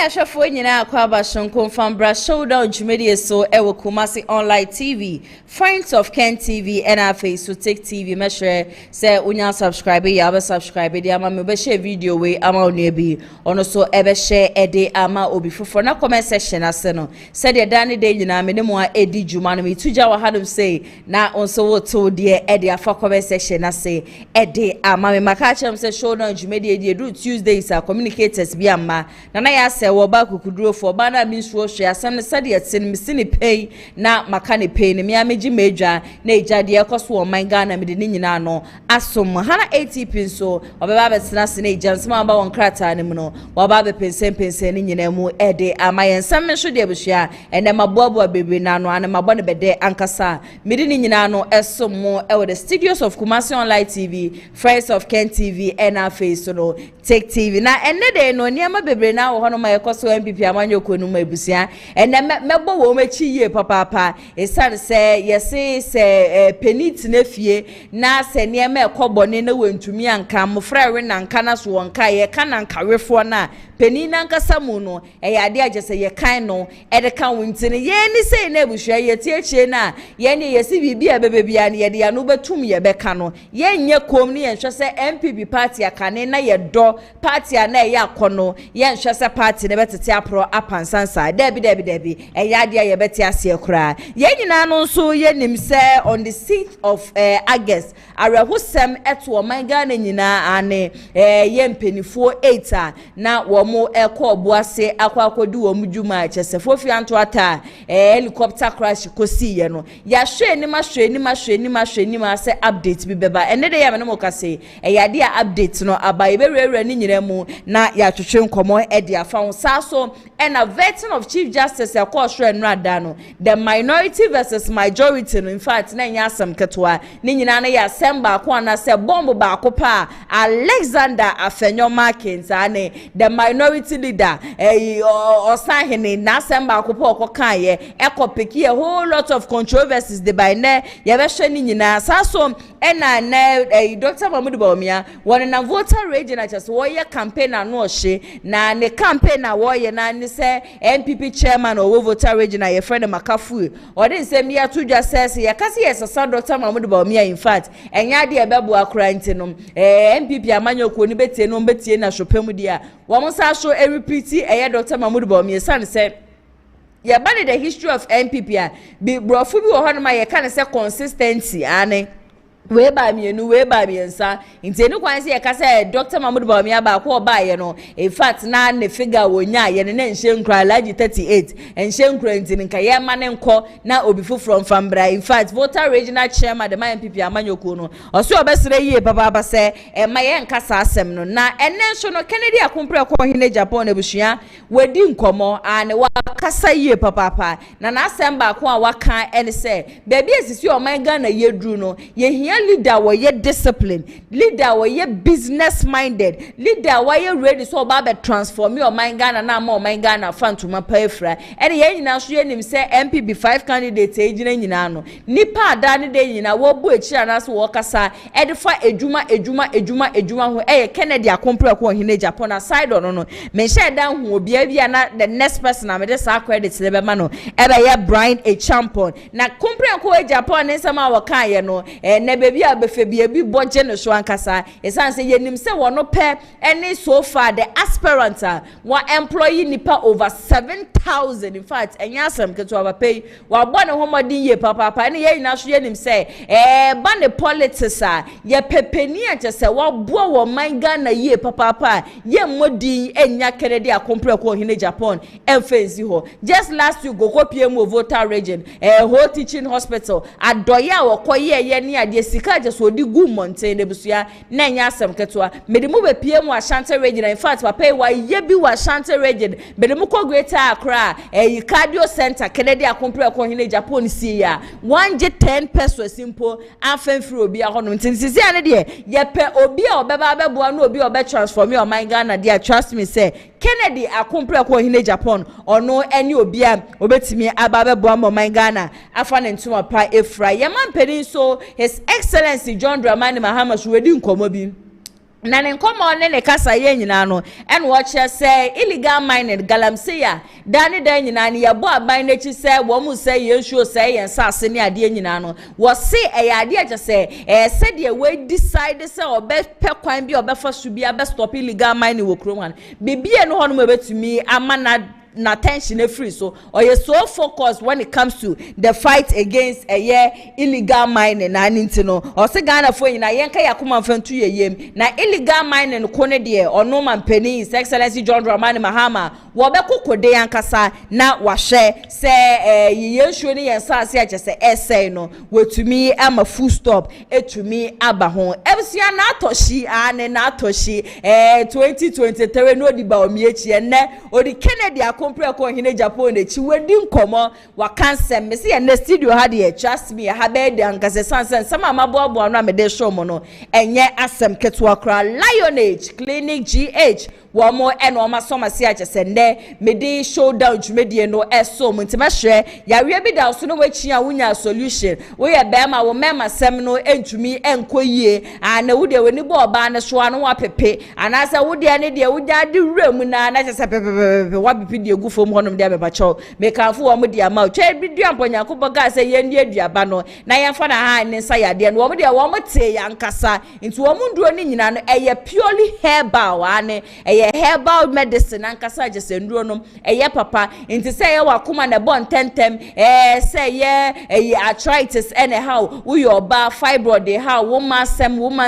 Shafo nyina kwaba shonko fambra showdown jumedi so ewo Kumasi online TV, Friends of Ken TV and our face to take TV measure say unya subscribe ya be subscribe dia ama me be share video we ama onu bi ono so ebe share ede ama obi fofo na comment section ase no say de dane de nyina me ne mo a edi juma no me tuja wa hadum say na onso wo to de ede afa comment section ase ede ama me maka chem say showdown jumedi de do Tuesdays are communicators bi ama na ya se wo ba kukuduro fo ba na mi nsuo hwe asem ne sade yete ne misini pay na maka ne pay ne me ameji medwa na ejade ekoso wo man Ghana me de ne nyina no asom hana ATP nso obeba betena se na ejansema ba won krata ne mu no oba be pensen ne nyina mu ede amayen sam nso de abusua ene maboabo bebre na no ane mabɔ ne bede ankasa me de ne nyina no esom mo e the studios of Kumasi online TV, Friends of Ken TV and our face no take TV na ene de no niam bebre na wo hono ma yekoso MPP amanyoko no mabusia ene mebo wo machi ye papa esan se yesi se penit na fie na se niam ekobone na wantumi anka mofra we na nka na so wonka ye kana nka wefo na peni na nkasa mu no ade agese ye kan no ede kan wuntine ye ni sei na abusua ye tiechie na ye ni yesi bibia bebebia na ye de ya no betum ye beka no ye nye kom ni ye hwe se MPP party akane na ye do party na ye akono ye hwe se party ne betete apro apansansa debi ade ye beti ase kura ye nyina no nso ye nim se on the 6th of August arehusem eto man Ghana nyina ane ye mpenifo 8 na mo eko boase akwakodu wo mudwuma chese fofi anto ata helicopter crash kosi ye no ya hwe ni ma se update bi beba ene de ya me no mo kase ya de update no abaye be rewre ni nyina mu na ya twetwe nkomo e de afa ho saso and a veteran of Chief Justice ya kwa shwe nrada no the minority versus majority no in fact na nya asem ketwa ni nyina na ya semba kwa na se bomb ba akopa Alexander Afenyo Markins ane the minority leader osahene na semba akopa okokan ye ekopeki a whole lot of controversies de by ne ye be hwe ni nyina saso ena na Dr. Mahmoud Bawumia won na voter rage na chese wo ye campaign na no hye na ne campaign na wo ye na ni se MPP chairman or voter rage na ye friend Makafu or dey say me atudwa says ye kase ye sasa Dr. Mahmoud Bawumia in fact enya de ebebo akura ntinom MPP amanyoko ni betie no betie na hwepam dia wo mo sa so repeat eye Dr. Mahmoud Bawumia san say ye ban the history of MPP a bi brofu bi wo hono ma ye kan say consistency ane we ba mienu we ba miensa inteni kwan se yakasa Dr. Mahmoud Bawumia ba ko ba ye no in fact na ne figure wonya ye ne nhye nkra alaji 38 nhye nkra ntini nka ye ma ne nko na obi from Fambra in fact voter regional chairman the MPP amanyoko no oso obesere yie baba se e ma ye nkasa asem no na ene nso no Kennedy akompre ko hine Japan ebusua wedi nkomo ane wakasa yie papa na asem ba ko a waka ene se baby esisi o man Ghana yedru no ye leader were ye disciplined, leader were ye business minded, leader were ye ready so about transform your mind Ghana na more mind Ghana fan to my payfra and ye nyina so ye nim say MPP 5 candidates e nyina nyina no nipa adane de nyina wo bu echi anaso wo kasa e de fa ejuma ho e Kennedy akompre ko hine Japan aside on no me share dan ho obi a na the next person na me de sa credit le be ma no e be ye Brian a champion na kompre ko Japan nsama wo kan ye no ne baby abefe bia bi boje no so ankasa esan se yenim se wono pe any so far the aspirant wa employee nipa over 7,000 in fact enya asem keto abapay wa bone homodin ye papa ne ye nyina so yenim se ba ne politics ye pepeni a se wa bo wo man Ghana ye papa ye modin enya Kennedy akompre ko hine Japan emfensi ho just last week go PM voter region whole teaching hospital adoya wo koye ye ne ade sika je so di gu mountain ebusua na nya asem ketwa medimu be PM wa Ashanti region in fact papa wa ye bi wa Ashanti region medimu ko Greater Accra cardio center Kennedy akompre ko hine Japan si ya 110 pesos simple afan free obi a hono ntisi ane de ye pe obi a obeba beboa no obi obe transform your mind Ghana there trust me say Kennedy akompre ko hine Japan ono eni obi a obetimi aba beboa mo mind Ghana afa ne ntuma pa efra ye man pedi so His Excellency John Dramani Mahama wedi nkomo bi na ne nkɔmɔ ne ne kasa yɛ nyina no ɛna wɔkyerɛ sɛ illegal mining galamsey a dane dan nyina ne yɛbɔ aban n'akyi sɛ wɔn mu sɛ yɛnsuo sɛ yɛn nsase ne adeɛ nyina no wɔse ɛyɛ adeɛ kyɛ sɛ sɛdeɛ we decide sɛ ɔbɛpɛ kwan bi ɔbɛfa so bi abɛ stop illegal mining wɔ kurom ha bibie no hɔ no ɛbɛtumi ama na attention free so or you so focused when it comes to the fight against illegal mining na nintino or say Ghana for na yenka yakuma mfantu yeyem na illegal mining ko ne de or no man penny His Excellency John Dramani Mahama wo be kokode yankasa na wahye say yensuo ne yensase ache say essay no wetumi ama full stop etumi aba ho ebsia na atoshi ane na atoshi 2023 no di BAWUMIA chi enne odi Kennedy compare ko hine Japan echi wedi nkomo wa cancel me se na studio ha de trust me ha be de ankase sansen sama maboabo no amede show mo no enye asem ketwa kra Lionage Clinic GH wo mo eno o masoma se ache se nde mede showdown dwumedie no eso mo ntima hwe yawe bi da so no wachi a wunya solution wo ye be ma wo mema sem no entumi enkoyie ana wo de weni bo oba ne so ano wa pepe ana se wo de ne de wo da de wura na na se pepe wa bipi de gu fom honom de abepa cho me kanfo wo mo de ama twa bi dua mponyanko boga se ye ndi aduaba no na ye fa na ha ne nsa yade no wo mo de wo mo te yankasa nti wo mo nduo ni nyina no eye purely herbal wa ne herbal medicine ankasa jese nduro no papa nti say ye wakoma na bon tentem say ye arthritis anyhow wo your ba fibroid how woman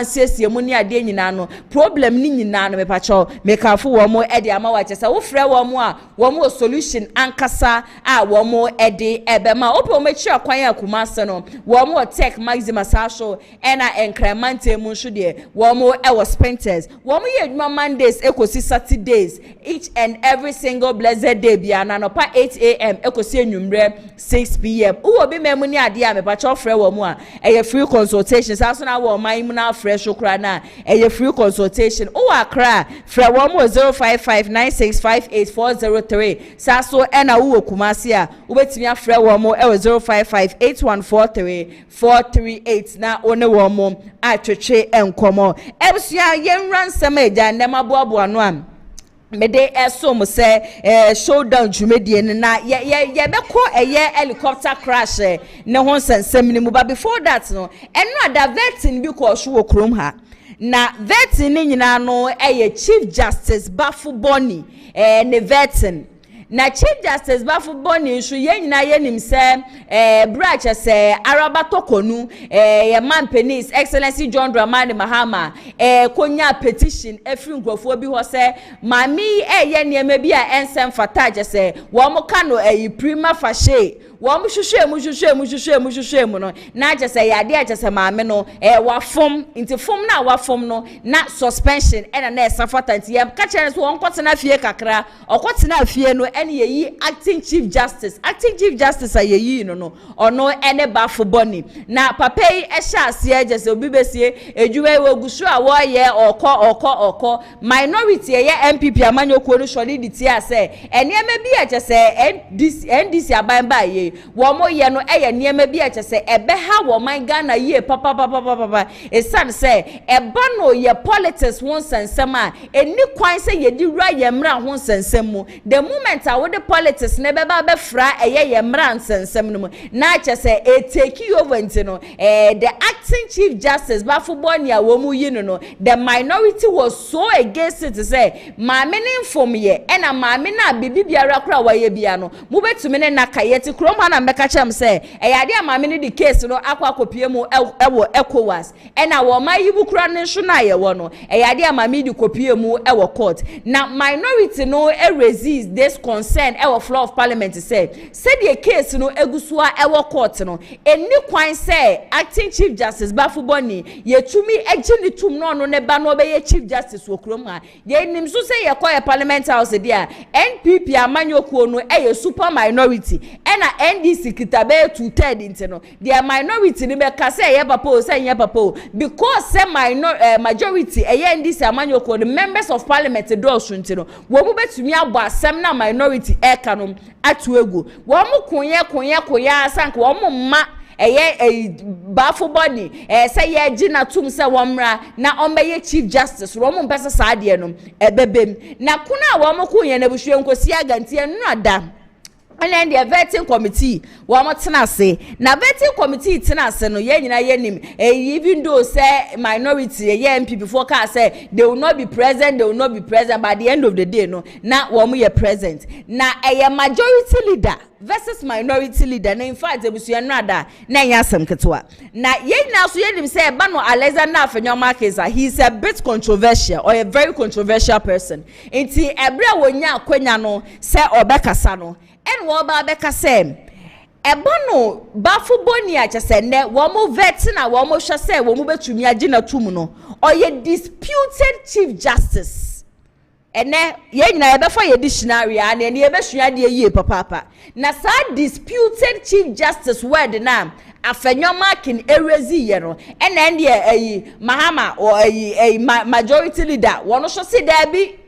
siesie mu ni ade nyina no problem ni nyina no mepa cho me kanfo wo mo e de ama wa chese wo frɛ wo mo a wo mo solution ankasa a wo mo e de ebema opo me chi akwan ya Kumasi no wo mo tech maximum sasho ena encremante mu nso de wo mo e wo spenters wo mo ye dwuma Mondays ekosi Saturdays each and every single blessed day bia na no pa 8 a.m. ekosi enwumre 6 p.m. Uwo bi memu ni ade a me pa cho frɛ wo mo a eye free consultation saso na wo man mu na fresh okra na eye free consultation uwo akra frɛ wo mo 0559658403 saso ena uwo Kumasi a ubetimi afrɛ wo mo 0558143438 na one wo mo atwetwe enkomo ebusua yenra nsɛm eja ndema boaboa no am mede eso mo se showdown dwumedie na ye beko helicopter crash ne ho nsensem ni mu but before that no eno ada vetting bi ko so wo krom ha na vetting ni nyina no Chief Justice Bafu Boni ne vetting na Chief Justice Bafu Boni nso ye nyina ye nim se branch se araba tokonu ye man His Excellency John Dramani Mahama konya petition efri nkrofo bi ho se mami ye niema bi a ensem fata se wo mo ka no prima facie wo mo hwehwe mu no na je se yade a je se maame no wa fom nti fom na wa fom no na suspension na esafata nti ye ka kire so won kwotena fie kakra okotena fie no ene yeyi acting chief justice ayeyi no ono ene Bafu Boni na papa yi ehya ase je se obi besie ejuwe we gusu a wo ye oko minority ye MPP amanyoko no sholi diti ase eniema bi je se NDC aban ba ye wo mo ye no niema bi je se ebe ha wo man Ghana ye papa esan se eba no ye politics won sensem a eni kwan se ye di ra ye mra ho sensem mu the moment a the politics ne beba be fra ye mra sensem no mu na che se take over ntino the acting Chief Justice Bafu Boni a wo mu yi no the minority was so against it to say maame ne inform ye ena maame na bibi biara kra wa ye bia no mu betumi ne nakayeti krom ha na meka chem say ade a maame ne the case no akwa mu ewo ECOWAS ena wo mayibu kra ne nso na ye wo no ade a maame di kopie mu ewo court na minority no resist this concern ewo floor of parliament say the case no egusua ewo court no eni kwan say acting Chief Justice Bafu Boni yetumi ejini tum no ne ba no be ye Chief Justice wokrom ha ye nim so say ye call parliament house dia NPP amanyokuo no super minority ena NDC kitabe 2/3 intino the minority ni be ka say ye papa say ye papa because say majority NDC amanyokuo the members of parliament do so intino wo mu betumi abo asem na minority eka no atu egu wo mu koye asanka wo mu ma bafo body say ye gina tum se womra na ombeye chief justice romo mpesa saade no ebebem na kuna wo mo kunye na buhwe nkosi agantie no ada and the vetting committee one more tenase na vetting committee tenase no ye nyina ye nim even though say minority ye MP before ka say they will not be present by the end of the day no na wo mo ye present na majority leader versus minority leader na in fact ebusuya no ada na nya asem ketwa na ye nyina so ye nim say ba no Alexander Afenyoma case he is a bit controversial or a very controversial person enti ebre wonya akwanya no say obekasa no and what about Bekasem? Ebono bafu boni achese ne womo veti na womo shase womo betumi agina tumuno or ye disputed chief justice ene ye nyina ye befo ye dictionary and ye besua de ye papa na sa disputed chief justice word na Afenyoma kin erezi ye no ene de mahama or majority leader wono shose there be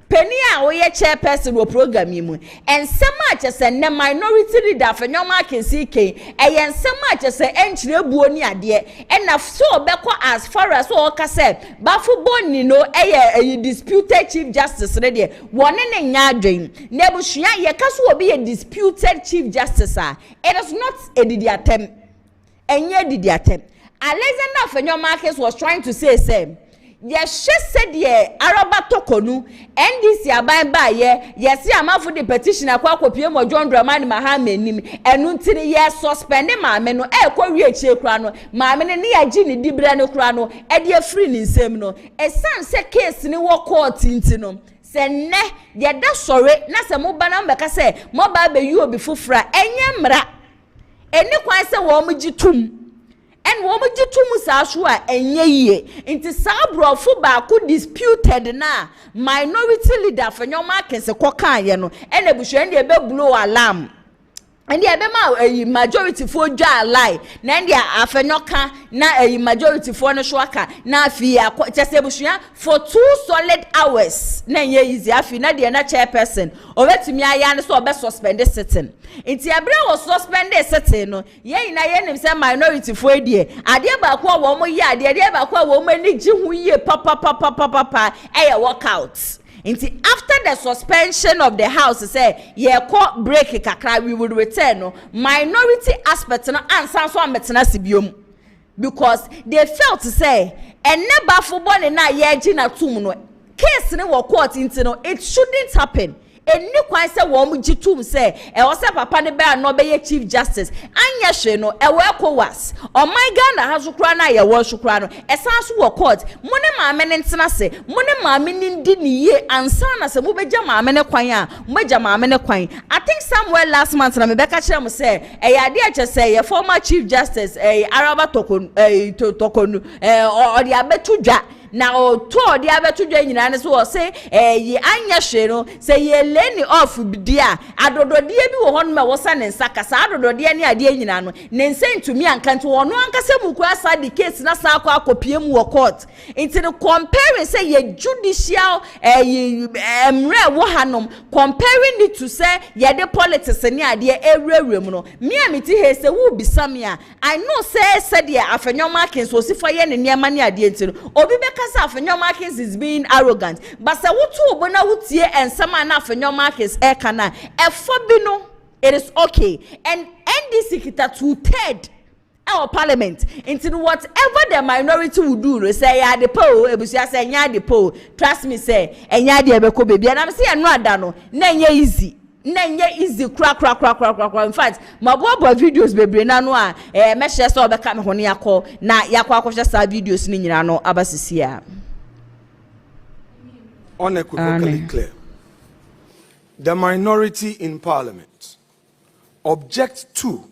Penny we chairperson wo program yi mu ensem a chese ne minority leader Afenyoma can see ke ensem a chese enchire buo ni ade na so obekọ as far as o ka say bafu boni no disputed chief justice ne de wone ne nya adwen na buhua ye ka so obi ye disputed chief justice it is not a didi attempt enye didi attempt Alexander Afenyoma case was trying to say yes, she said, ye Araba Tokonu, NDC aban ba ye, yes, amafu the petition akwa kopie John Dramani Mahame and untini ye suspend ma meno kwa che krano, ma mene ni ajini dibre no krano, ye free ni nsem no. E san se case ni wo court intino. Se ne, ye da sore, na se mo ba na mbeka se, mo ba be yu obi fufra, enye mra. Eni kwan se wo mo gitum. And what would you to Musashua and ye? Into Sabrofo Baku disputed na minority leader Afenyoma can say Kokayano and a bush and a blow alarm. And the Abema a majority for lie, Nandia Afenyoka, na a majority for Nashwaka, na fear Chesebushia for 2 solid hours. Nanya easy, Afina, the chairperson, or let me I so best suspended sitting. Inti Abra was suspended sitting, ye na yen say minority for a dear. Adia Bakwa woman, ya, the Adia Bakwa woman, ye papa, a walkout. After the suspension of the house, say, ye court break kakra, we would return. No minority aspect no answer so ametena sibiom because they felt to say, and never for born na ye gina tum no case ne wo court intino it shouldn't happen. Eni kwan se wo mu gitum se e wo se papa ne be no be ye chief justice anya hwe no e wo ECOWAS o my Ghana ha so kra na ye wo so kra no e san so wo court mu ne maame ne ntena se mu ne maame ne ndi ne ye ansa na se mu beja maame ne kwan a mu beja maame ne kwan. I think somewhere last month na me be ka kire mu se e ya de ache se ye former chief justice Araba Tokonu Tokonu o de abetu dwa na o to de abetu dwa nyina ne so o se ye anya hwe no se ye leni off dia adododie bi wo hon ma wo sa ne nsaka sa adododie ne ade nyina no ne nsentumi ankanto wo no ankase muku asa the case na sa akwa akopie mu wo court into the comparing say ye judicial emre wo hanom comparing it to say ye the politics ne ade ewrewrem no me amiti he say wo bisamia I know say said ye Afenyoma case wo sifa ye ne niam ne ade ntino obi beka say Afenyoma case is being arrogant but say wo to obo na wotie ensama na Afenyoma case kana efobino it is okay and NDC kita 2/3 our parliament into whatever the minority will do say ya the poll ebusia say nya the poll trust me say enya de ebeko baby and am say eno ada no na enya easy crack in fact mabobo videos bebre na no a me share so obeka me hone yakọ na yakọ akọ sa videos ni nyina no abasisi a unequivocally clear. The minority in parliament object to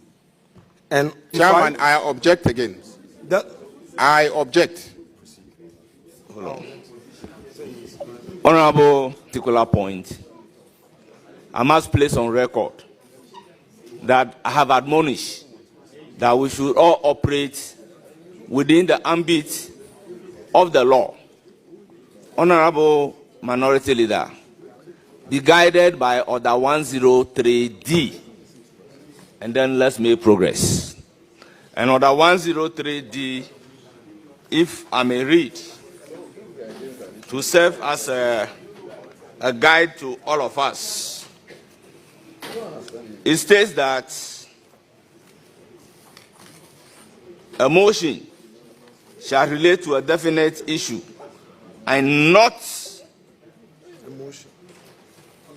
and Chairman, I object again. I object. Hold on. Honorable particular point. I must place on record that I have admonished that we should all operate within the ambit of the law. Honorable Minority Leader, be guided by Order 103D, and then let's make progress. And under 103D, if I may read, to serve as a guide to all of us, it states that a motion shall relate to a definite issue and not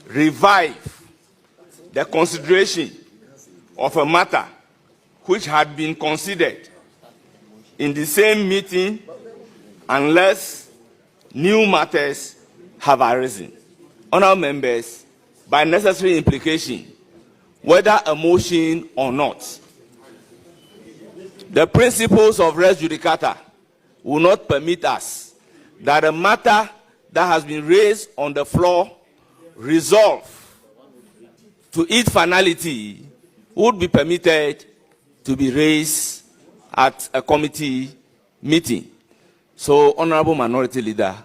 revive the consideration of a matter which had been considered in the same meeting unless new matters have arisen. Honourable members, by necessary implication, whether a motion or not, the principles of res judicata will not permit us that a matter that has been raised on the floor resolve to its finality would be permitted to be raised at a committee meeting. So, Honorable Minority Leader,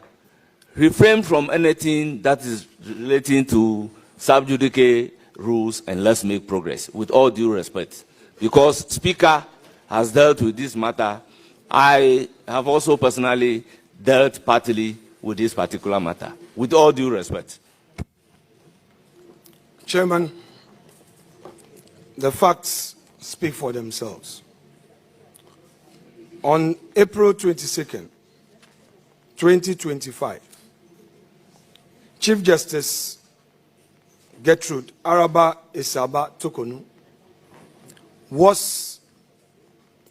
refrain from anything that is relating to sub judice rules and let's make progress, with all due respect. Because Speaker has dealt with this matter, I have also personally dealt partly with this particular matter, with all due respect. Chairman, the facts speak for themselves. On April 22nd, 2025, Chief Justice Gertrude Araba Isaba Tokonu was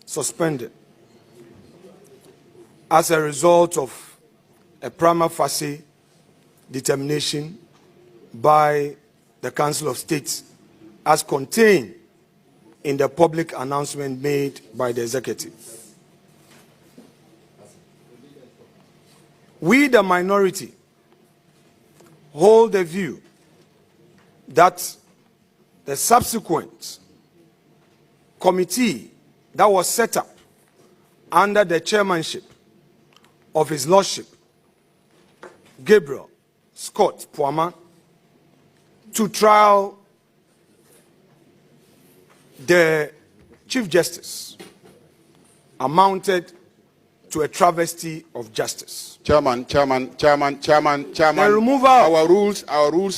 suspended as a result of a prima facie determination by the Council of State as contained in the public announcement made by the executive. We, the minority, hold the view that the subsequent committee that was set up under the chairmanship of His Lordship Gabriel Scott Puama to trial the Chief Justice amounted to a travesty of justice. Chairman. The removal our rules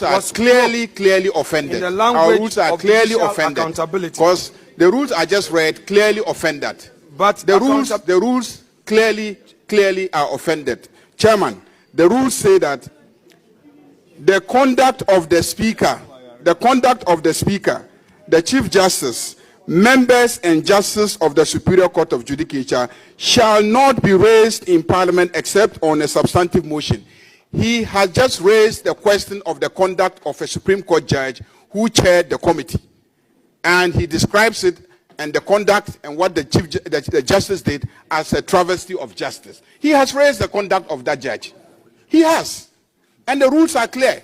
are clearly offended. In the language our rules are of clearly judicial offended. accountability. Because the rules I just read clearly offend that. But the rules clearly are offended. Chairman, the rules say that the conduct of the speaker, the Chief Justice, members and justices of the Superior Court of Judicature shall not be raised in Parliament except on a substantive motion. He has just raised the question of the conduct of a Supreme Court judge who chaired the committee. And he describes it and the conduct and what the justice did as a travesty of justice. He has raised the conduct of that judge. He has. And the rules are clear.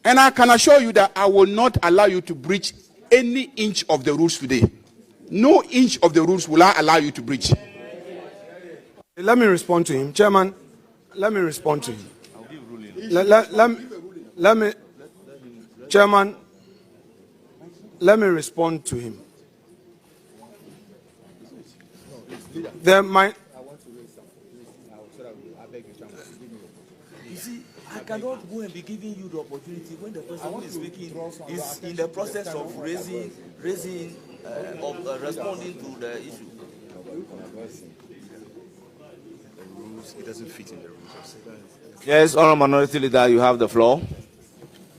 And I can assure you that I will not allow you to breach any inch of the rules today. No inch of the rules will I allow you to breach. Let me respond to him. Chairman, let me respond to him. Chairman, let me respond to him. I cannot go and be giving you the opportunity when the person who is speaking is in the process of responding to the issue. It doesn't fit in the rules. Yes, Honourable Minority Leader, you have the floor.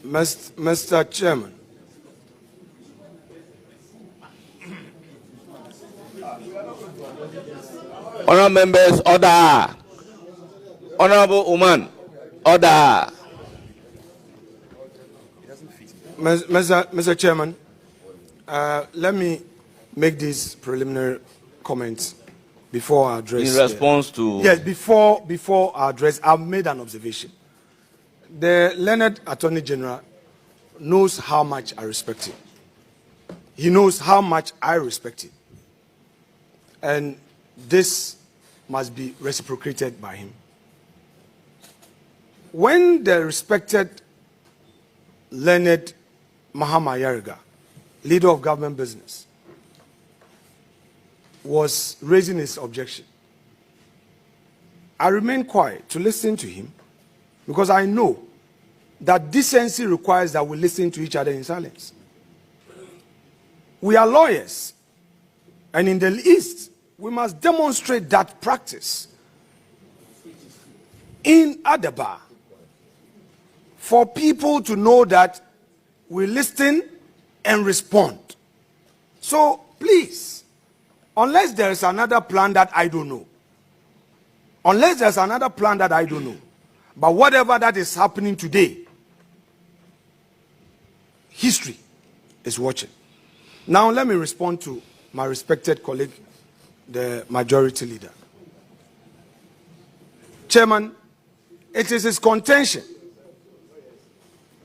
Mr. Chairman, Honourable members, order. Honourable Oman, order. Mr. Chairman, let me make these preliminary comments before I address. In response to... Yes, before I address, I've made an observation. The learned Attorney General knows how much I respect him. He knows how much I respect him. And this must be reciprocated by him. When the respected learned Mahama Yariga, leader of government business, was raising his objection, I remained quiet to listen to him because I know that decency requires that we listen to each other in silence. We are lawyers, and in the East, we must demonstrate that practice at the bar for people to know that we listen and respond. So please, unless there is another plan that I don't know, but whatever that is happening today, history is watching. Now let me respond to my respected colleague, the majority leader. Chairman, it is his contention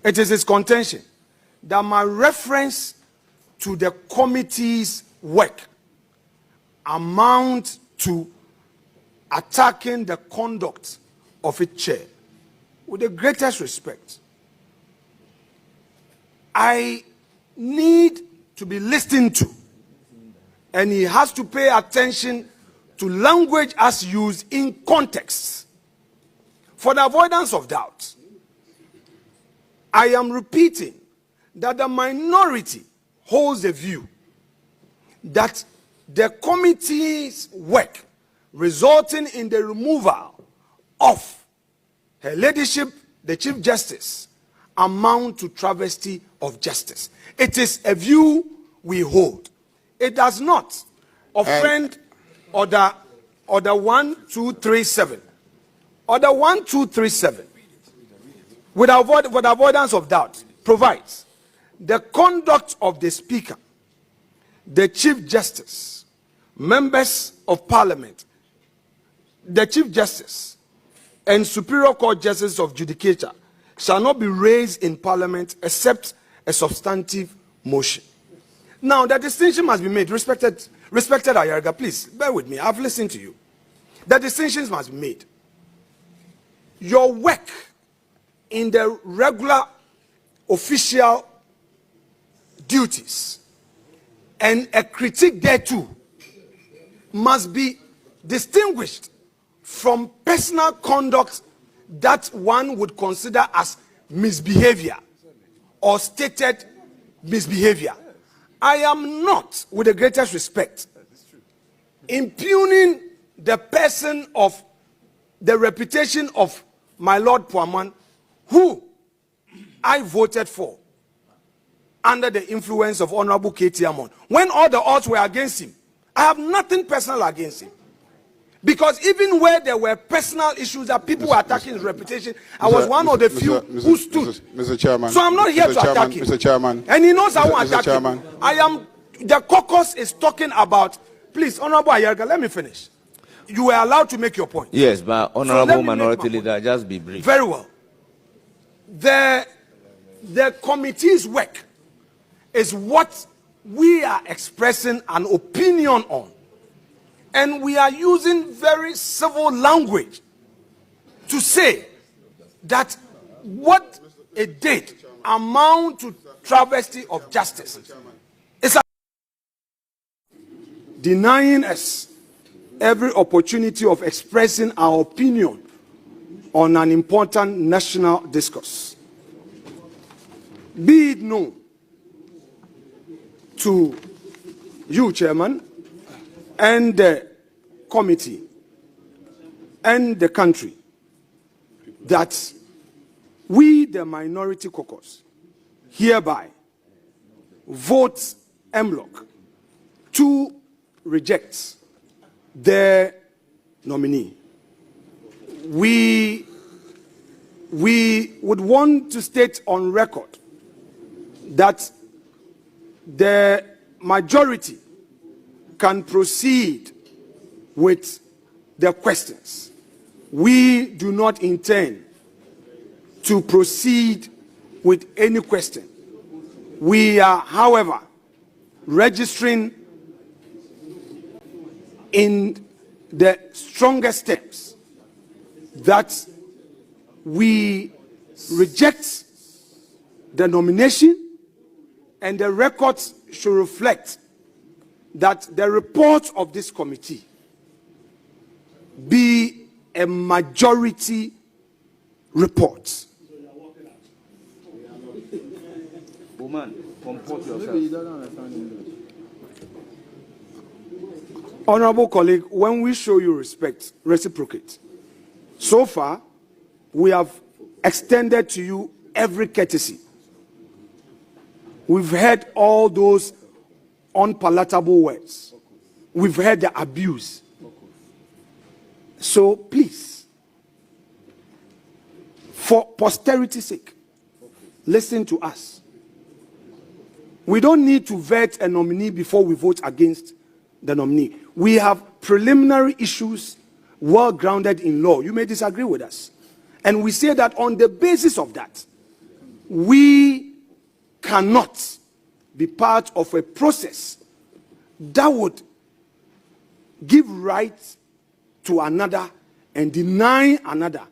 that my reference to the committee's work amount to attacking the conduct of its chair. With the greatest respect, I need to be listened to, and he has to pay attention to language as used in context. For the avoidance of doubt, I am repeating that the minority holds the view that the committee's work resulting in the removal of her ladyship, the Chief Justice, amount to travesty of justice. It is a view we hold. It does not offend Order 1237. Order 1237, with avoidance of doubt, provides the conduct of the Speaker, the Chief Justice, members of Parliament, the Chief Justice, and Superior Court Justice of Judicature shall not be raised in Parliament except a substantive motion. Now, the distinction must be made. Respected Ayarga, please, bear with me. I've listened to you. The distinctions must be made. Your work in the regular official duties and a critique thereto must be distinguished from personal conduct that one would consider as misbehavior or stated misbehavior. I am not, with the greatest respect, impugning the person of the reputation of my Lord Puaman, who I voted for under the influence of Honorable K.T. Amon. When all the odds were against him, I have nothing personal against him. Because even where there were personal issues that people were attacking his reputation, I was one of the few who stood. Mr. Chairman. So I'm not here to attack him. Mr. Chairman. And he knows I won't attack him. The caucus is talking about, please, Honorable Ayarga, let me finish. You were allowed to make your point. Yes, but Honorable Minority Leader, just be brief. Very well. The committee's work is what we are expressing an opinion on. And we are using very civil language to say that what it did amount to travesty of justice. It's denying us every opportunity of expressing our opinion on an important national discourse. Be it known to you, Chairman, and the committee and the country that we, the minority caucus, hereby vote en bloc to reject the nominee. We would want to state on record that the majority can proceed with the questions. We do not intend to proceed with any question. We are, however, registering in the strongest terms that we reject the nomination, and the records should reflect that the report of this committee be a majority report. Woman, comport yourself. Honorable colleague, when we show you respect, reciprocate. So far, we have extended to you every courtesy. We've heard all those unpalatable words. We've heard the abuse. So please, for posterity's sake, listen to us. We don't need to vet a nominee before we vote against the nominee. We have preliminary issues well grounded in law. You may disagree with us. And we say that on the basis of that, we cannot be part of a process that would give rights to another and deny another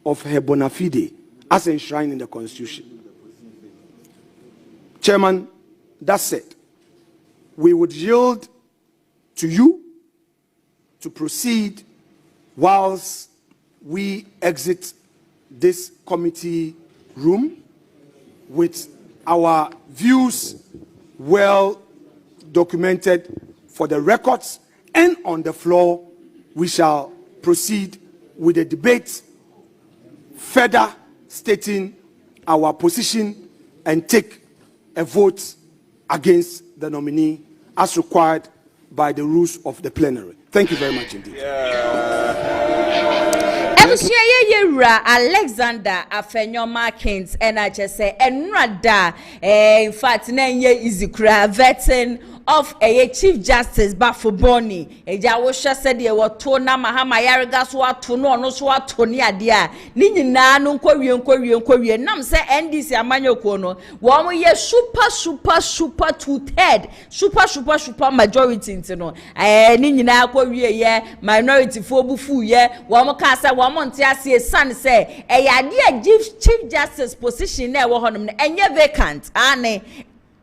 of her bona fide as enshrined in the Constitution. Chairman, that said, we would yield to you to proceed whilst we exit this committee room with our views well documented for the records, and on the floor we shall proceed with the debate, further stating our position and take a vote against the nominee as required by the rules of the plenary. Thank you very much indeed. Alexander Afenyo Markins and I just say and rather in fact easy vetting of a Chief Justice Bafuboni. Jawosha said ye were tona mahama yarigas wa tono no so atoni adia. Nini na no nkori nam say NDC amanyo kono. Wo ye super two-third super majority ntino. Nini na akori ye minority fo bufu ye. Wo mo ka say wo mo ntia se san say adia Chief Justice position e wo honom enye vacant ane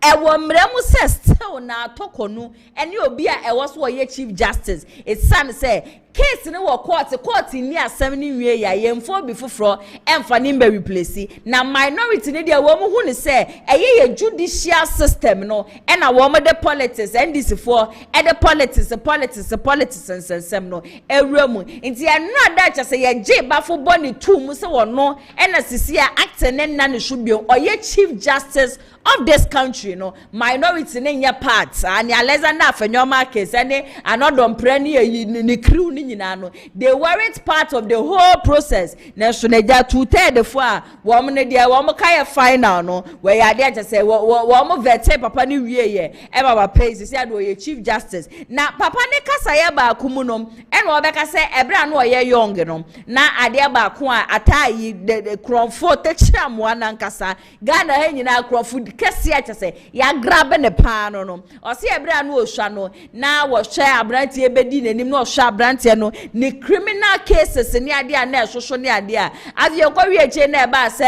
ewo mremu se still na atokonu eni obi a ewo so ye Chief Justice san say case ni wo court ni asem ni wie ya yemfo bi foforo emfa ni mbe replace na minority ni de wo mu hu ni say ye judicial system no e na wo mo de politics NDC for e de politics nsensem no ewremu nti enra da cha say ye je bafo boni tu mu se wo no e na sisi a act ne na ne shubio oye Chief Justice of this country no minority ne nya part ani Alexander Afenyo case ani anodom preni ni crew ni nyina no they weren't part of the whole process na so na ja 2/3 fo a wo mo ne dia wo mo kai final no we ya dia je say wo mo vete papa ni wie ye e baba pay say ado ye Chief Justice na papa ne kasa ye ba akumu no e no obeka say ebra no ye young no na ade ba ko a atayi the cromfo te chiamoa na nkasa Ghana he nyina cromfo kesi a say ya grab ne pa no o se ebra no ohwa no na wo hwe abrantie bedi nanim no hwe abrantie no ni criminal cases ni ade a na soso ni ade a avie ko wie na ba se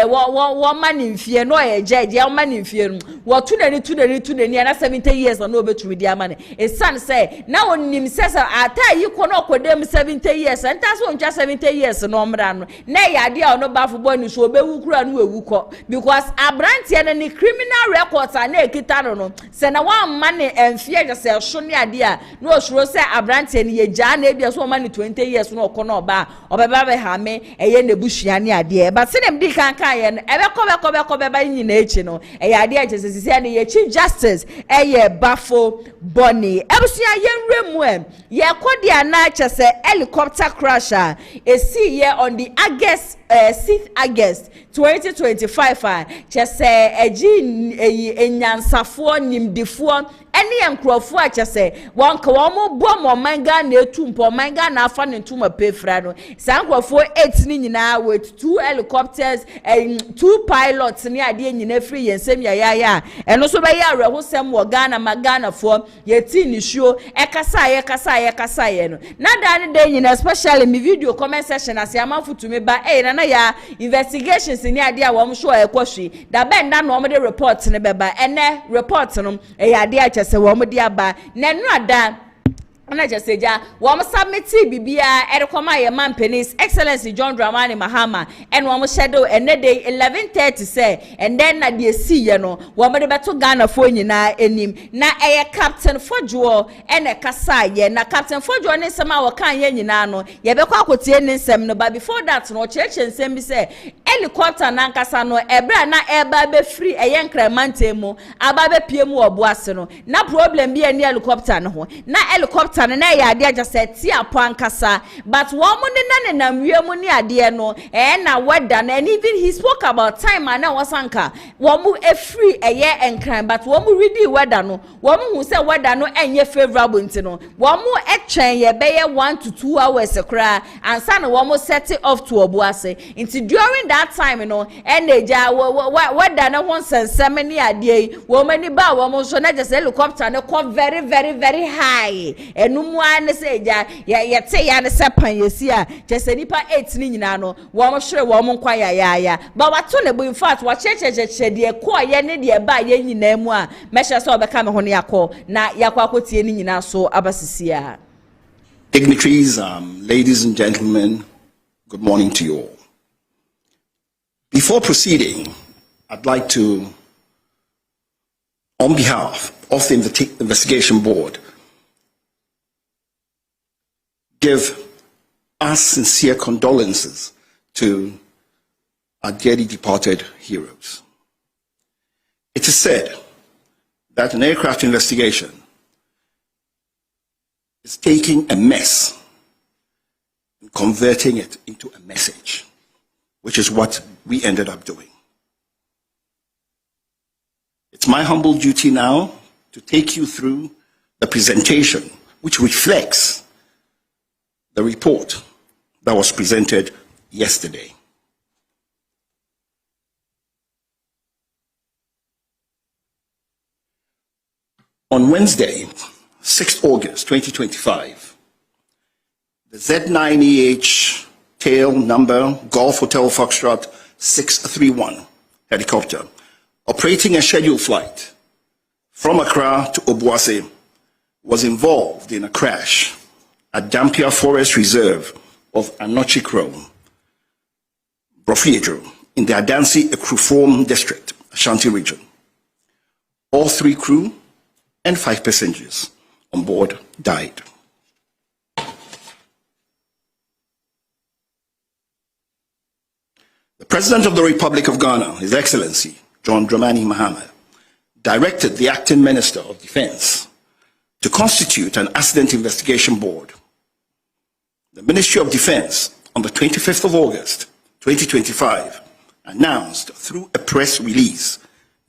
wo mani mfie no ye judge ya mani mfie no wo tu nani na 70 years no obetumi dia mani e san say na onim sese ata yi ko no kodem 70 years enta so ntwa 70 years no mra no na ya ade a no ba fo ni so obewu kura no ewu ko because abrantie na ni criminal records na ekita no se na wa mani mfie je se so ni ade a no osuro se abrantie ni ye ja na ebia so mani 20 years no okono oba obeba be ha me eye na bushia ni ade but se dem di kan ye no ebeko be ba nyi na echi no eye ade a chese sisi na ye Chief Justice eye Bafuboni ebusia ye nwremu ye kodia na chese helicopter crash e see here on the August 6th August 2025 chese eji enyansafo nimdifo eni enkrofo a chese wonka wo bo manga na etumpo manga na afa ne ntuma pefra no sankrofo 8 ni nyina with 2 helicopters and 2 pilots ni ade nyina free yensem ya eno so be ya rehosem wo Ghana magana fo yeti ni show ekasa ye no na da ne de nyina especially me video comment section asiamanfo tumi ba na ya investigations ni ade a wo show ekohwe da ben na no mo de report ne beba ene report no ade a chese se wo mo dia ba na nu ada na just say ja wo mo submit bibia e rekoma ye man penis excellency John Dramani Mahama and wo mo shadow and day 11:30 say and then na de see ye no wo mo de beto Ghana fo nyina enim na eye captain Fojuo and e kasa ye na captain Fojuo ne nsema wo kan ye nyina no ye be kwa akotie ne nsem no but before that no cheche nsem bi say helicopter na nkasa no ebra na eba be free eye nkremante mu aba be pie mu oboase no na problem bi e ne helicopter no ho na helicopter na ya ade just ti apankasa but wo mo ne na wiemu ni ade no na weda na and even he spoke about time and na wasanka wo mo free eye enkran but wo mo ready weda no wo mo hu say weda no enye favorable ntino wo mo etwen ye be ye 1 to 2 hours kra ansa na wo mo set it off to obuase nti during that time no eja weda na ho sensem ni ade wo mani ba wo mo so na just helicopter no come very very very high enum an say ja ye te ya ne sepan yesi a just nipa 8 ni nyina no wo mo hwere wo mo nkwa ya ba wato ne bo in fact wa cheche de ko ye ne de ba ye nyina mu a mesha so obeka me ho ne yakọ na yakọ akotie ni nyina so abasisia. Dignitaries, ladies and gentlemen, good morning to you all. Before proceeding, I'd like to, on behalf of the Investigation Board, give our sincere condolences to our dearly departed heroes. It is said that an aircraft investigation is taking a mess and converting it into a message, which is what we ended up doing. It's my humble duty now to take you through the presentation, which reflects the report that was presented yesterday. On Wednesday, 6th August 2025, the Z9EH tail number Golf Hotel Foxtrot 631 helicopter operating a scheduled flight from Accra to Obuasi was involved in a crash at Dampier Forest Reserve of Anochi Chrome, Brofiejo, in the Adansi Ekruform district, Ashanti region. All 3 crew and 5 passengers on board died. The President of the Republic of Ghana, His Excellency John Dramani Mahama, directed the Acting Minister of Defense to constitute an accident investigation board. The Ministry of Defense, on the 25th of August 2025, announced through a press release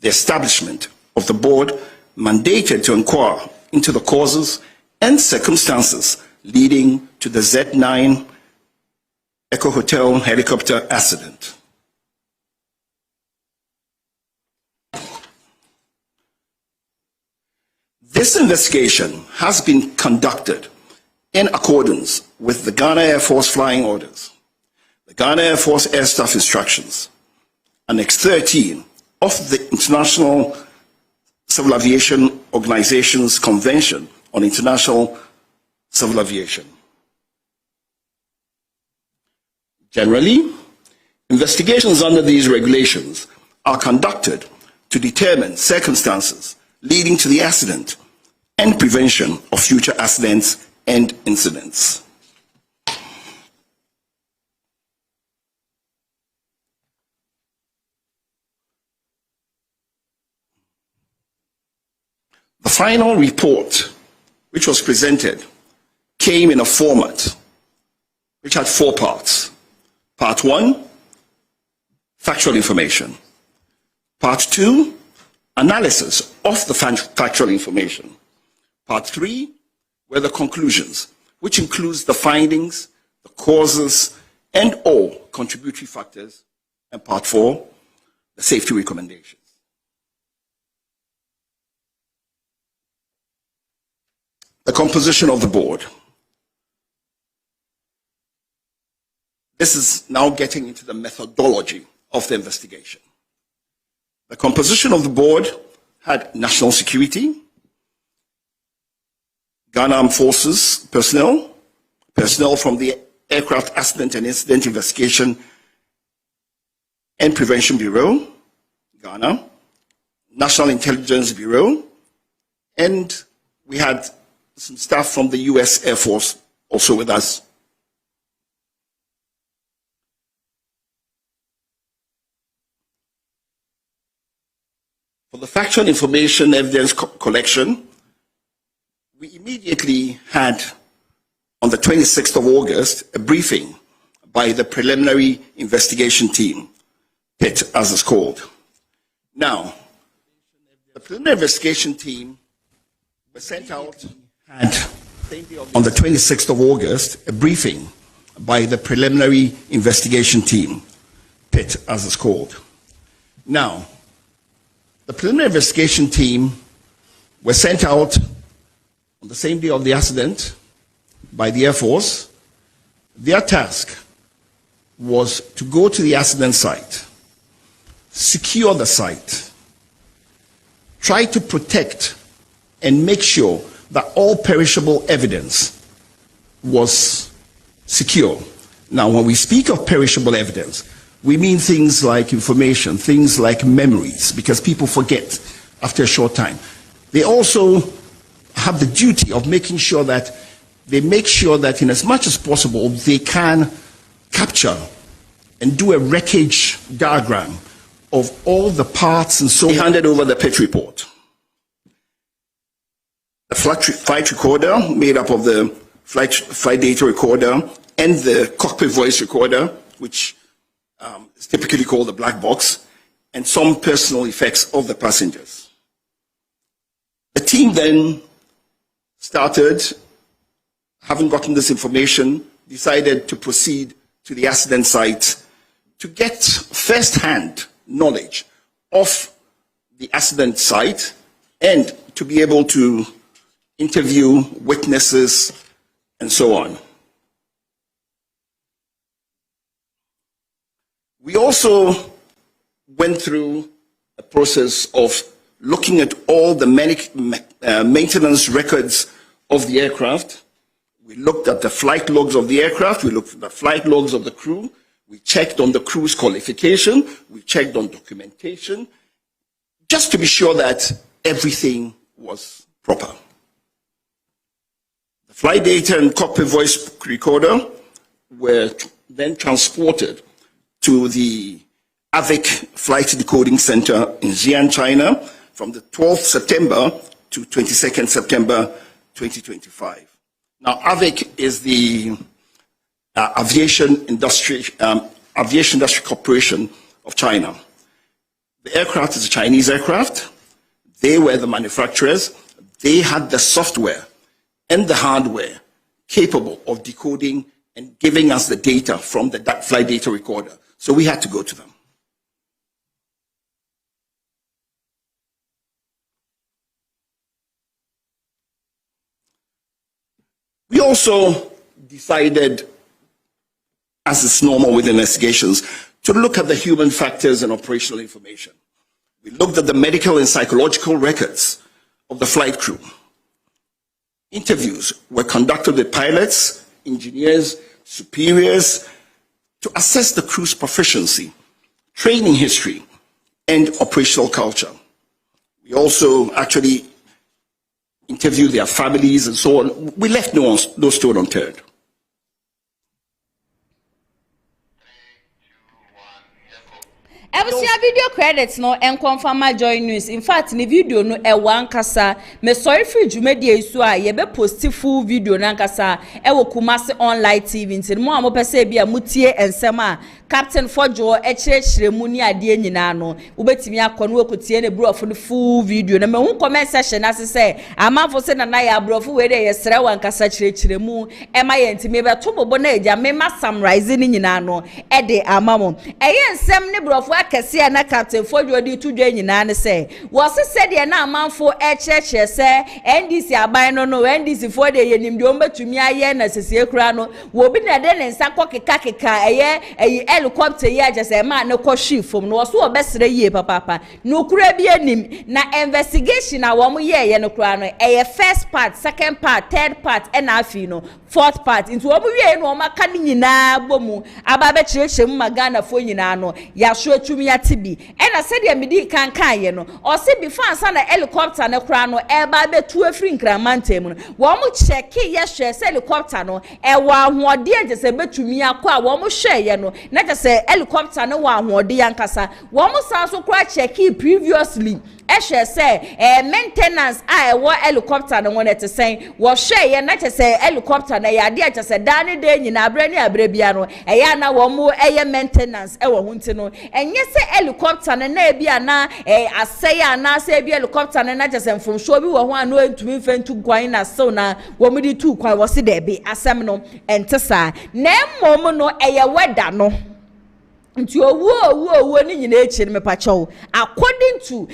the establishment of the board mandated to inquire into the causes and circumstances leading to the Z9 Echo Hotel helicopter accident. This investigation has been conducted in accordance with the Ghana Air Force flying orders, the Ghana Air Force Air Staff instructions, Annex 13 of the International Civil Aviation Organization's Convention on International Civil Aviation. Generally, investigations under these regulations are conducted to determine circumstances leading to the accident and prevention of future accidents and incidents. The final report, which was presented, came in a format which had 4 parts. Part 1, factual information. Part 2, analysis of the factual information. Part 3 were the conclusions, which includes the findings, the causes, and all contributory factors. And Part 4, the safety recommendations. The composition of the board. This is now getting into the methodology of the investigation. The composition of the board had national security, Ghana Armed Forces personnel, personnel from the Aircraft Accident and Incident Investigation and Prevention Bureau, Ghana, National Intelligence Bureau, and we had some staff from the US Air Force also with us. For the factual information evidence collection, we immediately had, on the 26th of August, a briefing by the preliminary investigation team, PIT as it's called. Now, the preliminary investigation team was sent out, had, on the 26th of August, a briefing by the preliminary investigation team, PIT as it's called. Now, the preliminary investigation team was sent out on the same day of the accident by the Air Force. Their task was to go to the accident site, secure the site, try to protect and make sure that all perishable evidence was secure. Now, when we speak of perishable evidence, we mean things like information, things like memories, because people forget after a short time. They also have the duty of making sure that they make sure that in as much as possible they can capture and do a wreckage diagram of all the parts and so on. They handed over the PIT report. The flight recorder made up of the flight data recorder and the cockpit voice recorder, which is typically called the black box, and some personal effects of the passengers. The team then started, having gotten this information, decided to proceed to the accident site to get first-hand knowledge of the accident site and to be able to interview witnesses and so on. We also went through a process of looking at all the maintenance records of the aircraft. We looked at the flight logs of the aircraft, we looked at the flight logs of the crew, we checked on the crew's qualification, we checked on documentation, just to be sure that everything was proper. The flight data and cockpit voice recorder were then transported to the AVIC Flight Decoding Center in Xi'an, China, from the 12th September to 22nd September 2025. Now, AVIC is the Aviation Industry Corporation of China. The aircraft is a Chinese aircraft. They were the manufacturers. They had the software and the hardware capable of decoding and giving us the data from the flight data recorder. So we had to go to them. We also decided, as is normal with investigations, to look at the human factors and operational information. We looked at the medical and psychological records of the flight crew. Interviews were conducted with pilots, engineers, superiors, to assess the crew's proficiency, training history, and operational culture. We also actually interviewed their families and so on. We left no stone unturned. Ebusia video credits no enconfirma joy news. In fact, ni video no ewa nkasa me sorry for dwumadi esu a ye be post full video na nkasa ewo Kumasi online TV nti mo amopese bia mutie ensem a Captain Fojo echirechire mu ni ade nyina no ubetimi akono wekotie ne brofo no full video na me hu comment section asese amanfo se na ya brofo we de yesere wa nkasa chirechire mu ema ye ntimi be to bobo na eja me ma summarize ni nyina no e de amamo eye ensem ne brofo kese na captain fodwo di tudwa nyina ne se wo se de na amanfo echeche se NDC aban no NDC fo de yenim de ombetumi aye na sese kura no wo bi na de ne nsa keka eye helicopter ye agese ma ne kɔ hwifom no wo so obesere yie papa no kura bi anim na investigation a wo mo ye no kura no eye first part second part third part and afi no fourth part into wo mo wie no maka ni nyina bomu aba be kyerɛkyerɛ mu magana fo nyina no ya so atumi ate bi na se de medi kan ye no o se bi fansa na helicopter ne kura no eba be tu afiri nkramantem no wo mo check ye hwɛ se helicopter no wa ahoɔde agese betumi akɔ a wo mo hwɛ ye no na agese helicopter no wa ahoɔde yankasa wo mo san so kura check previously ehwe se maintenance a wo helicopter no won etesen wo hwe ye na chese helicopter na ya de chese dane de nyina abre ne abre bia no eya na wo mo maintenance wo hunti no enye se helicopter na bia na aseye na se bia helicopter na chese mfomso bi wo ho ano entumi mfentu kwan na so na wo mo di tu kwan wo se de bi asem no entesa na mmom no weather no nti owo ni nyina echi me pacho according to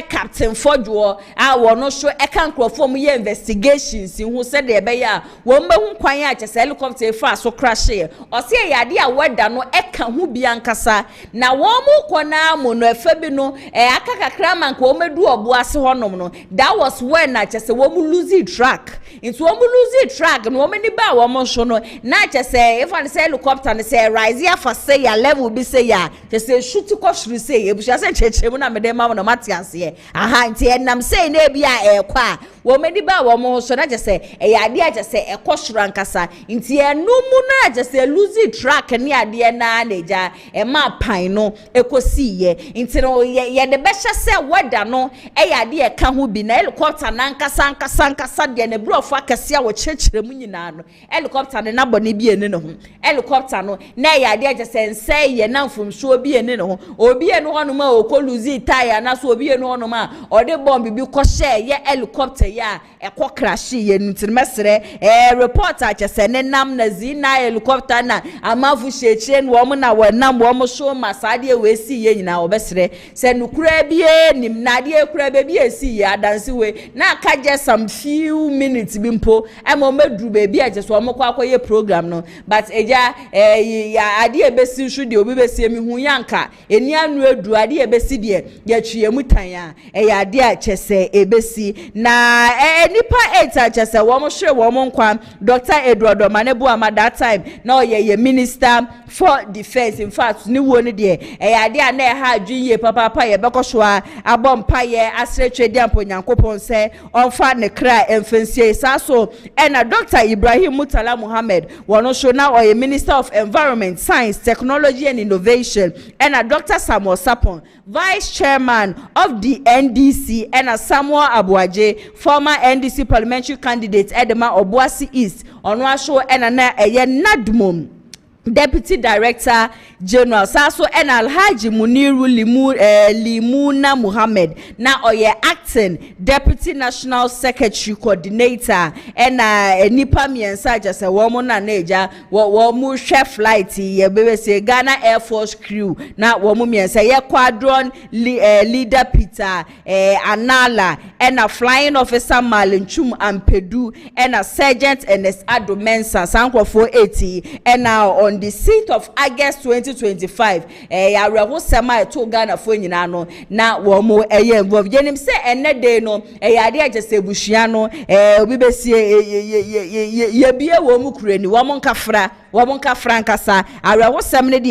captain Fodwo a wono so kan krofo mu ye investigations hu se de be ya wo mbehu kwan a chese helicopter efa so crash ye o se yade a weda no ka hu bi ankasa na wo mu kona mu no efa bi no aka kakra man ko medu obo ase honom no that was when na chese wo mu lose track into wo mu lose track no wo mani ba wo mo so no na chese if an say helicopter ne say rise ya for say ya level will be say ya say shoot ko shuru say e busha say chechemu na me dem ma no matiase aha nti enam say na bia kwa wo medi ba wo mo so na je say e ya ade aje say e ko shuru ankasa nti enumu na je say lose track ne ade na neja e ma pan no ekosi ye nti no ye de be hye say weather no e ya ade e ka ho bi na helicopter na ankasa de ne brofo akase a wo chechiremu nyina no helicopter ne na bone bi ene ne ho helicopter no na ya ade aje say ye na mfomso obi ene ne ho obi ene ho no ma okoluzi tire na so obi ene ho no ma ode bomb bi ko share ye helicopter ya ekọ crash ye ntin mesere reporter chese ne nam na zina helicopter na amafu shechire no mo na wonam wo mo so masade we si ye nyina obesere se nukura bie nim na de ekura be bie si ye adanse we na ka je some few minutes bi mpo emo meduru be bia je so mo kwa akoye program no but eja ya ade ebesi shu de obi besi emi hu yanka eni anu edu ade ebesi de ya twiemu tan a ya ade a chese ebesi na nipa 8 a chese wo mo hwe wo mo nkwa Dr. Edward Manebu ama that time na ye minister for defense in fact ni wo ni de ya ade a na ha adwuye papa ye bekoso a abompa ye asretwedi amponyankopon se onfa ne kra emfensie saso na Dr. Ibrahim Mutala Muhammad wono so na oye minister of environment science technology and innovation and Dr. Samuel Sapon vice chairman of the NDC and Samuel ABOAGYE former NDC parliamentary candidate Edema Obuasi East onwasho and na Nadmum Deputy Director General Saso and Alhaji Muniru Limuna Muhammad na oye acting Deputy National Secretary Coordinator and nipa miensa just a woman na neja wo mu chef flight ye bebe say Ghana Air Force crew na wo mu miensa ye quadron leader Peter Anala and a flying officer Malinchum Ampedu and a sergeant Ernest Adomensa Sankofo 80 and now on the 6th of August 2025 ya reho sema to Ghana fo nyina no na wo mo involve yenim se enne day no ya de agese buhia no obi besie ye bie wo mu kurani wo mo nkafra nkasa areho sem ne de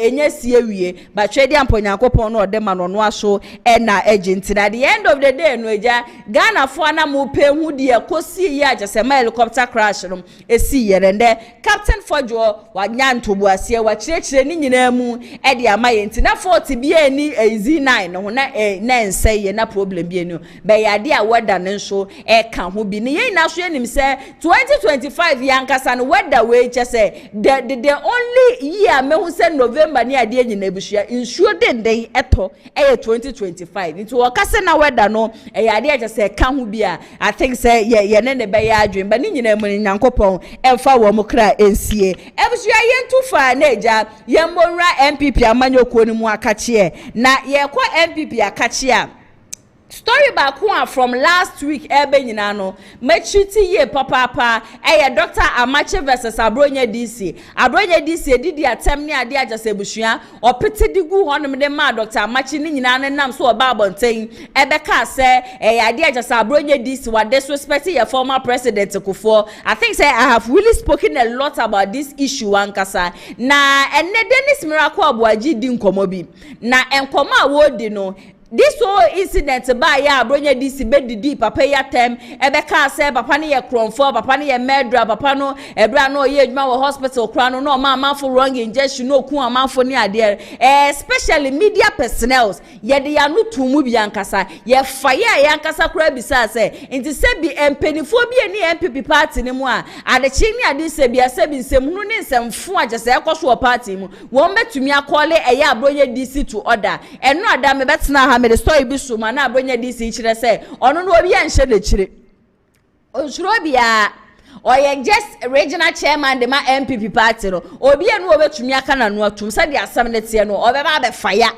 enya sie wie ba twedi amponyankopon no ode ma no no aso na agent at the end of the day no eja Ghana fo na mo pe hu de kosi ye agese ma helicopter crash no esi ye nde Captain Fodwo wanya ntobuase wa kirekire ni nyina mu e de amaye ntina 40 bia ni Z9 no na nse ye na problem bia ni be ya de a weather ne nso ka ho bi ni ye na so enim se 2025 yankasa no weather we chese the only year me hu se November ni ade nyina buhia insure den eto 2025 nti wo kase na weather no ya de chese ka ho bi a I think say ye ne be ya adwen ba ni nyina mu nyankopon emfa wo mo kra ensie ebusua yentu fa neja ye monra MPP amanyoko ni mu akachie na ye kwa MPP akachie story back one from last week ebe nyina no machiti ye papa Dr. Amache versus Abronye DC didi atem ne ade agese busua opete digu honom de ma Dr. Amache ni nyina ne nam so oba abonten ebe ka se ade agese Abronye DC wa disrespect your former president Kufuor. I think say I have really spoken a lot about this issue ankasa na enne Denise Miracle Aboagye di nkomo bi na enkomo a wodi no this whole incident by Abronye DC bedidi papa ya tem ebeka say papa ne ye kronfo papa ne ye murderer papa no ebra no ye adwuma wo hospital kra no ma for wrong injection no ku amanfo ne ade especially media personnel ye de ya no tumu bi ankasa ye fire ya ankasa kra bisa say nti se bi empenifo bi ni MPP party ne mu a ade chi ni ade se bi ase bi nsem nu ne nsemfo agese ekoso party mu won betumi akole Abronye DC to order eno ada me betena ha me the story bi so na Abronye DC chire say ono no obi anhye de chire onsuro bia oye just regional chairman de ma MPP party no obi enu obetumi aka na no atum se de asam ne tie no obeba be fire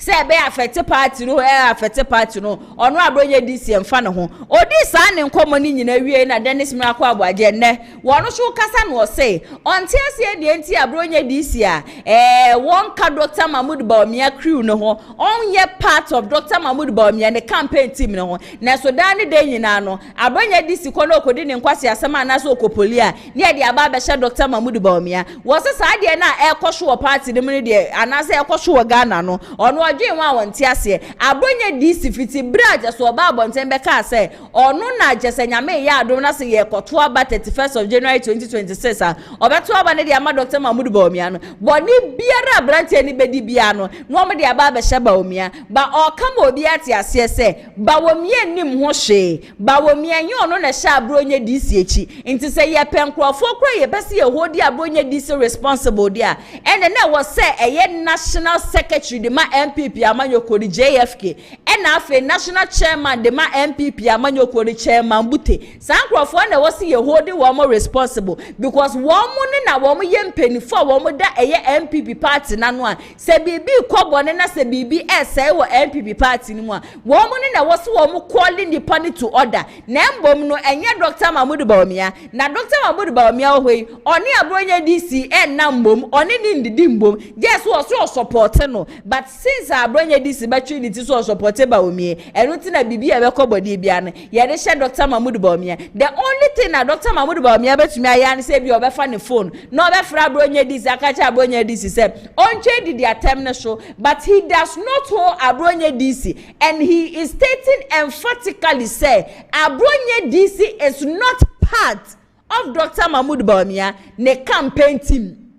say be affect party no affect party no ono Abronye DC emfa ne ho odi sa ne nkomo ni nyina wie na Denise Miracle Aboagye ne wono so kasa no say onti ase de enti Abronye DC a won ka Dr. Mahmoud Bawumia crew ne ho onye part of Dr. Mahmoud Bawumia ne campaign team ne ho na so dan de nyina no Abronye DC kono okodi ne nkwase asema na so okopoli a ne de aba be hye Dr. Mahmoud Bawumia wo se sa de na ekosho party de mu de anase ekosho Ghana no ono adwen wa wonte ase Abronye DC fiti braja so oba abonten be ka say onu na jese nyame ya adom na se ye koto aba 31st of January 2026 a obeto aba ne de ama Dr. Mahmoud Bawumia no boni biara branche ni bedi bia no no mo de aba be hye Bawumia ba o kama obi ate ase se Bawumia nim ho hwe Bawumia nye onu na hye Abronye DC echi nti se ye penkrofo kra ye bese ye hodi Abronye DC responsible dia ene na wo se eye national secretary de ma MPP amanyoko di JFK ena afe national chairman de ma MPP amanyoko di chairman Bute sankrofo na wo se ye hodi wo mo responsible because wo mo ne na wo mo ye mpenifo wo mo da eye MPP party na no a se bibi kobone na se bibi ese wo MPP party ni mu a wo mo ne na wo se wo mo calling the party to order na mbom no enye Dr. Mahmoud Bawumia na Dr. Mahmoud Bawumia hoyi oni Abronye DC na mbom oni ni ndidi mbom yes wo so support no but since Abronye DC batwi ni ti so support Bawumia enu ti na bibi e be kobodi bia ne ye de hye Dr. Mahmoud Bawumia the only thing na Dr. Mahmoud Bawumia betumi aya ne se bi obefa ne phone no obefra Abronye DC akacha Abronye DC se onche did their term show but he does not hold Abronye DC and he is stating emphatically say Abronye DC is not part of Dr. Mahmoud Bawumia ne campaign team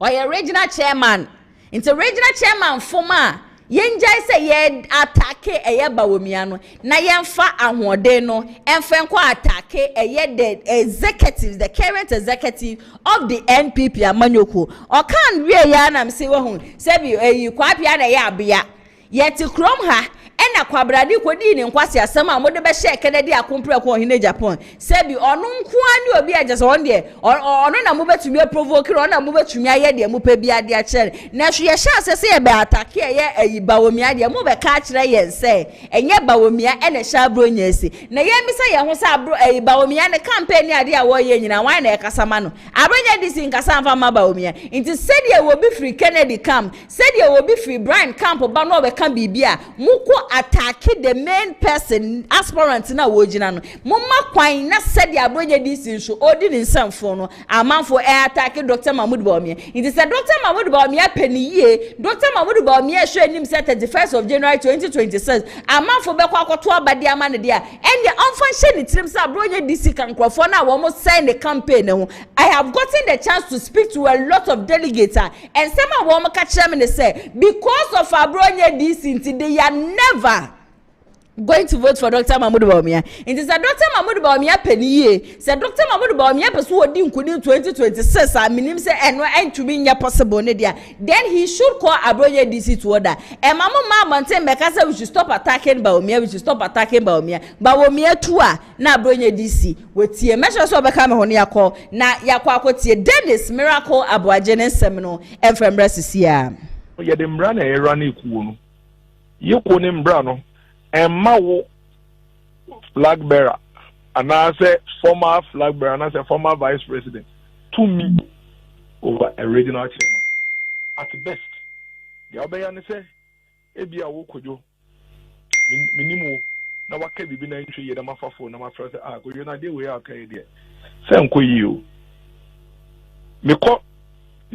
or your regional chairman into regional chairman former yenjai say ye attack Bawumia no na yemfa ahode no emfa nko attack the executives the current executive of the NPP amanyoko o kan wie ya na mse wo hu se bi kwa pia na ya abia yeti krom ha ena kwabrade kodi ne nkwase asem a mode be hye kenedi akompre ko hine Japan sebi onu nkoa ni obi agese on de onu na mo betumi provoke onu na mo betumi aye de mo pa bia de a chere na hwe ye hye asese ye be attack ye Bawumia de mo be ka kire ye se enye Bawumia ene hye Abronye esi na ye mi se ye ho se Bawumia ne campaign ade a wo ye nyina wan na ekasama no Abronye disi nkasa mfa ma Bawumia nti sedi e wo bi free Kennedy camp sedi e wo bi free Brian camp ba no be kan bibia muko attack the main person aspirant na wojina no momma kwan na said Abronye DC so odi ni nsamfo no amanfo attack Dr. Mahmoud Bawumia it said Dr. Mahmoud Bawumia peniye Dr. Mahmoud Bawumia show him set 31st of January 2026 amanfo be kwa akoto abade amane dia and the unfunction ni trim sa Abronye DC kan krofo na wo mo sign the campaign no I have gotten the chance to speak to a lot of delegates and some of them catch them and say because of Abronye DC they are never going to vote for Dr. Mahmoud Bawumia. It is a Dr. Mahmoud Bawumia penny. Said Dr. Mahmoud Bawumia pursue din kudi 2026. I mean him say and to be possible nedia. Then he should call Abronye DC to order. And Mama Mountain Mekasa we should stop attacking Bawumia. We should stop attacking Bawumia. Bawumia tua na Abronye DC. We tie measures so become honi yako na yako akotie Dennis Miracle ABOAGYE seminal and from Brasisia. Ya de mbra na era na ekuo no. Yeko ne mbra no. Emma wo flag bearer and I say former flag bearer and I say former vice president to me over a regional chairman. At best, the Obayane say, Ebia wo kojo minimum na waka bibi na ntwe ye na mafafo na mafra say ah kojo na de we aka e de say nko yi o me ko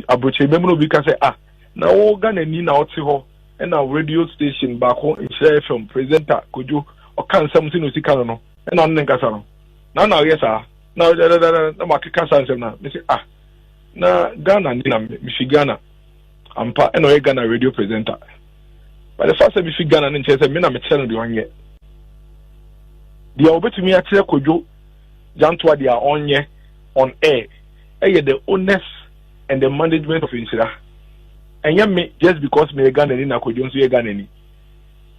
abroche memno bi ka say ah na wo ga na ni na oti ho and our radio station back home in share from presenter could you or can something to see no and on Nenkasano. Now, yes, sir. Now, the market cancer now. They say, ah, na Ghana, Michigana, and pa and Ghana radio presenter. But the first time Michigana and says, I'm a channel doing yet. The over to me at Kojo, Jantwa, they are on air. The owners and the management of Insira. And yeah, me just because me Ghana ni na kojo nso ye Ghana ni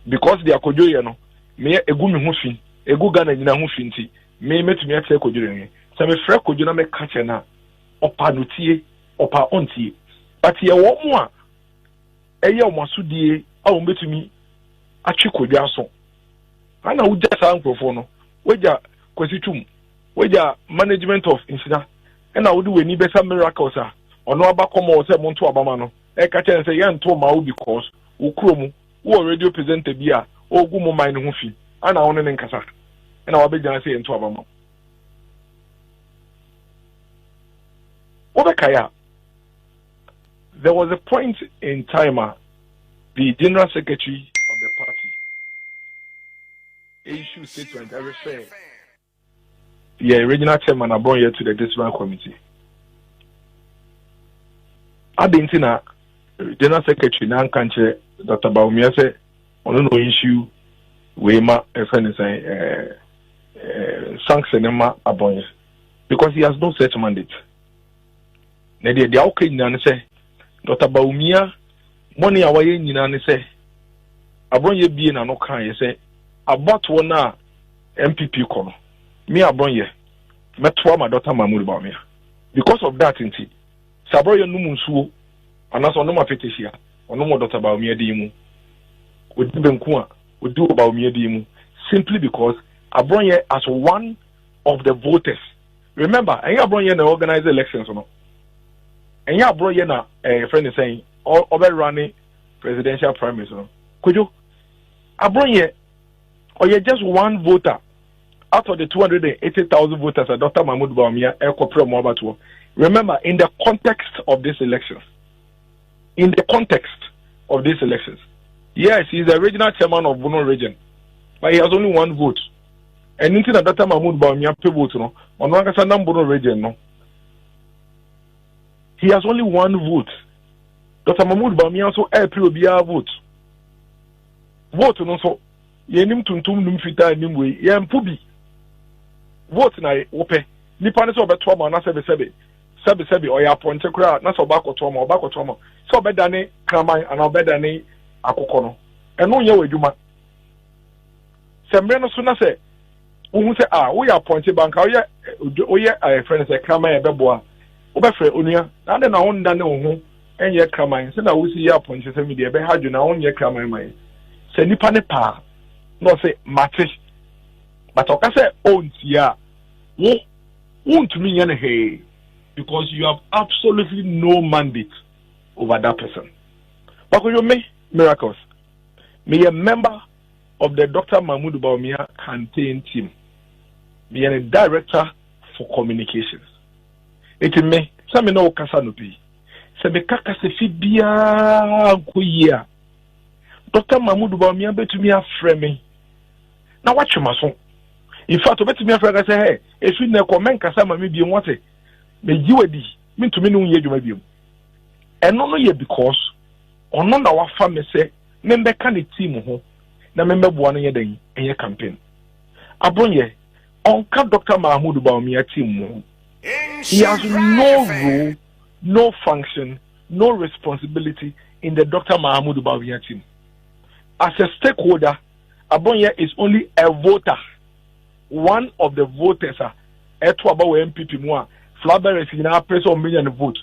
because they are kojo ye no me egu me ho fi egu Ghana ni na ho fi nti me metumi ate kojo ni so me frɛ kojo na me ka che na opa notie opa ontie but ye wo mo a eye o masudie a wo metumi atwe kojo aso ana wo ja sa nkrofo no weja kwasitum weja management of insida na wo de weni besa miracles a ono abakomo wo se mo nto abama no e ka chen say yan to ma wo because wo kromu wo radio presenter bi a ogu mo man ho fi ana wo ne nkasa na wo be jan say yan to abama Obekaya, there was a point in time the general secretary of the party issued statement I refer the original chairman ABRONYE to the disciplinary committee. I didn't know General Secretary Nankanche Dr. BAWUMIA said, on no issue, Wema, sanction ABRONYE because he has no such mandate. Nede the okay nyane say Dr. BAWUMIA money awaye nyane say ABRONYE bie na no kan ye say about one na MPP kono me ABRONYE metwa ma Dr. Mahmoud BAWUMIA because of that inti ABRONYE no munsuo anaso no ma petishia ono mo Dr. BAWUMIA di mu odi benku a odi BAWUMIA di mu simply because ABRONYE as one of the voters. Remember ABRONYE na organize elections no and ya ABRONYE na friend is saying over running presidential primaries no could you ABRONYE or you just one voter out of the 280,000 voters that Dr. Mahmoud BAWUMIA remember in the context of these elections yes, he's the regional chairman of Bono region but he has only one vote and into the Dr. Mahmoud BAWUMIA vote no on one Bono region no he has only one vote. Dr. Mahmoud BAWUMIA also vote no so yenim tuntum num fita nim we yem pubi vote na wope nipa ne so obeto ma na sebe o ya ponte kura na so bakoto ma so obedane kraman ana obedane akokọ no eno nye wadwuma sembre no so na se wo se wo ya ponte banka wo ye friend se kraman e beboa wo be frɛ onua na de na wo nda ne wo ho enye kraman se na wo si ya ponte se mi de be hadwo na wo nye kraman mai se nipa ne pa no say matter but okase ontia wo won't mean anything because you have absolutely no mandate over that person. But you make miracles. Me a member of the Dr. Mahmoud BAWUMIA campaign team. Me a director for communications. It me some no kasanopi. Se me kaka se fi bia kuya. Dr. Mahmoud BAWUMIA betumi afrɛ me. Na watch my son. In fact, betumi afrɛ ka say hey, if you na comment kasa ma me bi nwate. Me jiwedi, me to me no ye dwuma biom. Eno no ye because ono na wafa me se me mbeka ne team ho. na member boa no yɛdan ɛyɛ campaign abronye onka Dr. Mahmoud Bawumia team he has no role, no function, no responsibility in the Dr. Mahmoud Bawumia team. As a stakeholder, Abonye is only a voter, one of the voters. Eto about MPP more. Flabber is in our press on million vote.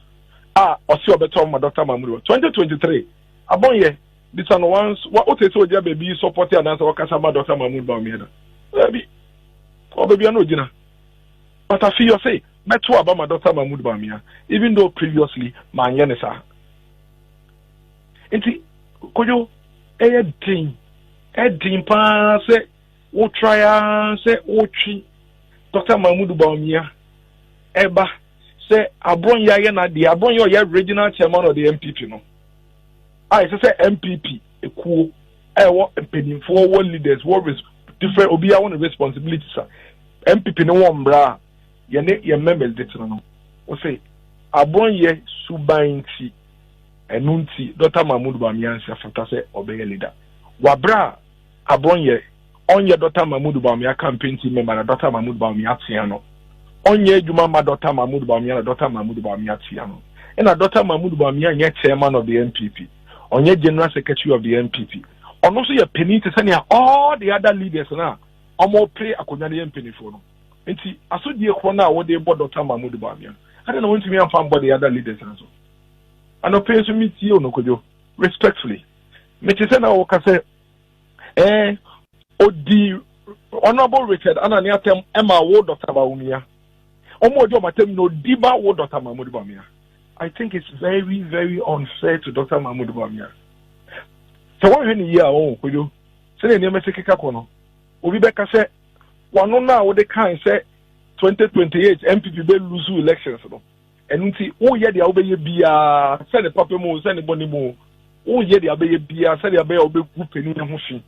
Also better Dr. Mahmoud. 2023. Abonye, this one once what so there baby supporting and answer Wakasama Dr. Mahmoud Bawumia. Baby, or baby I know dinner. But I feel say Metro about Dr. Mahmoud Bawumia, even though previously my yenesa. Inti kojo Edding pa say wo try say wo twi Dr. Mahmoud Bawumia eba say Abronye ye na de Abronye ye regional chairman of the MPP no I say MPP ekuo wo pedinfo wo leaders wo different obi a one responsibilities MPP no wo mbra ye members de no wo say Abronye subanti enunti Dr. Mahmoud Bawumia nsa fata say obeye leader wabra Abronye onye Dr. Mahmoud Bawumia campaign team member na Dr. Mahmoud Bawumia tiano onye juma ma Dr. Mahmoud Bawumia na Dr. Mahmoud Bawumia tiano na Dr. Mahmoud Bawumia nye chairman of the MPP onye general secretary of the MPP ono so ye penny to send all the other leaders na omo play akonya the MPP for no enti asodie kro na wo de bo Dr. Mahmoud Bawumia I don't want to me am fan the other leaders so and no pay to meet you no kojo respectfully me say na wo ka say Odi Honorable Richard Ananiatem Emma Wo Dr. Bawumia. Omo Ojo Matem no Diba Wo Dr. Mahmoud Bawumia. I think it's very, very unfair to Dr. Mahmoud Bawumia. So what you hear oh kojo. Say na me sekeka kono. Obi beka say wano na wo de kan say 2028 MPP be lose elections no. Enunti wo ye dia wo be ye bia say the papa mo say the boni mo. Wo ye dia be ye bia say dia be obe gu peni ne ho fi.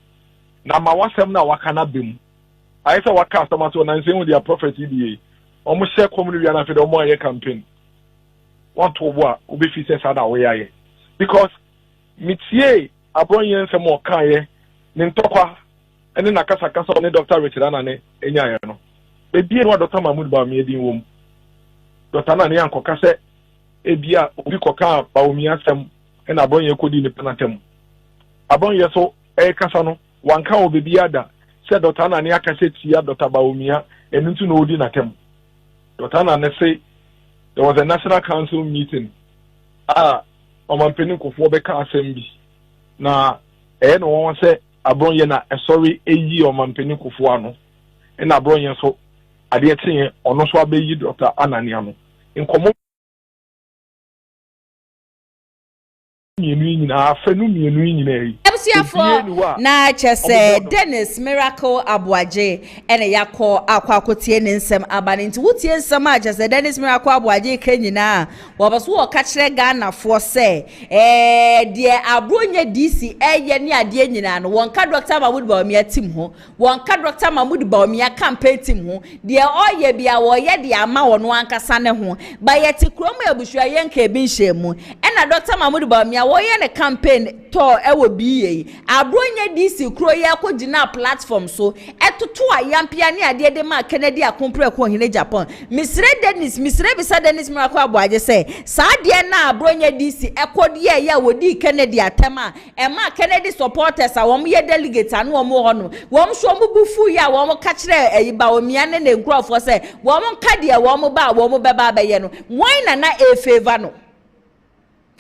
Na ma wasem na wakana bem ayesa waka asamato na nsen dia prophet die omo share community na fe de omo aye campaign want to wo obi fi se sada we aye because mitie Abronye nsem o kan ye ne ntokwa ene na kasa kasa ne Dr. Richard Anane enya ye no ebie no Dr. Mahmoud Bawumia din wom Dr. Anane ankoka se ebia obi koka Bawumia sem ene Abronye kodi ne penatem Abronye so kasa no wanka o bebi ada said Dr. Anani akasetia Dr. Bawumia enuntu no odi natem Dr. Anani say there was a national council meeting omampeni kofo beka assembly na no won say Abronye na sorry eyi omampeni kofo ano na Abronye so ade tin ono so abeyi Dr. Anani ano nkomo mienu nyina afenu mienu nyina na chese Dennis Miracle ABOAGYE ene yakọ akwakotie ne nsem abane nti wotie nsem a chese Dennis Miracle ABOAGYE kanyina wobaso wo ka kire Ghana fo se de Abronye DC eye ne ade nyina no wonka Dr. Mahmoud Bawumia team ho wonka Dr. Mahmoud Bawumia campaign team ho de oye bia wo ye de ama wono ankasa ne ho ba ye ti kromo abusua ye nka bi nhwemu ena Dr. Mahmoud Bawumia wo ye ne campaign to ewo bi Abronye DC kro ya ko gina platform so etoto ayampia ne ade de ma Kennedy akompre ko hine Japan misre bisa Dennis Miracle ABOAGYE say sa de na Abronye DC ekodi ya wodi Kennedy atema e ma Kennedy supporters a wom ye delegate anu wom ho no wom so bufu ya wom ka kire Bawumia ne nkrofo say wom ka de wom ba wom beba ba ye no why na favor no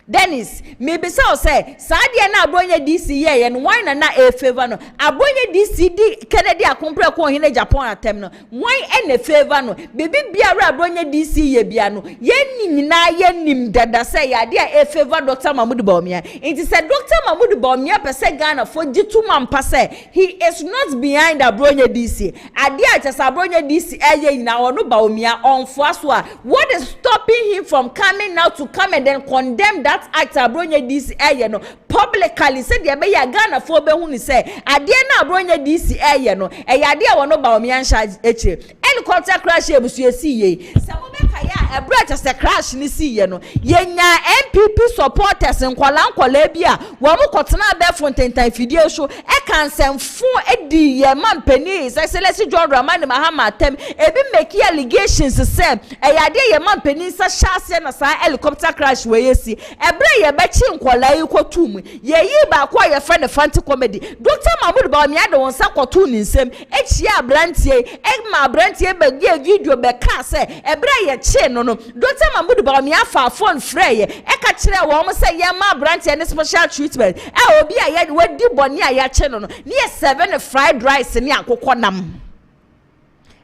Dennis, maybe so say, Sadia na Abronye DC ye and why na favor no. Abronye DC di Kennedy akompre ko hine Japan atem no. Why any favor no? Baby biara Abronye DC ye bia no. Ye nyina ye nim dada say ya dia favor Dr. Mahmoud Bawumia. It is said Dr. Mahmoud Bawumia pese Ghana for jitu mampa say he is not behind Abronye DC. Adia just Abronye DC eye na onu Bawumia on foaswa. What is stopping him from coming now to come and then condemn that act Abronye DC eye no publicly said ya be ya Ghana for be hu ni say ade na Abronye DC eye no e ya ade wono Bawumia nsha eche any contact crash ebusu esi ye se mo be ka ya ebra just a crash ni see ye no yenya MPP supporters nkwala bia wo mo kotena be fontentan fidie show e kan semfo edi ye mampani Excellency John Dramani Mahama atem ebi make allegations say eyade ye mampani sa hyase na sa helicopter crash we yesi ebra ye be chi nkwala yi kotum ye yi ba kwa ye friend fanti comedy Dr. Mahmoud Bawumia de won sa kotu ni nsem echia abrantie e ma abrantie be ge video be ka say ebra ye chi no Dr. Mahmoud Bawumia fa phone frey e ka kire wo mo say ye ma abrantie ne special treatment e obi a ye wadi boni a ya chi no ne 7 fried rice ni akokɔ nam.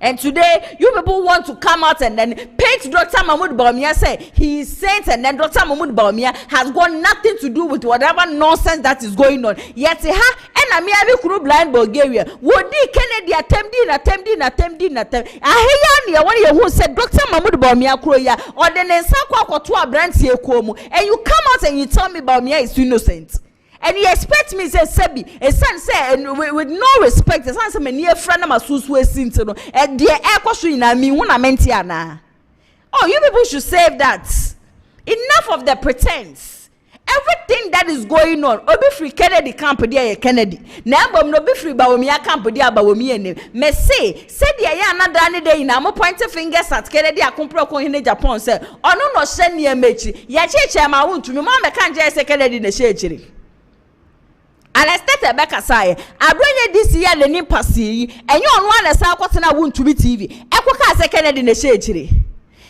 And today, you people want to come out and then paint Dr. Mahmoud Bawumia say he is saint, and then Dr. Mahmoud Bawumia has got nothing to do with whatever nonsense that is going on. Yet, and I mean, I be blind Bulgaria. Would Kennedy attempt. I hear one year who said Dr. Mahmoud Bawumia Kroya or the Nensakwa to a brand here, and you come out and you tell me Bawumia is innocent. And he expects me say Sebi, a son say, and with no respect, a son say my near friend of my suswe sinto, and dear air question I mean one amentiana. Oh, you people should save that. Enough of the pretense. Everything that is going on, Obi free Kennedy camp there Kennedy. Now no be free Bawumia camp there Bawumia. Me say, said the ya another day na mo point fingers at Kennedy akumpro ko in Japan say, ono no shen near mechi. Ya cheche ma wuntu me ma kan je say Kennedy na shechiri. And I started back aside. ABRONYE this year the name passy, and you on one as I got na won to be TV. Equaka second in the shade.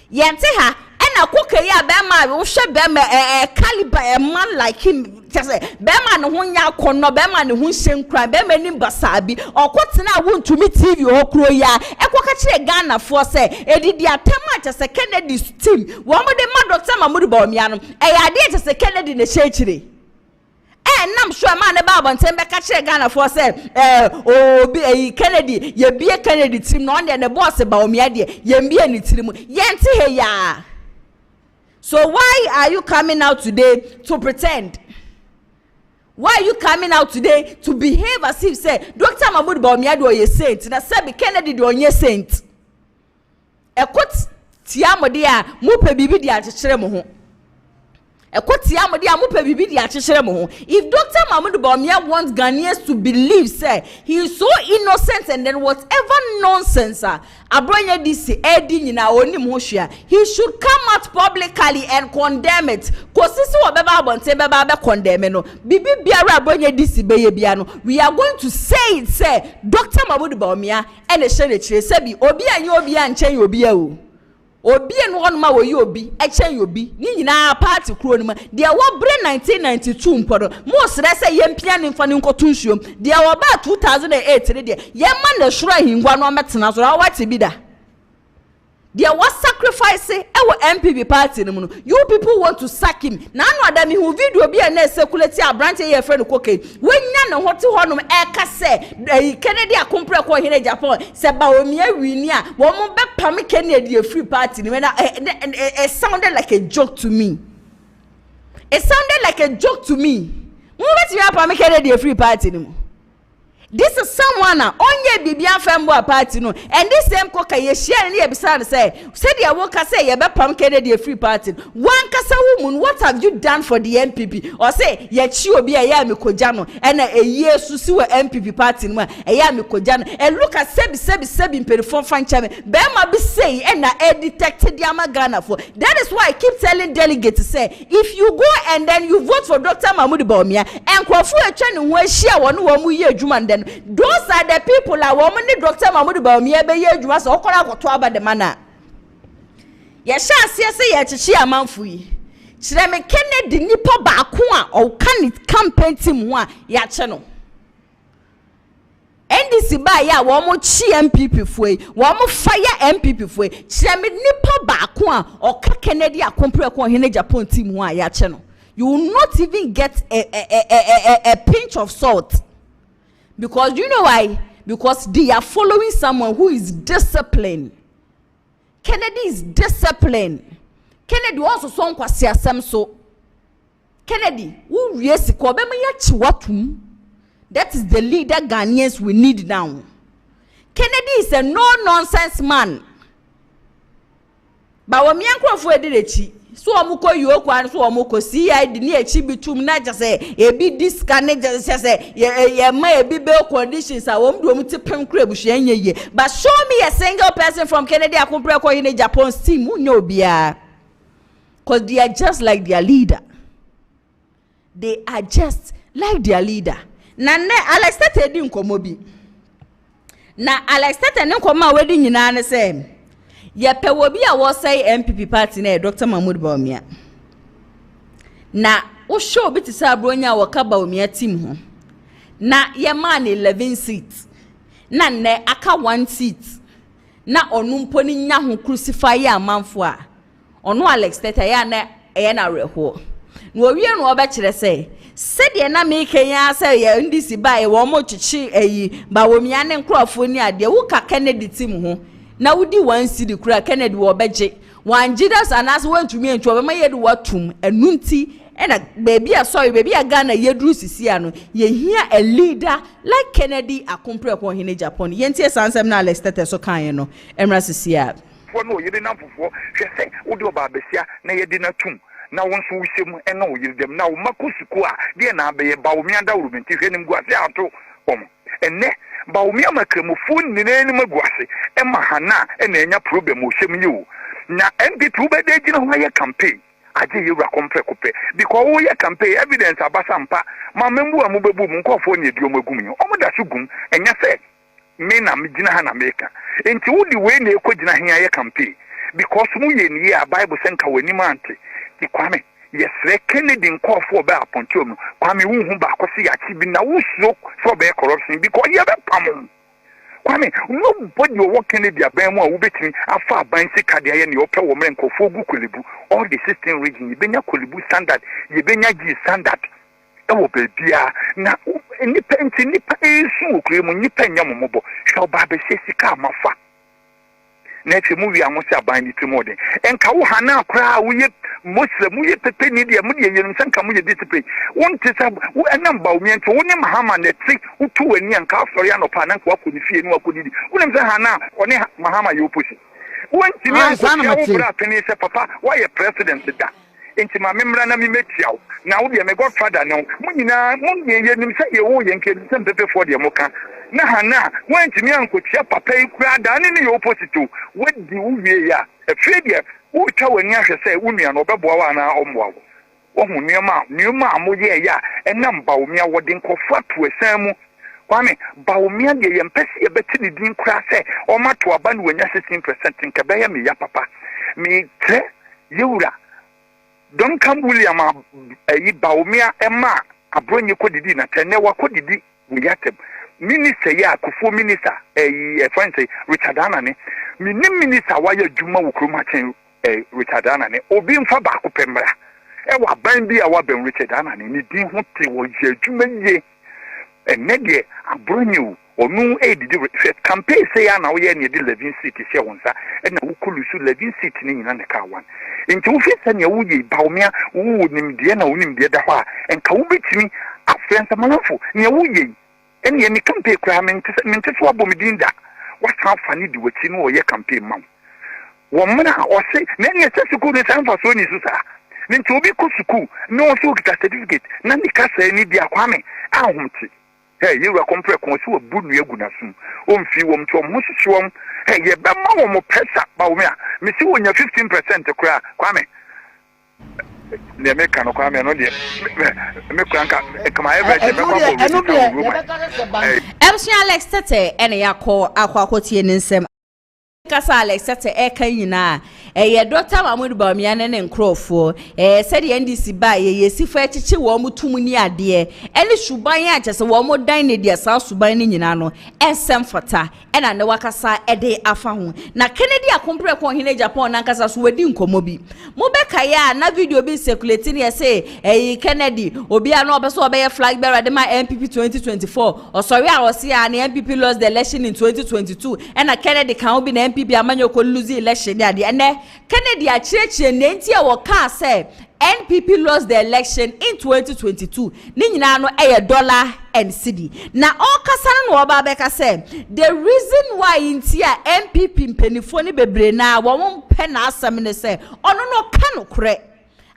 Yente ha, and a cook ya bema, will share bema a caliber a man like him. Just say, Bema no one ya corner, Bema no one same cry, Bema in Basabi, or Quatina won to me TV or Croya, Equaka Ghana for say, Eddie Atema just a Kennedy's team. One of the man Dr. Mahmoud Bawumia, I did just a Kennedy in the shade. And I'm sure man about and send back a Ghana for say, be a Kennedy, ye be a Kennedy team, no and the boss about me, ye be any team, yanti ya. So why are you coming out today to pretend? Why are you coming out today to behave as if say Dr. Mahmoud Bawumia do ye saint, na say Kennedy do ye saint? E kot tiamo dia mu pe bibi dia kire mo ho. If Dr. Mahmoud Bawumia wants Ghanaians to believe, say, he is so innocent and then whatever nonsense, ABRONYE this Eddie in our own he should come out publicly and condemn it. Because this is what Baba condemn no. Bibi biara ABRONYE this biano. We are going to say it, say, Dr. Mahmoud Bawumia and the Shene Sebi, Obi and Yobi and Chen Yobi. Obi and one ma wo yobi echen yobi ni nyina party kro no ma de wo bre 1992 mpodo mo sere se yempia ne mfa ne nkotunsuom de wo ba 2008 ne de yemma na shura hingwa no metena so wate bi da de wo sacrifice e wo MPP party no mu you people want to sack him na no adam hu video bi na circulate abrante ye friend koke wenya ne hote honom e ka se Kennedy akompre ko hine Japan se Bawumia wini a wo mo be pam Kennedy a free party no na it sounded like a joke to me. It sounded like a joke to me. Mo bet you pam Kennedy a free party no. This is someone onye bibia fembo party no, and this same koka ye share ne ebisa say said ya woka say ye be pam Kennedy a free party one kasa woman what have you done for the MPP or say ye chi obi a ya mekoja no and a yesu si we MPP party no a ya mekoja no and look at sebi perform fan chame be ma be say and na detected the Ghana for that is why I keep telling delegates to say if you go and then you vote for Dr. Mahmoud Bawumia and kwafo etwa ne ho ahia wo no wo mu ye adwuma then those are the people that woman Dr. Mahmoud Bawumia be ye adwuma so okora akoto aba de mana ye sha asie se ye chichi amanfo yi kire me Kennedy nipa ba ko a o kan campaign team ho a ya che no NDC ba ya wo mo chi MPP foi wo mo fire MPP foi kire me nipa ba ko a o ka Kennedy akompre ko hene Japan team ho a ya che no you will not even get a pinch of salt. Because you know why? Because they are following someone who is disciplined. Kennedy is disciplined. Kennedy also son kwasi asem so. Kennedy, who yes ko be me yachiwatum. That is the leader Ghanaians we need now. Kennedy is a no-nonsense man. BAWUMIA nkrofo edi rechi so omuko yoku an so omuko CID ni echi bitum na jase ebi diska ne jase ye ma ebi be conditions a wom do muti pem kra buhia nyeye but show me a single person from Kennedy Akumpre ko in Japan team unyo bia cuz they are just like their leader. They are just like their leader. Na ne Alex Tete di nkomo bi. Na Alex Tete ne nkomo a wedi nyina ne se ye pe wo bi a wo say MPP party na Dr. Mahmoud BAWUMIA. Na wo show bi ti sa ABRONYE wo ka BAWUMIA team ho. Na ye man 11 seats. Na ne aka 1 seat. Na onu mpo ni nya ho Crucify ya amanfo a. Ono Alex Tete ya na na reho. No wie no obekire say said ye na me kenya say ye ndisi ba e wo mo chichi eyi BAWUMIA ne nkrofo ni ade wo ka Kennedy team ho na wudi wan sidi kura Kennedy wo beje wan jidas anas wantumi entu obema ye de watum enunti ena baby sorry baby Ghana yedru sisi ano ye hia a leader like Kennedy Akumpre ko hine Japan ye ntie sansem na Alex Tete so kan no emra sisi a fo no ye de na fofo hwe se wodi oba besia na ye de na tum na won so wusem ena wo yirdem na wo makosuku a de na be BAWUMIA da urumenti hwe nim guase ato pom enne BAWUMIA makramufu nineni maguase ema hana ena enya problem o hyem yiwo na MPP ubede gina ho ye campaign aje yewura kompre kope because wo ye campaign evidence abasampa ma membu amubebu mu nkofo ne dio magum yi omoda sugum enya se me na mgina ha na meka enti wodi we na ekogina hia ye campaign because mu ye ni ya Bible senka wani mante di Kwame yesre Kennedy nkofo ba apontiom Kwame wu hu ba akosi ya chi bi na wo so for be corruption because ye be pam Kwame nobody wo Kennedy abemu a wo betini afa aban sika de ye ne ope wo mre nkofo gu kolebu all the 16 region ye benya kolebu standard ye benya G standard ewo bebia na nipa esu okure mu nipa nyamomobo hwe oba be sika amafa na twe mu wi amosi aban ni trimode enka wo hana akra wo ye Muslim mu ye pepe ni de mu de yenum sanka mu ye discipline won tesa wo enam BAWUMIA nti wo ne Mahama na ti utu wani anka afori anopa na kwa ko ni fie ni wako ni wonam se hana one Mahama ye opposition won ti ni anko wo bra peni se papa why ye president da enti ma memra na mi metiaw na wo de me godfather no mu nyina mu ye nim se ye wo ye nke se pepe for de mo ka na hana won ti mi anko tia papa ikura da ne ye opposition wo di wo wie ya efie de wo twa wani ahwe se wo nua no beboa wa na omboa wo hu nneema amoye ya enam BAWUMIA wode nkofo ato asan mu Kwame BAWUMIA de ye mpese ye beti ni din kura se o mato aba no wanya 16% nke be ya me ya papa me tre yewura don kam William ayi BAWUMIA ema ABRONYE kodidi na tene wa kodidi wiyatem minister ya kufu minister Francis Richard Anane minim minister wa ya djuma wo kroma chen Richard Anane obi mfa ba ko pemra wa ban bi a wa ben Richard Anane ni din ho te wo ye djuma ye enege ABRONYE onu edidi campaign say ya na wo ye ne de 11 seat she wonsa na wo kulusu 11 seat ni nyina ne ka wan enti wo fi se ne wo ye BAWUMIA wo nim de na wo nim de da ho a enka wo betimi afrensa manafo ne wo ye eni ye ni campaign kra mente so abomidinda what fani di wati no ye campaign mam wo mna o se na ye se school ni san fa so ni susa ni nti obi ko school no so kita certificate na ni ka sa ni dia Kwame ahumti hey you were compare ko so bunu egu na sum o mfi wo mto mo hwehwom hey ye be ma wo mo pressure BAWUMIA me si wonya 15% kra Kwame ne me kan Kwame no de me kranka kama every be kwa Alex Tete ene akwakotie ne nsem kasa Alex Tete eka nyina ye Dr. Mahmoud BAWUMIA ne nkrofo said the NDC ba ye sifa echichi wo mutum ni ade ene suban ya chese wo mo dan ne dia sa suban ni nyina no ensem fata ena ne wakasa ede afa ho na Kennedy Akumpre ko hine Japan na kasa so wadi nkomo bi mo beka ya na video bi circulate ni say Kennedy obi a no obeso obeye flag bearer de ma MPP 2024 or sorry I was here na MPP lost the election in 2022 ena Kennedy kan obi na MPP amanyo ko lose election ya de ene Kennedy akyerɛkyerɛ ne nti a wɔka sɛ NPP lost the election in 2022. Ni nyina no $1 and cedi. Na ɔkasa no wɔba bɛka sɛ the reason why nti a NPP mpanifo ne bebre na wɔn pɛ na asɛm ne sɛ ɔno no ka no korɛ.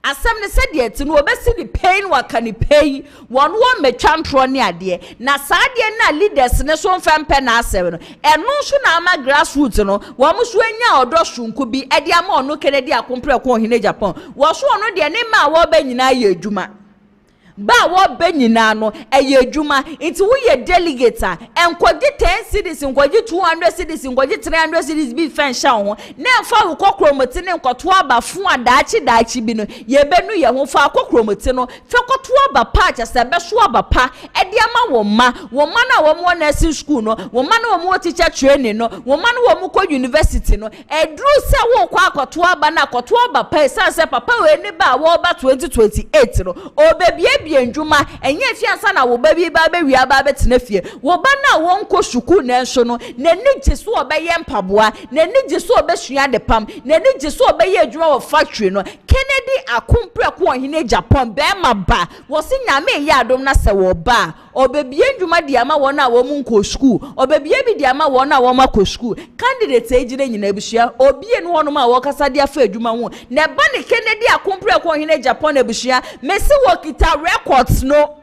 Asem ne said yet no obesi the pain waka ni pain one metwa ntro ne ade na saade na leaders ne so mfempe na asem no eno so na ama grassroots no wo mo so anya odo shunku bi e de ama ono Kennedy akompre ko hine Japan wo so ono de ne ma wo ba nyina ye adwuma ba wo ba nyina no eye adwuma nti wo ye delegate enkogi 10 cities enkogi 200 cities enkogi 300 cities bi fan sha ho na fa wo kokromoti ne nkoto aba fu adaachi bi no ye benu ye ho fa kokromoti no fa koto aba pa cha se be so aba pa e de ama wo ma na wo mo nursing school no wo ma na wo mo teacher training no wo ma na wo mo ko university no e dru se wo kwa koto aba na koto aba pa se papa we ne ba wo ba 2028 no obebie ndwuma enye fiansa na wo ba bi ba be wi aba be tenafie wo ba na won ko shuku na enso no na ni giso obeye mpaboa na ni giso obesua de pam na ni giso obeye adwuma wo factory no Kennedy akompre ko ohine Japan be ma ba wo se nyame ye adom na se wo ba obebie ndwuma de ama won na wo mu nko school obebie bi de ama won na wo ma ko school candidate ejire nyina ebusua obie no wono ma wo kasa de afa adwuma ho na ba ne Kennedy akompre ko ohine Japan ebusua mesi wo kita records no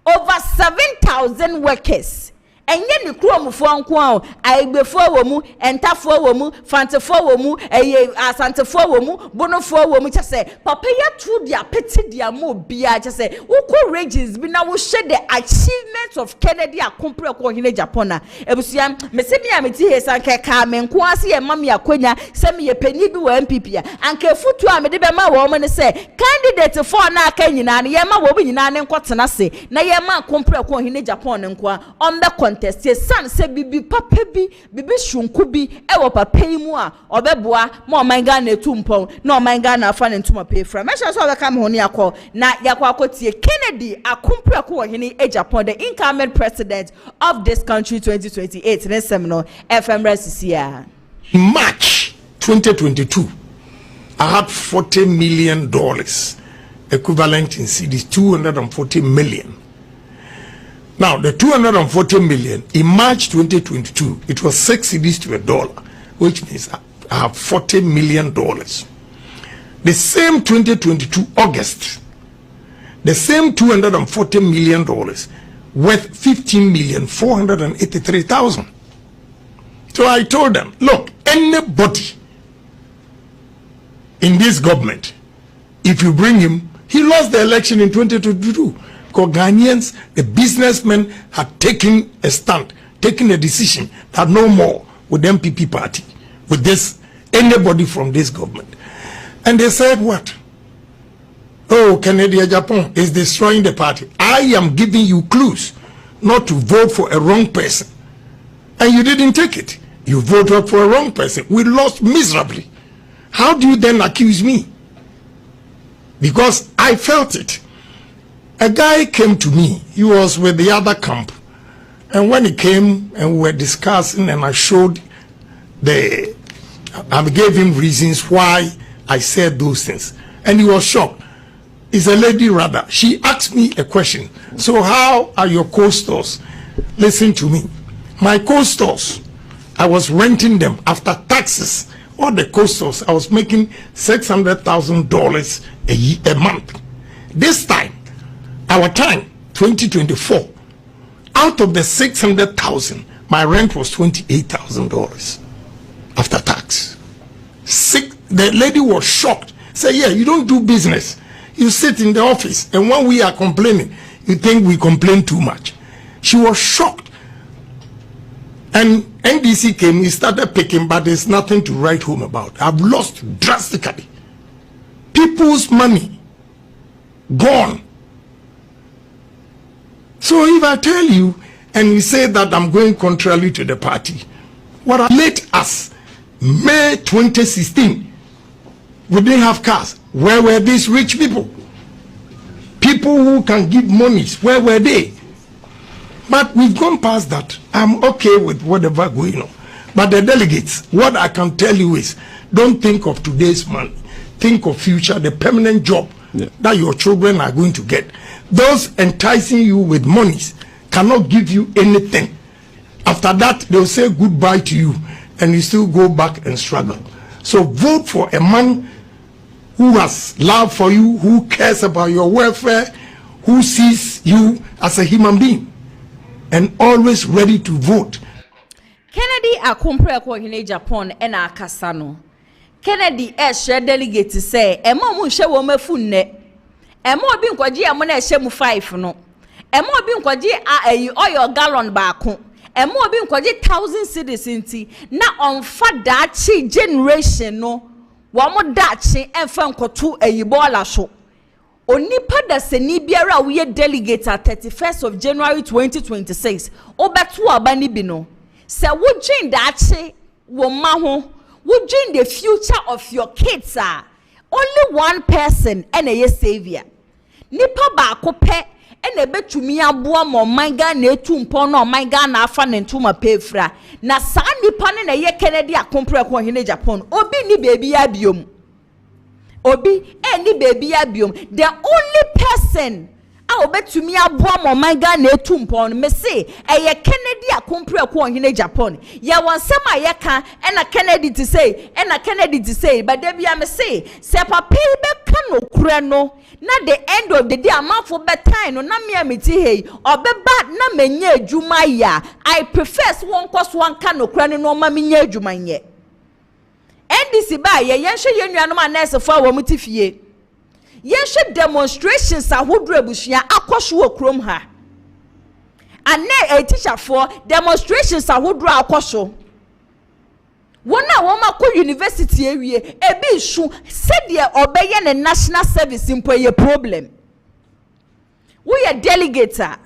over 7,000 workers. Enye ni kromfo anko a aigbefo wo mu entafo wo mu fantefo wo mu asantefo wo mu bonofo wo mu chese papa ya tu dia peti dia mo bia chese uko regions bi na wo share the achievements of Kennedy akompre ko hine Japan na ebusia mesemi a meti he sanke ka me nko ase ye mam ya kwanya se me ye pani bi wa MPP a anke futu a me de be ma wo mo ne se candidate for na aka nyina ne ye ma wo bi nyina ne nkotena se na ye ma akompre ko hine Japan ne nko a on the contest san se bibi papa bi bibi shunku bi e wo papa yi mu a obeboa ma omanga na etumpon na omanga na afa ne ntuma pay fra me sha so obeka me ho ne yakọ na yakọ akotie Kennedy akompre ko hene e Japan the incoming president of this country 2028 ne sem no FM Resisia March 2022 I had $40 million equivalent in cedis 240 million. Now, the 240 million in March 2022, it was 6 cedis to $1, which means I have $40 million. The same 2022 August, the same $240 million worth 15,483,000. So I told them, look, anybody in this government, if you bring him, he lost the election in 2022. Because Ghanaians, the businessmen had taken a stand, taken a decision that no more with the MPP party, with this, anybody from this government. And they said what? Oh, Kennedy Japan is destroying the party. I am giving you clues not to vote for a wrong person. And you didn't take it. You voted for a wrong person. We lost miserably. How do you then accuse me? Because I felt it. A guy came to me. He was with the other camp. And when he came and we were discussing and I gave him reasons why I said those things. And he was shocked. It's a lady rather. She asked me a question. So how are your co-stores? Listen to me. My co-stores, I was renting them after taxes. All the co-stores, I was making $600,000 a month. This time, our time, 2024, out of the 600,000, my rent was $28,000 after tax. The lady was shocked. Say, yeah, you don't do business. You sit in the office, and when we are complaining, you think we complain too much. She was shocked. And NDC came, he started picking, but there's nothing to write home about. I've lost drastically. People's money, gone. So if I tell you, and you say that I'm going contrary to the party, what I late us, May 2016, we didn't have cars. Where were these rich people? People who can give monies, where were they? But we've gone past that. I'm okay with whatever going on. But the delegates, what I can tell you is, don't think of today's money. Think of future, the permanent job that your children are going to get. Those enticing you with monies cannot give you anything. After that, they'll say goodbye to you, and you still go back and struggle. So vote for a man who has love for you, who cares about your welfare, who sees you as a human being, and always ready to vote. Kennedy akompre ko hine Japan e na akasa no. Kennedy share delegate say ema mu hwe wo mafu nne. Ema obi nkwaji emo na hye mu 5 no. Ema obi nkwaji oil gallon baako. Ema obi nkwaji 1000 cedis nti na onfa dachi generation no. Wo mo dachi emfa nkoto bola so. Onipa da seni biara we delegate at 31st of January 2026. Obeto abani bi no. Se wo dream dachi wo ma ho. Wo dream the future of your kids are. Only one person and a savior. Nipa baako pe ene betumi aboa mo manga na etumpo na manga na afa ne ntuma pefra na saa nipa ne na ye Kennedy akompre ko hene Japan obi ni baby ya biom obi ni baby ya biom the only person a obetumi aboa mo manga na etumpo no me say eye Kennedy akompre ko hene Japan ye wonsem a ye ka na Kennedy to say but there be am say se papa be ka no kure no na the end of the day amafo betan no na me amiti hey obeba na menye adwuma ya I prefer one course one ka no kure no ma menye adwuma nye ndc ba ye yenhwe yenuanom anese fo a wo mutifie yenhwe demonstrations ahodro abusua akosho okrom ha ane teacher for demonstrations ahodro akosho wona woma ko university ewie ebi isu said ye obeye ne national service impo ye problem we ye delegator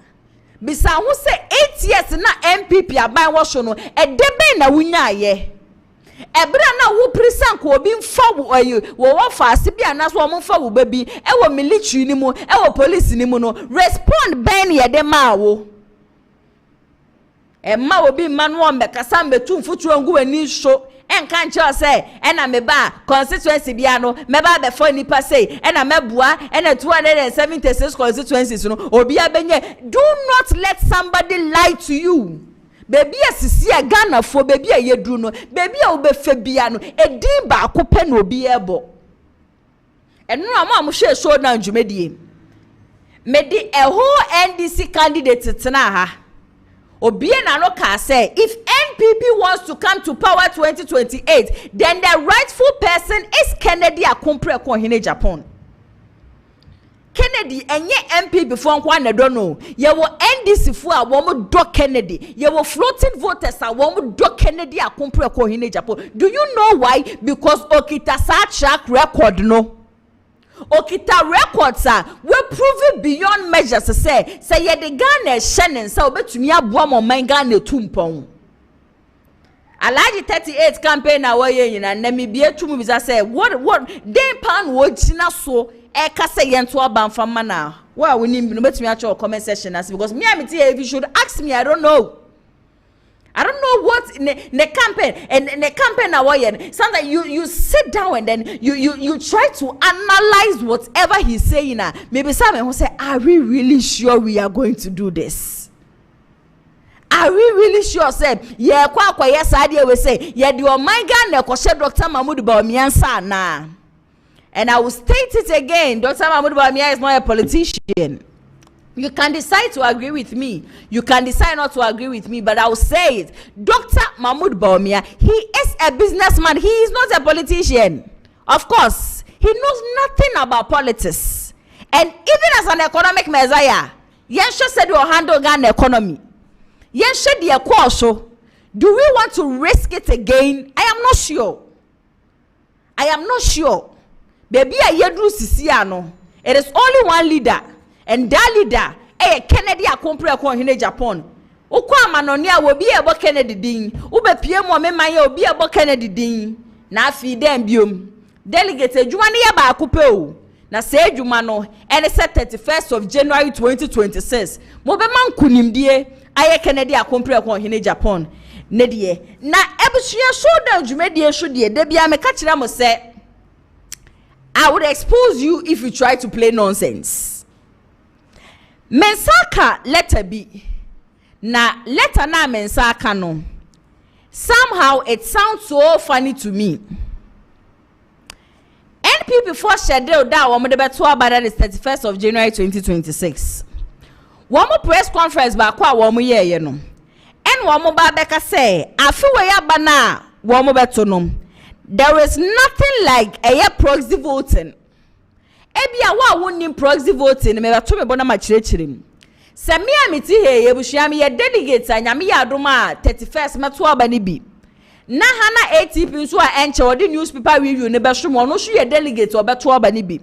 bisa hu say 8 years na MPP aban wo so no edebe na wunya ye ebra na wo presan ko obi mfa wo fa ase bia na so wo mfa wo babi e wo military ni mu e wo police ni mu no respond ben ye de ma wo Emma obi manu mbekasa mbetu mfutu ngu ani so enka nche say ena meba constituency bia no meba be for nipa say ena mebua ena 276 constituencies no obi abenye do not let somebody lie to you baby asisi a Ghana fo baby a yedru no baby a obefe bia no edin ba akope na obi ebo enu am hwe so na ndwumedie medi a whole NDC candidate tena ha Obie na no ka say if NPP wants to come to power 2028 then the rightful person is Kennedy akompre ko hene Japan. Kennedy enye MP before nkwa na do no ye wo NDC fu a wo do Kennedy ye wo floating voters a wo do Kennedy akompre ko hene Japan. Do you know why? Because okita sa track record no okita records we prove beyond measures say ye de Ghana shenen say obetumi aboa mo man Ghana tumpon Alaji 38 campaign na wo ye nyina na me bie tumu bisa say what den pan wo gina so e ka say ye nto abanfa ma na wa we nim no betumi a cho comment section as because me am if you should ask me I don't know what ne campaign and ne campaign na what sometimes you sit down and then you try to analyze whatever he's saying now. Maybe someone will say, are we really sure we are going to do this? Are we really sure? Say, yeah, kwa yes idea we say, yeah, the Omega ne koshe Dr. Mahmoud Bawumia sa na. And I will state it again, Dr. Mahmoud Bawumia is not a politician. You can decide to agree with me. You can decide not to agree with me, but I will say it. Dr. Mahmoud Bawumia, he is a businessman. He is not a politician. Of course, he knows nothing about politics. And even as an economic messiah, Yensha said we'll handle Ghana economy. Yensha the also. Do we want to risk it again? I am not sure. Baby, I yedru sisiano. It is only one leader. And that leader, Kennedy akompre ko hene Japan. Okwa amanonia wo bi ebo Kennedy din. Ube pie mo mema ye obi ebo Kennedy din. Na afi dem biom. Delegate adwuma ne ye ba akope o. Na se adwuma no ene se 31st of January 2026. Mo be man kunimdie aye Kennedy akompre ko hene Japan. nedie na ebusuya showdown dwumedie so de bia me ka kire mo say I would expose you if you try to play nonsense. Mensaka letter B. Na letter na mensaka no. Somehow it sounds so funny to me. NPP for schedule that woman the beto about the 31st of January 2026. One more press conference ba kwa woman ye no. En woman ba beka say afi we ya bana woman beto no. There is nothing like a proxy voting. Ebia wa wonnim proxy voting me beto me bona ma kirekirim. Se me amiti he yebushia me ye delegate anyame ya adoma 31st meto aba ni bi. Na hana ATP so a enche odi newspaper review ne be hwemo no so ye delegate obeto aba ni bi.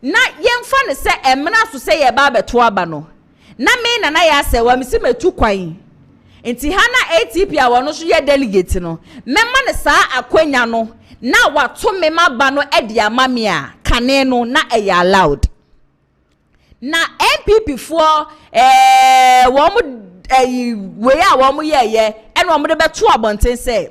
Na yemfa ne se emna so se ye ba beto aba no. Na me na ya se wa misi metu kwan. Nti hana ATP a wono so ye delegate no memma ne saa akwanya no na wato mema ba no e dia mame a kane no na e allowed na MPP for wo mo we a wo mo ye and wo mo de beto abonten say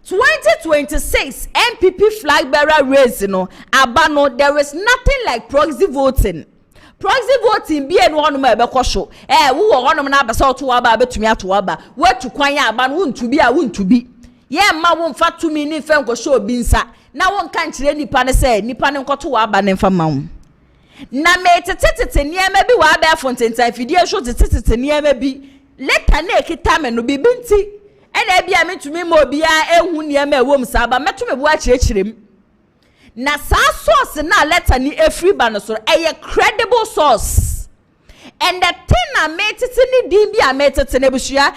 2026 MPP flag bearer race no aba no there is nothing like proxy voting. Proxy voting be no one ma be kwosho wo wo honom na abasa oto aba betumi ato aba watu kwan aba no wontubi a wontubi ye ma won fa tumi ni fe nkosho obi nsa na won kan kire nipa ne se nipa ne nkoto aba ne fa ma wo na me tetetete niema bi wa aba fontentan fidie sho tetetete niema bi leta na ekita me no bibinti ena bia metumi ma obi a ehu niema ewom sa aba metumi bu a kirekirem. Na sa source na letter ni every ban so a credible source. And the thing na metete ni dimbi a metete ne bushia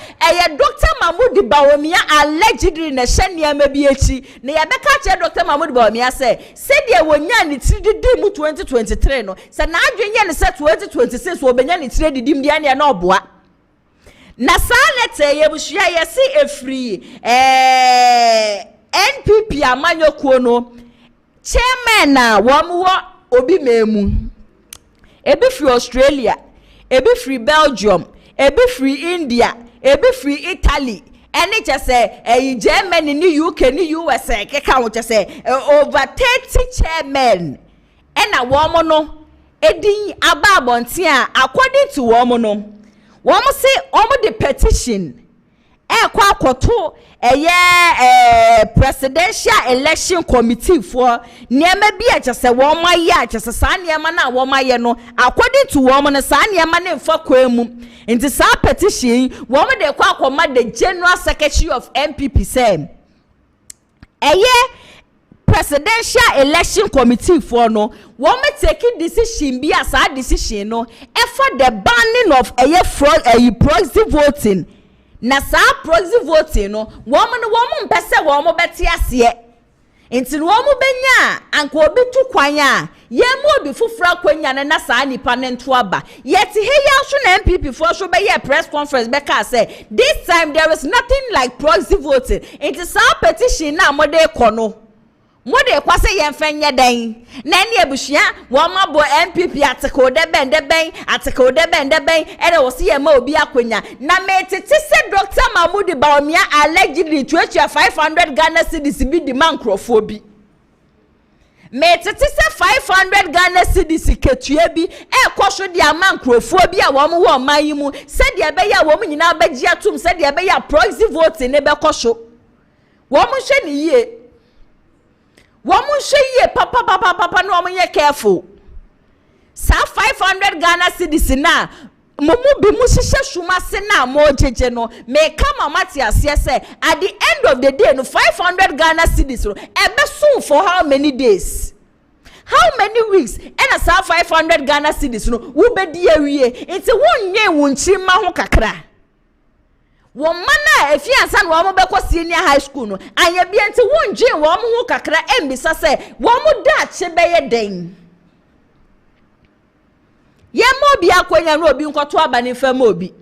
Dr. Mahmoud BAWUMIA allegedly na hye ma bi echi na ye beka che Dr. Mahmoud BAWUMIA say de wonya ni tiri mu 2023 no se na adwenye ne se 2026 wo benya ni tiri didim dia ne na oboa. Na sa letter ye bushia ye si efri NPP amanyokuo no chairman na wo obi memu ebi free Australia, ebi free Belgium, ebi free India, ebi free Italy, and it just say Germany ni UK ni USA keka wo just say over 30 chairmen and a woman no edin aba abonten a according to woman no woman say omo the petition kwa akoto presidential election committee for niema bi a chese wo maye a chese sa niema na wo maye no according to wo no sa niema ne mfa kwemu nti sa petition wo mo de kwa akoma the general secretary of MPP say presidential election committee for no wo me taking decision bi as a decision no for the banning of proxy voting. Na sa proxy voting no woman mpese woman beti ase enti no woman benya anko obi tu kwan a ye mo obi fufura kwanya na sa nipa ne nto aba yeti he ya so na MPP for so be ye press conference be ka say this time there is nothing like proxy voting. Enti sa petition na mo de kono mode kwase yemfenye den na ne abushia wo mabo MPP ateko de ben ene wo se yema obi akwanya na metete se Dr. Mahmoud BAWUMIA allegedly to 500 Ghana cedis bi di mankrofo bi metete se 500 Ghana cedis ketua bi kwosho di amankrofo bi a wo mo wo man yi mu se de be ya wo mo nyina bagye atum se de be ya proxy voting ne be kwosho wo mo hwe ni yie woman say papa no woman ye careful. Sa 500 Ghana cedis na mumu bi mu hihye shuma se na mo jeje no me kama mati ase say at the end of the day no 500 Ghana cedis no ebe soon for how many days, how many weeks, and sa 500 Ghana cedis no wo be di awie enti wonnye wonchi ma ho kakra. Womana efiansa no wo beko senior high school no anya bia nti wonje wo mo hu kakra embisa se wo mo da che beye den ye mo bia kwanya no obi nkoto aba ne fam obi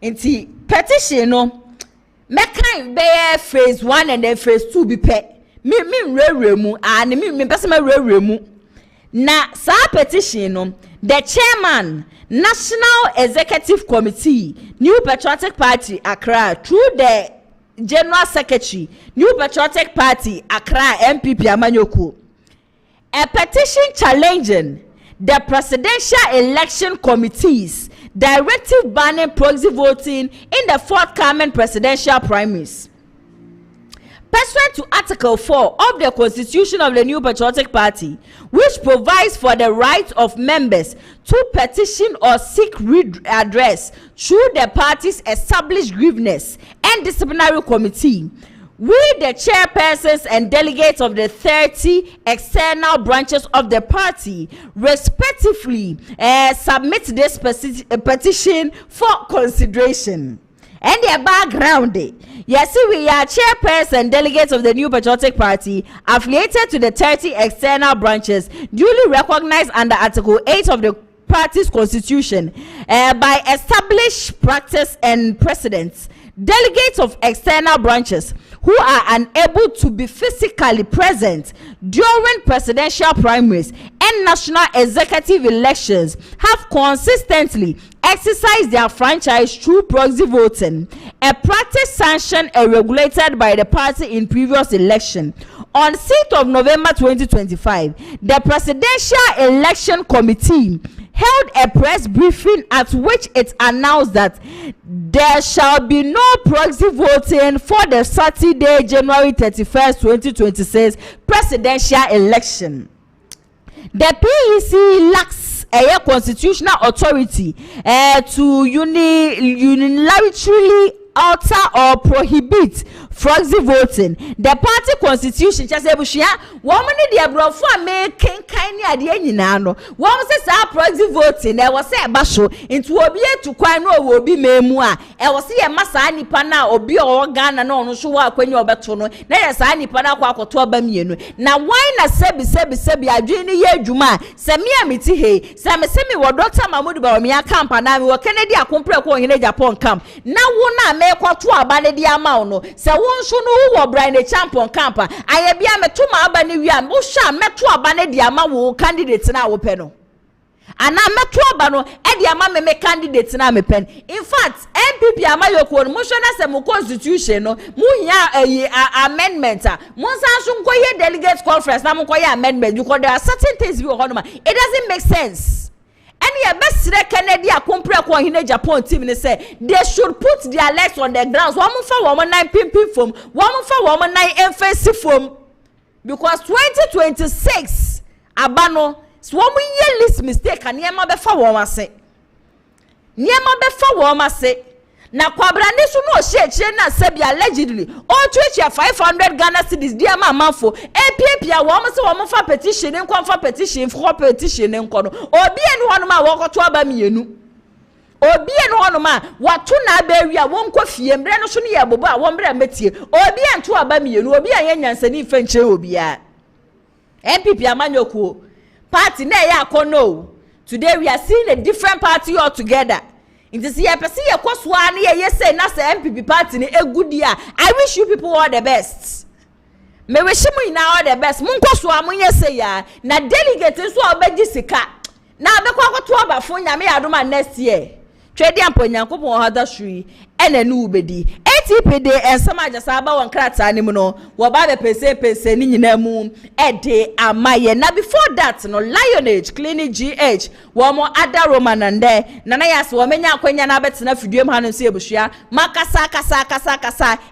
nti petition no mekan beye phase 1 and then phase 2 bi pe mi nrewre mu ani mi pese ma rewre mu na sa petition no the chairman National Executive Committee, New Patriotic Party, Accra, through the General Secretary, New Patriotic Party, Accra MPP Amanyoko. A petition challenging the Presidential Election Committee's directive banning proxy voting in the forthcoming presidential primaries. Pursuant to Article 4 of the Constitution of the New Patriotic Party, which provides for the right of members to petition or seek redress through the party's established grievance and disciplinary committee, we, the chairpersons and delegates of the 30 external branches of the party, respectively, submit this petition for consideration. And the background, yes, we are chairpersons and delegates of the New Patriotic Party, affiliated to the 30 external branches, duly recognized under Article 8 of the party's constitution, by established practice and precedents. Delegates of external branches who are unable to be physically present during presidential primaries and national executive elections have consistently exercised their franchise through proxy voting, a practice sanctioned and regulated by the party in previous election. On 6th of November 2025, the Presidential Election Committee held a press briefing at which it announced that there shall be no proxy voting for the Saturday, January 31st, 2026 presidential election. The PEC lacks a constitutional authority to unilaterally alter or prohibit proxy voting. The party constitution just say bushia woman the abrofo making kind ade nyina no won say sa proxy voting e was say ba so into obi etu kwan no obi memu a e was say masa nipa na obi o Ghana na ono so wa kwani obeto no na ye sa nipa na kwa akoto aba mienu na why na sebi adwe ni ye adwuma se me amiti he se me se me wo Dr. Mahmoud Bawumia camp na me wo Kennedy akompre ko hene Japan camp na wo na me kwato aba ne dia ma no se nso no wo Brian Champion camp aye bia meto ma aba ne wi a wo hwa meto aba ne dia ma wo candidate na wo pe no ana meto aba no e dia ma me candidate na me pen. In fact MPP amayoko no mo hwa na se mo constitution no mo hia amendment a mo san so nkoye delegate conference na mo nkoye amendment because there are certain things we ho no ma it doesn't make sense. And your best Kennedy akompre ko hine Japan team ni say they should put their legs on the ground. One fa woman 9 pimping from, one fa woman 9 emphasis from, because 2026 abano so one year list mistake and niema be fa woman say. Niema be fa woman say. Na kwabrane so no hye na sabi allegedly o twetche 500 Ghana cedis dia ma manfo epiepia wo mo se wo mo fa petition nko fa petition for petition nko no obi enu hono ma wo koto aba mienu obi enu hono ma wato na aba wi a wo nko fie mbre no so ne ye bobo a wo mbre metie obi ento aba mienu obi anya nyansani fa nche obi a MPP amanyoko party na ya akono. Today we are seeing a different party altogether. It is here person ye kwaswa na ye say na say MPP party ni egudi a. I wish you people all the best. Me wish you na all the best. Mun kwaswa mun ye say ya na delegate so obedi sika. Na abekwa kwato abafo nyame yadoma next year. Twedi ampo nyankopon hada hwi ene nu ubedi. ATPD ensama ajasa aba won krata ni mu no wo ba be pese ni nyina mu ede amaye. Na before that no Lionage Clinic GH wo mo ada Roman ande nana yas wo menya akwanya na betena fiduem ha no se ebuhua makasa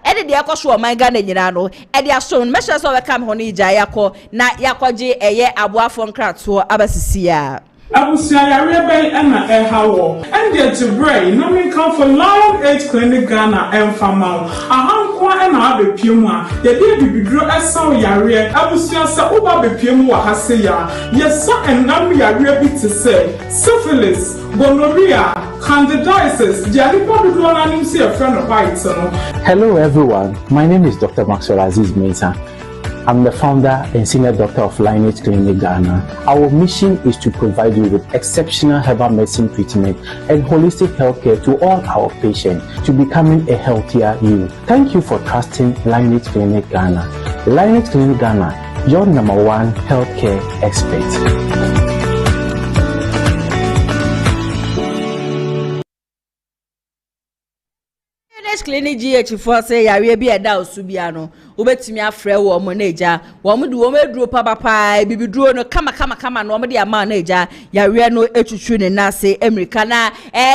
ede de ekoso o man ga na nyina no ede aso no mesha so we kam ho ni gya yakọ na yakọje eye aboafo nkrato abasisia Abusia yare ben na hawo and the Jibril no me come for Lionage Clinic Ghana and Famau ahanko na abepiem a ye de bibidro esaw yare abusia se oba bepiem wa hase ya yesa enam yare bi te se syphilis gonorrhea candidiasis jalipo do na nim se a friend of white no. Hello everyone, my name is Dr. Maxwell Aziz Mensah. I'm the founder and senior doctor of Lionage Clinic Ghana. Our mission is to provide you with exceptional herbal medicine treatment and holistic healthcare to all our patients to becoming a healthier you. Thank you for trusting Lionage Clinic Ghana. Lionage Clinic Ghana, your #1 healthcare expert. clinic GH for say yare bi eda osubia no obetimi afre wo mo na eja wo mo de wo meduro papa bibiduro no kama no mo de ama na eja yare no etwutwu ne na se America na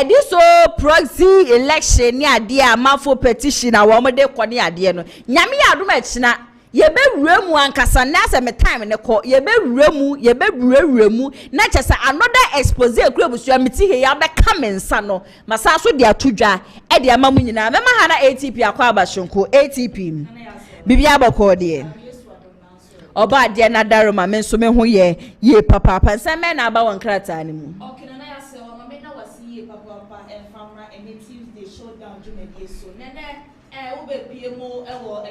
this so proxy election ni ade amafo petition na wo mo de kone ade no nyame ya adom akina yebe wuremu ankasa na se me time ne ko yebe wuremu na chese another expose ekrebusu amiti he ya be kamensa no masa so de atudwa e de amamu nyina mema ha na ATP akwa abashonko ATP bibi abako de oba de na daroma me so me ho ye papa pensa me na aba won krata ne mu okay na ya se o me na wasi ye papa enfamra and Tuesday showdown jumedie so nene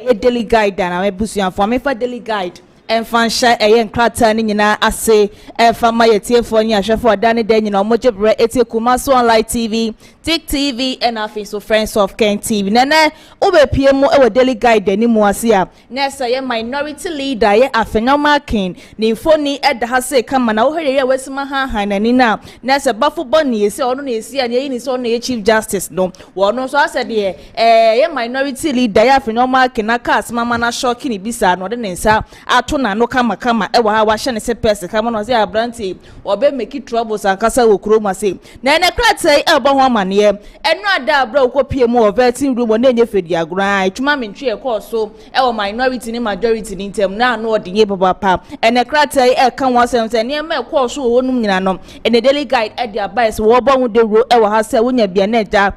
a daily guide and I'm a busian for me for daily guide and fan shy a cratan in I say from my tear for Danny Den, you know, much of Kumasi Online TV, Tick TV, and our face of Friends of Ken TV. Nana, over PMO, our daily guide, Denny Moasia. Next, I am minority leader, a phenomenal king. Nifoni at the Hase come and over here, West Maha, and Nina. Next, a buffalo bunny is only see and is only Chief Justice. No, one also I said, a minority leader, a phenomenal king, a cast, Mamma shocking, Bisa, not an answer. Na no kama ewa wa hye ne se pese kama no se abranti obe make troubles and kasa wo kroma se na ne kratse ebo ho amane enu ada abra okopie mu overting room na enye fedi agran twuma mentwe e call so ewo minority ni majority ni ntem na no odinye papa ene kratse e kan wasem se ne ma call so wo num nyina no ene daily guide e dia bias wo bo hu de ro ewo ha se wonya bia na da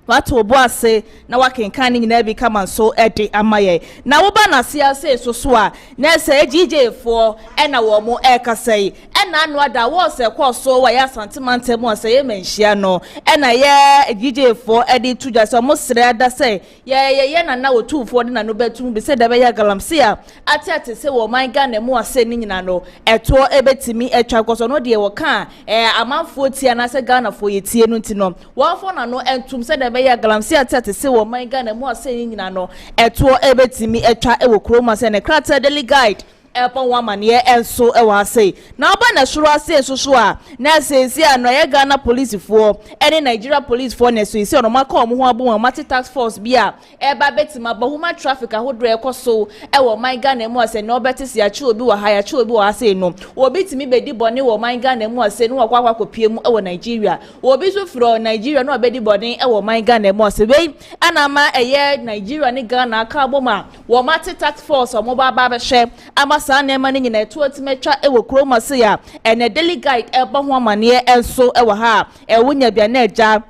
what wo boase na wakenkan ni na bi kama so ede amaye na wo ba na siase so a na se GJ for e na wo mo e kasai e na anu ada wo se kwa so wa ya santimante mo se ye menhia no e na ye GJ for ede tuja so mo sre ada se ye na wo tu for na no betum bi se da be ya galamsia ati se wo man ga na mo ase ni nyina no eto ebetimi etwa koso no de wo kan amanfo tia na se Ghana fo ye tie no ntino wo fo na no entum se da ya galamsi atete se wo man Ghana mu ase nyina no eto ebetimi etwa ewo kroma se ne krata daily guide upon one man here and so I was say now ban a sure say so na say no ye Ghana police for any Nigeria police for ne so say no ma come ho abo ma task force bia e ba betima ba human traffic ahodre e so e wo man Ghana mu ase no betisi a chi obi wa ha ya chi obi wa ase no obi timi bedi bone wo man Ghana mu ase no kwa kopie mu e wo Nigeria obi so from Nigeria no bedi bone e wo man Ghana mu ase we anama eye Nigeria ni Ghana ka boma wo ma task force o mo ba be hwe ama sa na ema nyina eto otimetwa ewo kroma se ya ene daily guide eba ho amane enso ewo ha ewunya bia na eja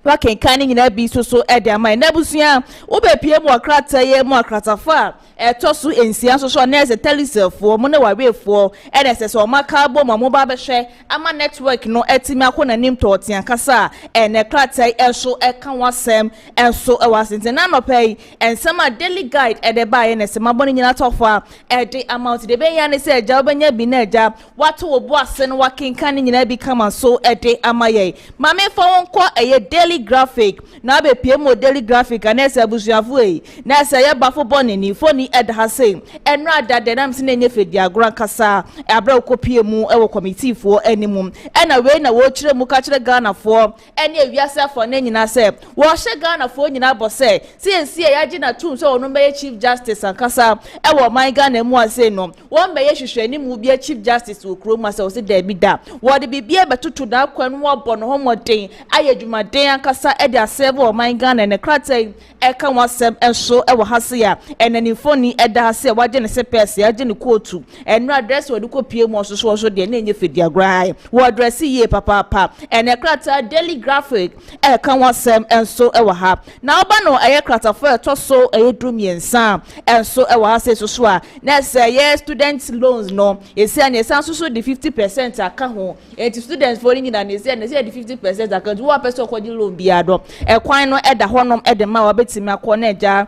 wakenkan nyina bi so ede ama na busuya wo be pie mu akrata ye mu akrata fa etosu ensia so na ese telisefo mo na wawefo ene se so maka bo mo ba be hwe ama network no etimi akona nim to otian kasa ene krata eso ekan wasem enso ewasente na no pay ensema daily guide ede ba ye ne se maboni nyina tofa ede amount de be ya ne se eja obenya bi na eja wato wo bo ase no wakenkan nyina bi kama so ede amaye mame fo wonko eye daily graphic na be pie mo daily graphic na ese abusuafo yi na ese ye bafo boni ni foni ed hase enra ada de nam se na nye fedi agran kasa abra okopie mu ewo committee fo animum ena we na wo kire mu ka kire Ghana fo ene awiase fo na nyina se wo hye Ghana fo nyina bose se ya gi na tum so ono be chief justice ankasa ewo man Ghana mu ase no wo be ye hwehwani mu bi chief justice wo kro mu ase wo se da bi da wo de bibie betutu da kwanu wo bo no homoden ayedwumaden ankasa ede aseve wo man Ghana ne kratai eka wasem enso ewo hase ya enani foni eda hase waje ne sepese yaje ne kotu enu address wo de kopie mu so de na enye fedi agrai wo address ye papa ene krata daily graphic eka wasem enso ewo ha na oba no eye krata for to so eye drumiensa enso ewo hase so a na say ye student loans no esi an esan so de 50% aka ho enti students for nyina na esi de 50% aka wo person ko di loan bia do e kwan no eda honom ede ma wa betimi akọ na eja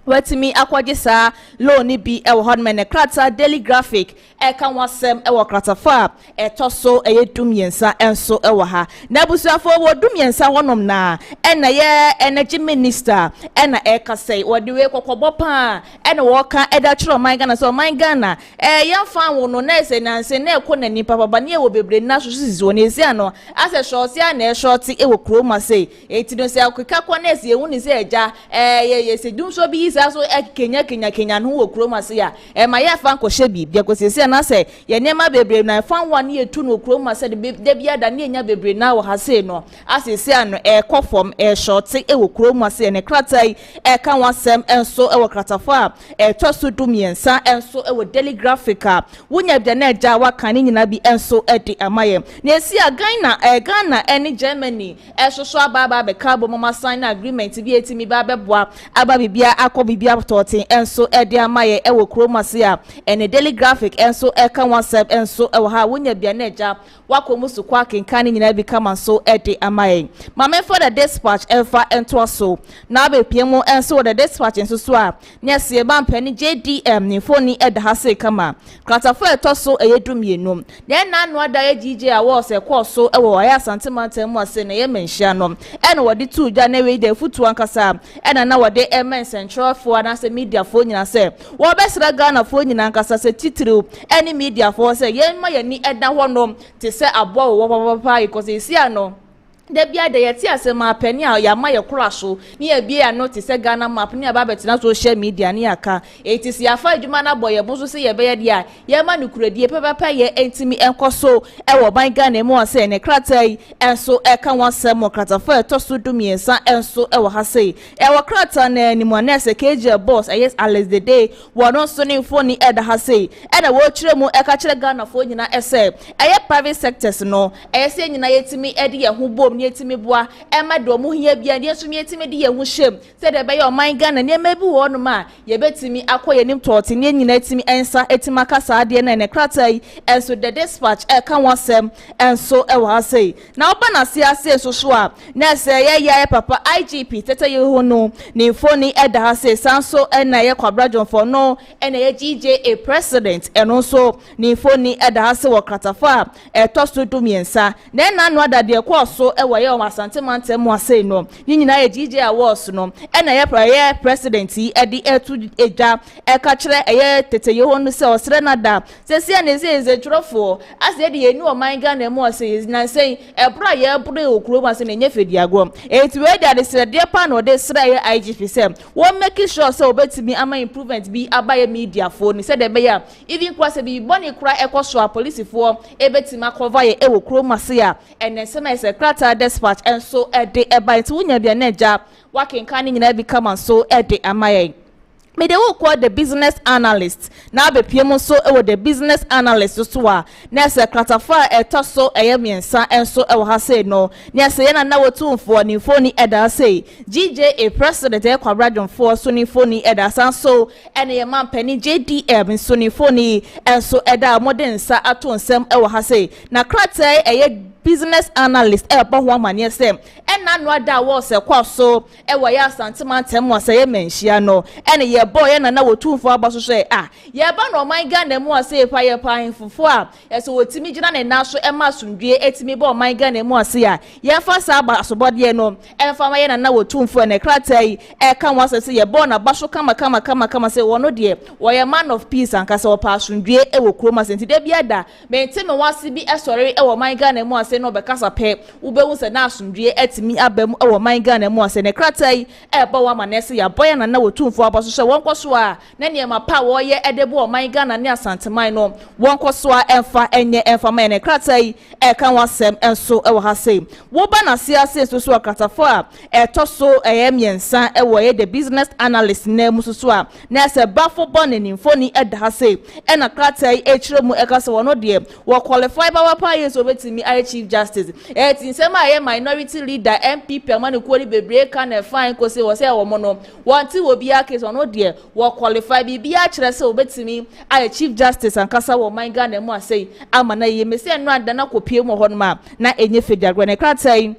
watimi akwaje saa loan bi e wo hodmen ne krata daily graphic e kan wasem e wo kratafa e toso e yedum yensa enso e wo ha na busuafo wo dum yensa wonom na e na ye energy minister e na e kasei wo de we kokobo pa e na wo ka e da chiro man Ghana so man Ghana e yamfa wo no na ese na nse na ekọ na nipa baba na e wo bebre na so so ne ese ano ase short ya na e short e wo kroma sei e ti no se akeka kwa na ese ewu ni se eja ye se dum so bi so Kenya no wo Kumasi ya ma ya fa nkɔhye bi bia kosisi na se ye nema bebre na fa wan ye tu no Kumasi de bia da na nya bebre na wo ha se no asisi ano kɔfom short e wo Kumasi ne kratai ka wasem enso e wo kratafo to so dumiensa enso e wo daily graphica wonya bia na ja wa kan nyina bi enso de amaye na esi Ghana ene Germany soso ababa be carbon mama sign agreement bi etimi ba beboa aba bibia akọ bibia totin enso ede amaye e wo Kumasi a ene daily graphic enso ka WhatsApp enso e wo ha wonya bia na eja wakomusu kwa kenkan nyina bi kama so ede amaye mama for the dispatch enfa ento so na be piemu enso the dispatch enso so a ne se ba mpani JDM ni phone ede ha se kama kratafo eto so eyedum yenum na na no ada ye DJ a wo se kwa so e wo ya santimantam mu ase na ye menhia no ene wode tu dwa na we de futu ankasa ene na wode emen central for na se media for nyina se wo besra Ghana for nyina ankasa se titiriu ene media for se ye ma ye ni eda honom te se abo wo papa because isi ano de bia de yeti asema pani a ya ma ye kura so ni e bia no te se Ghana map ni aba betina social media ni aka etisi afa adwuma na boye boso se ye be ye dia ye ma no kuradie papa ye entimi enkoso e wo ban Ghana mu ase ne kratai enso e ka wansem kratafo to so dumiensa enso e wo ha sei e wo krata na ni mo na se KJ boss yes Alex the day wo no so ni phone e da ha sei e na wo kire mu e ka kire Ghana fo nyina ese e ye private sectors no e se nyina yetimi e de ye ho bom ni etimi boa e ma do mu hia bia ni esumi etimi de ye hu hyem se de be ye oman Ghana ni ma bi wo no ma ye betimi akoye nim tote ni nyina etimi ensa etima kasa ade na ne kratai enso the dispatch e ka wasem enso e wa sei na oba na siase so so a na se ye papa IGP tete ye hu no ni phone e da ha sei sanso e na ye kwabrajon for no e na ye GJ president eno so ni phone e da ha sei wo kratafa e to so dumiensa na no ada de kwa so e wa ye o asantemantam mu ase no nyina ye GJ awards no e na ye president yi e di etu eja e ka kire e ye tete ye hu no se osre na da se se na se twrofo ase de ye ni o man Ghana mu ase na sei e bra ye bra o Kumasi na nyefe diago eti we da de sre de pa no de sre ye IGP se wo make sure se obetimi ama improvement bi abaye media phone se de be ya even kwa se bi boni kura ekoso police fo ebetimi cover ye e wo Kumasi a ene se ma se krata dispatch enso e de e ba eti wonya bia na eja wakenkan nyina bi kama so e de amaye me de wo call the business analyst na be piem so e wo the business analyst so a na se kratafa e to so e ye miensa enso e wo ha say no na se ye na wo tumfo ni phone e da say GJ president e kwabrajon for so ni phone e da san so ene ye man pani JDM so ni phone enso e da modern sa ato nsem e wo ha say na krata e ye business analyst e ba ho amane se ena no ada wo se kwa so e wo ya santimantem wo se ye menhia no ene ye boy na wotumfo abaso so ye ba no man Ghana mu ase pa ye pa infufo a ye so wotimi gina ne naso e ma sundue etimi ba man Ghana mu ase a ye fa sa aba asobode no e fa ma ye na wotumfo ne kratai e ka wo se ye bo na baso kama se wono de wo ye man of peace ankasa wo pa sundue e wo Kumasi nti de bia da me ntime wase bi esore e wo man Ghana mu ase no be kasa pe wo be hu se na sundue etimi abam e wo man Ghana mu ase ne kratai e ba wa manese ya boy na wotumfo abaso so wonkoso a na ne ma pa wo ye edebo o man Ghana ne asanteman no wonkoso a emfa enye emfa man ne kratai e kan wasem enso e wo ha sei wo ba na siase so akatafo a e to so e miensa e wo ye the business analyst na mususu a na se bafo bone ni mfoni e da ha sei e na kratai e kire mu e kasa wono de wo qualify ba wa pa ye so betimi I chief justice e tinsema ye minority leader MPP amane kwori bebre kan e fine ko se wo se wo mo no wanti wo bia case wono de wo qualify bibia kire se obetimi I chief justice ankasa wo man Ghana mu asei ama na ye mese no anda na kopie mu ho no ma na enye fediagwe ne kratai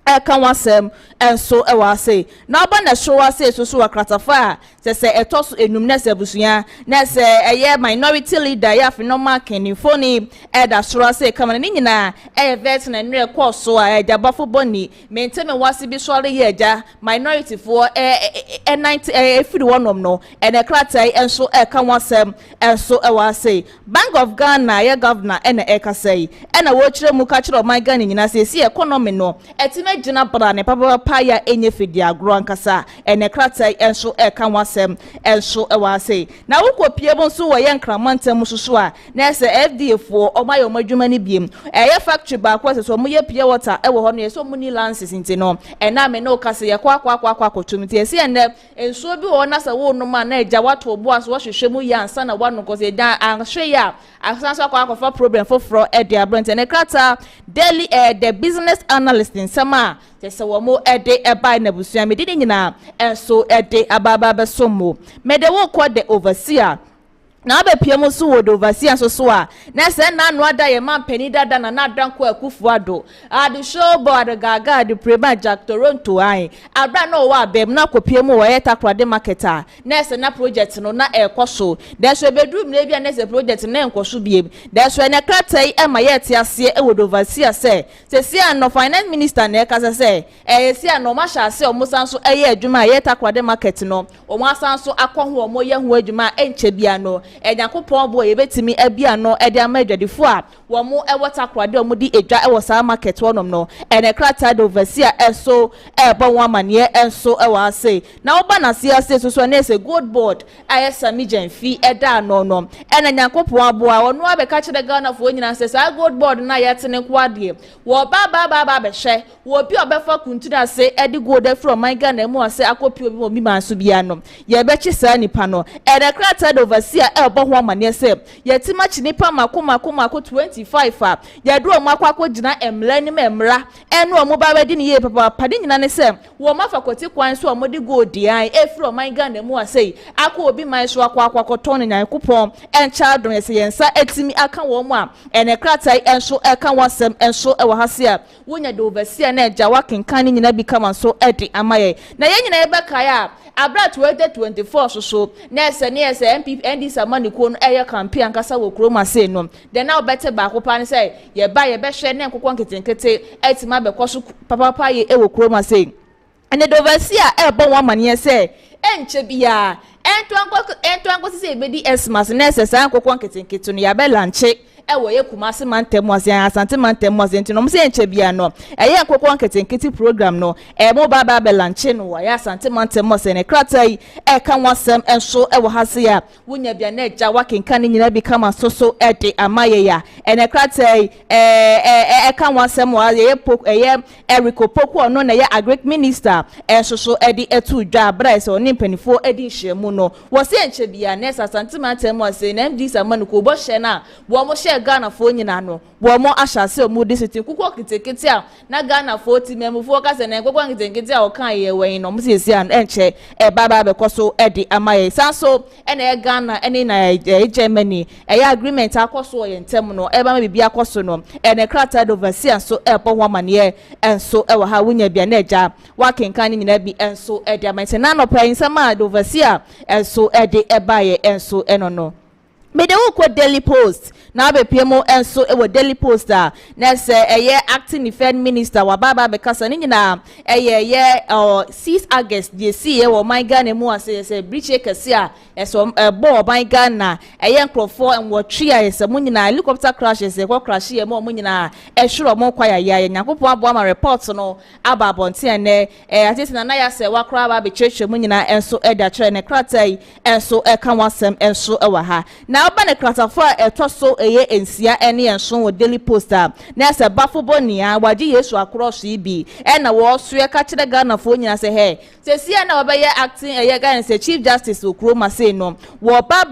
eka wasem enso e wa say na oba na show say so wa Crucify se etoso enum na se busua na se eye minority leader ya fi normal kenifo ni e da show say kama ni nyina e vet na nre course a e jabafo boni menteme wase bi so ye eja minority for 90 every one of no e na kratai enso eka wasem enso e wa say Bank of Ghana ye governor e na eka say e na wo kire mu ka kire my Ghana nyina say si economy no etime gina bra ne papa pa ya enye fidi agro ankasa ene kratai enso eka wasem enso e wa say na wo kopie bo so wo ye nkramantem susu a na se FDA fo omaye omadwuma ni biem eye factory ba kwa se so mo ye pure water e wo ho no so mo ni lances nti no ena me no kase ye kwa kotumti ese ene enso bi wo na se wo no ma na eja wato obo aso wo hwehwe mu ya ansa na wano kose da anhwe ya asanso kwa problem for e de abrant ene krata daily the business analyst in sama se wo mo ede e bai na busua me di nyina enso ede ababa be somo me de wo kwa the overseer na be piemo so wo do overseer so a na se na no ada ye man pani dada na na danko akufu ado adu show board gaga the prema Jack Toronto ai abra no wa bem na kopiemo wo yeta krade marketer na se na project no na ekoso de so bedrum na bia na se project na enkoso biem de so na kratai e ma yete ase e wo do overseer se si no finance minister na ekasa se si no ma sha se o musanso eye adwuma yeta krade market no o mo asanso akọho o mo ye hu adwuma enche bia no Ejakopon boy ebetimi abia no ede amadwadefo a wo mo ewota krade o mo di edwa e wo sa market wonom no ene krata do overseer eso e bon amane enso e wa say na oba na sia say so na ese gold board ayesa mijan fi eda no no ene Yakopon aboa wono abeka kire Ghana fo nyina say sa gold board na yetene kwade wo ba be hwe wo bi obefa kuntuna say edi gold from my Ghana mu say akopi obi mo mi manso bia no ye be chi sa nipa no ene krata do overseer bo ho amane se yetima chinipa makoma 25 a yedu o makwa gina emla ni memra enu o mo ba wedi ni ye papa pade nyina ne se wo mafa kwoti kwan so o mo di gold an efro my Ghana mu asei akọ obi man so akwa koton ni Yakopon encha don se yensa etimi aka wo mo a ene kratai enso eka wasem enso e wo hase a wonya do overseer na eja wakenkan ni nyina bi kama so edi amaye na ye nyina ebe kaya abra 2024 so na ese MPP ndi samani ko no eye campaign kasa wo Kumasi no de na obete ba akopa ne say ye ba ye be hwe ne nkokon ketenkete etima be koso papa ye e wo Kumasi ene do overseer e bon wa mane say enche bia ento anko se ebedi esmas na ese san nkokon ketenkete no ya be lanche ewo ye Kumasi mantemu ase asante mantemu ase ntino mse enche bia no eye nkokon ketenkete program no mo baba be lanche no wa ya asante mantemu ase ne kratai e kan wasem enso ewo hase ya wonya bia na eja wakenkan nyina bi kama soso ede amaye ya ene kratai kan wasem wa ye Eriko Poku no na ye agric minister soso ede etu dwa bra se oni mpanifo ede nhyiamu no wo se enche bia na asante mantemu ase na MD samani ko bo hye na wo mo Ghana fo nyina no wo mo ahase o mu disiti kuko kitekete a na Ghana fo ti memufo ka se na kuko kitekete a o kan ye wen no msisi an enche baba be koso edi amaye sanso ene Ghana ene na Germany agreement akoso ye ntem no ba ma bibia akoso no ene krata do overseer so po ho amane enso wo ha wonya bia na eja wakenkan ni nyina bi enso edi amaye na no pa insama do overseer enso edi ebaye enso eno no me de wo Daily Post na be piemo enso e wo Daily Post a na se acting defense minister wa baba be kasa ni nyina 6 August de see wo my Ghana mu ase se briche kase a so bo my Ghana nkrofo enwo twi a se mu nyina helicopter crash se ko crash ye mu nyina hwero mo kwa ya Yakopon abo ma report no aba bonte ne atisi na ya se wa kra ba be church mu nyina enso e da kire ne kratai enso e kan wasem enso e wa ha na oba ne kratafa etoso eye ensia ene enso wo Daily Post na se bafo bonia waje Yesu akroso ibi na wo so ye ka kire Ghana fo nyina se he se sia na oba ye acting eye Ghana se Chief Justice Kumasi no wo ba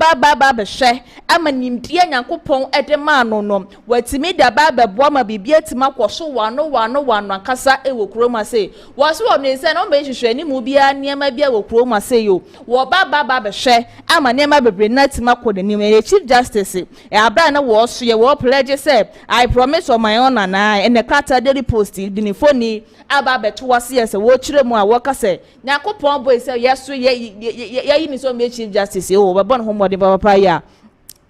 be hwe amanimdie Yakopon ede ma no watimi da ba be boa ma bibia tima kwoso wano akasa e wo Kumasi wo so wo ne se no be hwehwe ni mu bia niam bia wo Kumasi yo wo ba be hwe amane ma bebre na tima kwo ni Chief Justice abra na wo so ye wo pledge say I promise on my own and I and the Carter Daily Post the phone aba beto wase yes wo kire mu a wo ka say Yakopon boy say yes so ye ni so me Chief Justice o be bon homode papa ya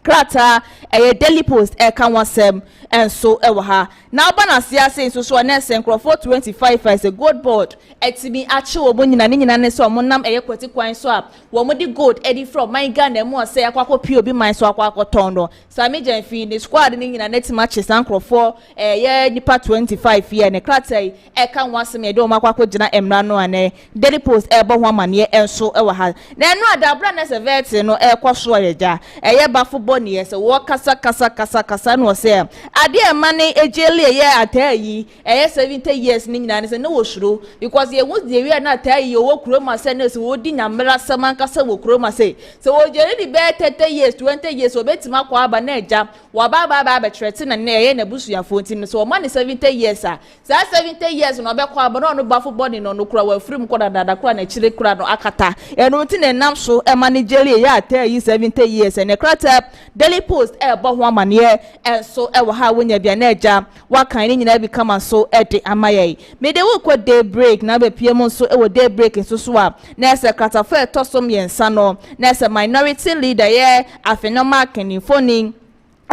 Krata Daily Post kan wasem and so ewa ha na ba na sia say so na senkrofo 25 as a gold board etimi ache obo nyina ne nyina ne so mo nam kwati kwan so a wo mo di gold edi from my Ghana mu say akwakọ pio bi man so akwakọ ton no sami janfi ni squad ne nyina netima che senkrofo ye nipa 25 ye ne Krata kan wasem ye do makwakọ gina emra no ane Daily Post bo ho amane enso ewa ha na enu adabra na sevet no kwaso ye ja ye bafo boni ye se wo kasa no say ade mane ejele ye atayi 70 years ni nyina ne se no wo shuro because ye would the na atayi wo kroma se no se wo di nyamra sama kasa wo kroma se so wo jere di be 30 years 20 years obetima kwa aba na eja wa ba trete na na ye na busuafo ntin so man 70 years a sa 70 years no be kwa aba no bafo body no kura wa firim kwa dada kura na chire kura no akata eno ntin na nam so e manageri ye atayi 70 years and Krata Daily Post bo ho amane and so e wo ha wonya bia na eja wa kan ni nyina bi kama so ede amaye me de wo kwa day break na be piem so e wo day break so so a na se Krata fa tosom yensa no na se minority leader ye afenoma kanifoni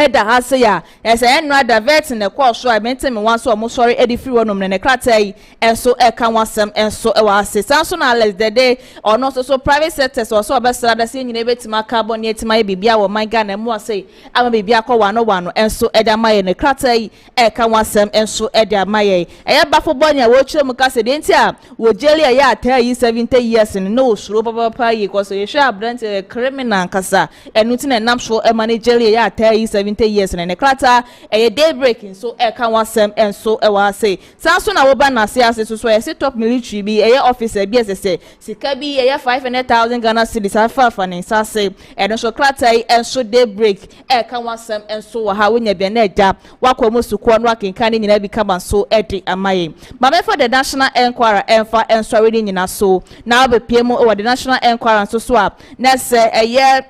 Eda hase ya ese enra divert ne kwa so a bente me wan so mo sorry edi free wonom ne Krata yi enso kan wasem enso e wa ase sanso na let's the day or no so private sectors or so obesra da se nyina betima carbon yetima bibia wo man Ghana mu ase ama bibia kwa wano enso eda maye ne Krata yi kan wasem enso eda maye eye bafo bonya wo kire mu kase de ntia wo jeli ya ata yi 70 years no suro papa yi ko so ye sha brand criminal kasa enuti na namso e manageri ya ata yi 70 years na Krata day breaking so kan wasem enso e wa say sanso na wo ba na se ase so ye top military bi officer bi ese sika bi 500,000 Ghana cedis afa fanin say so Krata enso day break kan wasem enso wa ha wonya bia na eja wakọ musuko no akenkan ni nyina bi kama so edi amaye mama for the national enquiry enfa enso we nyina so na obepiem o the national enquiry so a na se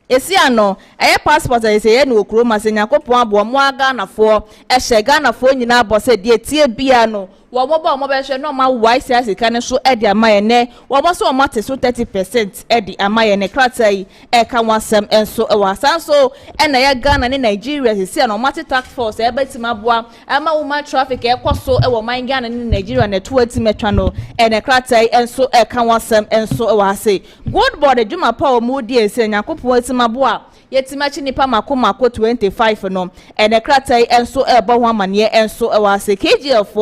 esi ano passport ese no okroma se Yakopon abo mo aga na fo Ghana fo nyina abo se de tie bia no wo mo be hwe no ma wise asika ne so edi amaye ne wo mo so mo te so 30% edi amaye ne Krata yi kan wasem enso e wasan so na ya Ghana ne Nigeria esi ano mate task force betima boa ama woman traffic ekoso e wo man Ghana ne Nigeria ne to atimetwa no ne Krata yi enso kan wasem enso e wase good board adwuma pa o mu di ese Yakopon atima boa yetimachi nipa mako 25 no ene Krata yi enso ebo ho amane enso e wase KGF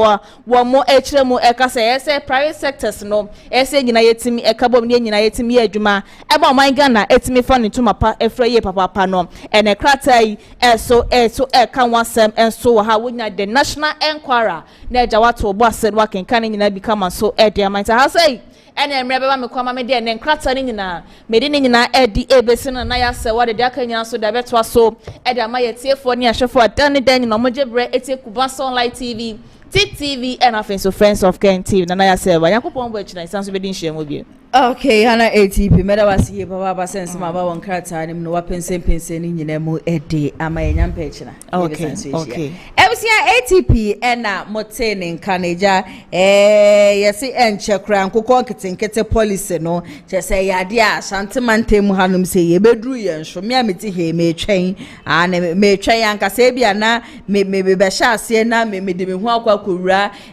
wo mo echire mu ekasa yese private sectors no ese nyina yetimi ekabom ne nyina yetimi adwuma eba man Ghana etimi fa ne tuma pa efraye papa no ene Krata yi enso kan wasem enso ha wonya the national enquirer na eja wato obo ase no akenkan nyina bi kama so ede amanta ha say ene emre beba me kwama me de ne Krata ni nyina me de ni nyina edi ebesi na ya se wode de aka nyina so da betwa so ede amaye tiefo ni ahwefo adan dan no mojebre etie Kumasi Online TV TV and offensive friends of Ken TV na ya se ba Yakopon bo echina sanso be din hye mo bi okay hana ATP meda wasi ye baba sense ma ba won Krata ni no wapense ni nyina mu ede amaye nyampa echina okay ebisia ATP ena motene nkaneja yesi enchekra nkokọ nkete policy no chese yade a shantemante mu hanum se ye bedru ye nso me ameti he me twen na me twen ankasa bia na me be sha ase na me de me hu akwa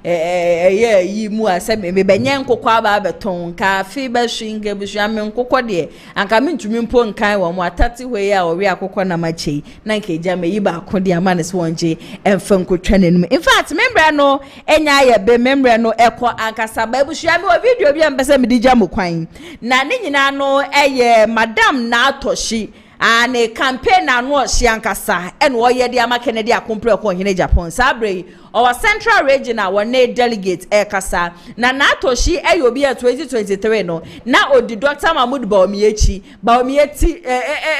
yi mu ase me benye nkokọ aba beton kafe ba shinge busha me nkokọ de anka me ntumi mpo nkan wo mu atati hwe ya owe akokọ na machi na nkeja me yi ba akode amane so wonje emfa nkotwa nanum in fact member no enya ye be member no ekọ ankasa ba busha me o video bi ambese me dija mo kwan na ne nyina no eye madam na atoshi ane campaign na no hye ankasa ene wo ye de amakene de akompre ko hene Japan sabre our central region our delegate kasa na atoshi eyobi 2023 no na odi Dr. Mahmoud Bawumia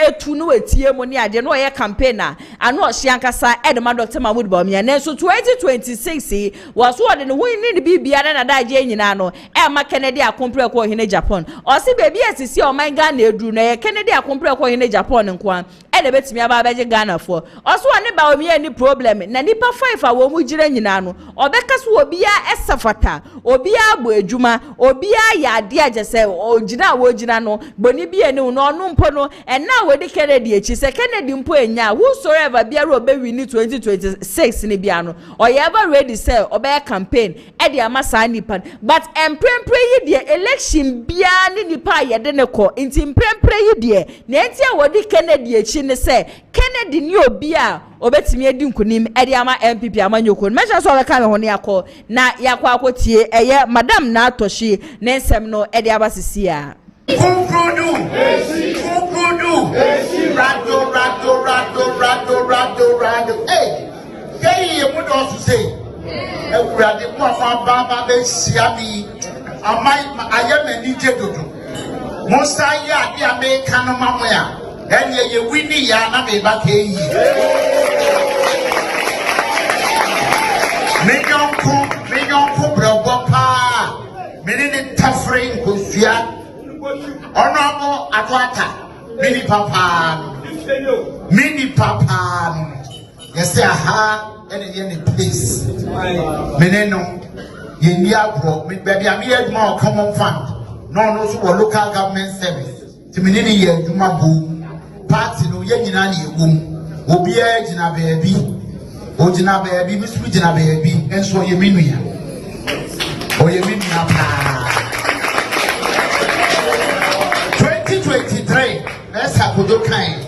etu no etie mo ni ade no ye campaign na ano hye ankasa edema Dr. Mahmoud Bawumia na so 2026 was what no win ni bibia na daje nyina no amakene de akompre ko hene Japan o se baby asisi o man Ghana edru na ye Kennedy akompre ko hene Japan nko ene betimi aba beje Ghana for oso one BAWUMIA ni problem na nipa 5 a wo mu gire nyina no obeka so obia esafata obia agbo adwuma obia ya ade agese ogina wo gina no boni bia ni no no mpo no na we de Kennedy echi se Kennedy mpo enya whosoever bia ro be win 2026 ni bia no oye ever ready say obe campaign e de amasa nipa but emprempre yi de election bia ni nipa ye de ne ko nti emprempre yi de na enti a wo de Kennedy echi ne se Kennedy ni obia obetimi edi nkunim e de ama MPP amanyoko measure so ka me ho ne yakọ na yakọ akotie eye madam na atoshi ne nsem no e de abasisi a Kukudu, rado. Hey, you would also say, Everybody, Baba, Siami, I am a DJ. Most I am a Kanamamaya, and you winning Yana Bake. Million Cobra Wapa, Many Tafring Kusia. Honorable Atwata, Mini Papa, yes, aha, any place. Meneno, India Pro, baby, I'm here more common fund, no local government service. To Menini, you mabu, parts no Yanani womb, Obia Jina baby, Ojina baby, Miss Regina baby, and so you mean me. Or you mean let's have good kind.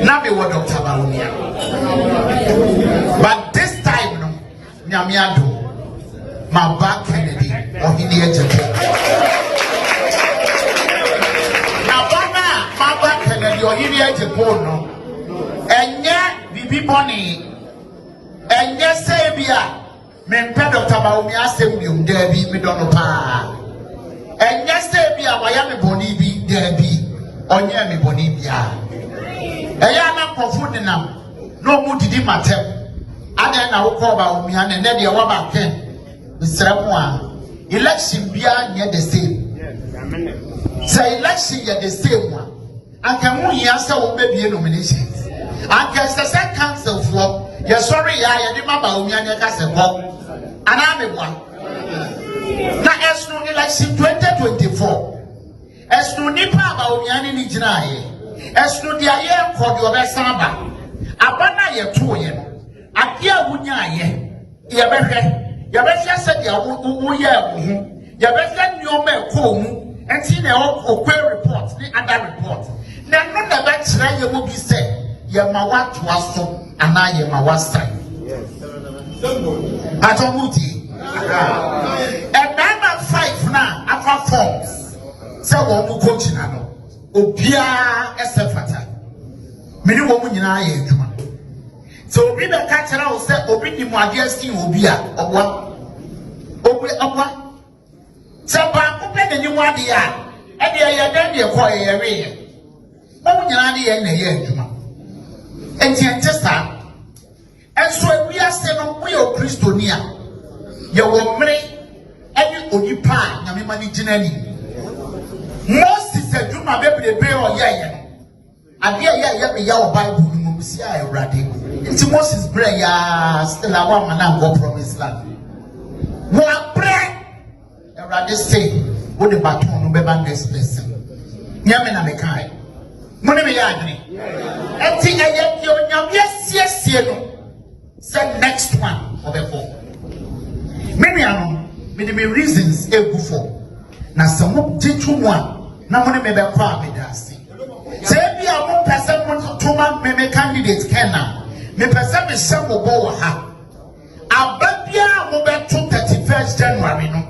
Now be what Dr. BAWUMIA. But this time, no, Nyamiado, my back Kennedy, or in the edge of it. Now, my back Kennedy, or in the edge of it, and yet, the people and yes, say, men pay Dr. BAWUMIA, same Debbie, me don't know. And yes, say, Miami Bonibi, Debbie. Onye mi boni bia eya na kofo dinam no mu didi matem ade na wo ko BAWUMIA ne de wa ba ken misremu a election bia nye the same say election ye the same one anka mu hia se wo be bie nominations anka se council for ye sorry ya ye di ma BAWUMIA nye ka se ho ana me bua na esno election 2024 Esno nipa BAWUMIA ni gyina ye esno dia ye nkodi obesan ba abana ye to ye no ade a wunya ye ye behwe se dia wo ye ho ye behwe nioma ekọ mu enti na okwe report ni other report na no na ba kira ye mo bi se ye ma wa to aso ana ye ma wa sai atomuti and number 5 na afa forms se wo mu coach na no obia esefata meni wo mu nyina ya adwuma so obi be ka kira wo se obi ni mu ade asin obi a obwa se ba ko pe ni mu ade a e de ye den de ko ye we wo mu nyina de ye na ye adwuma enti entesa enso obi ase no wo ye kristonia ye wo mre eni onipa nyame mani ginani Moses adwuma bebrebe o ye ade ye me ya o Bible no mu si a Ewrade nti Moses pray ya still a one man go promise land wo pray Ewrade say wo de baton no be ban this person nyame na me kai mo ne me ya adwene enti ye onyame siesie no say next one obefo me no me the reasons egu for na samo titu mwa na mo ne me be kwa medasi se bia mo pese mo tuma me candidate kena me pese me shamo bo wa ha ababia mo be to 31st January no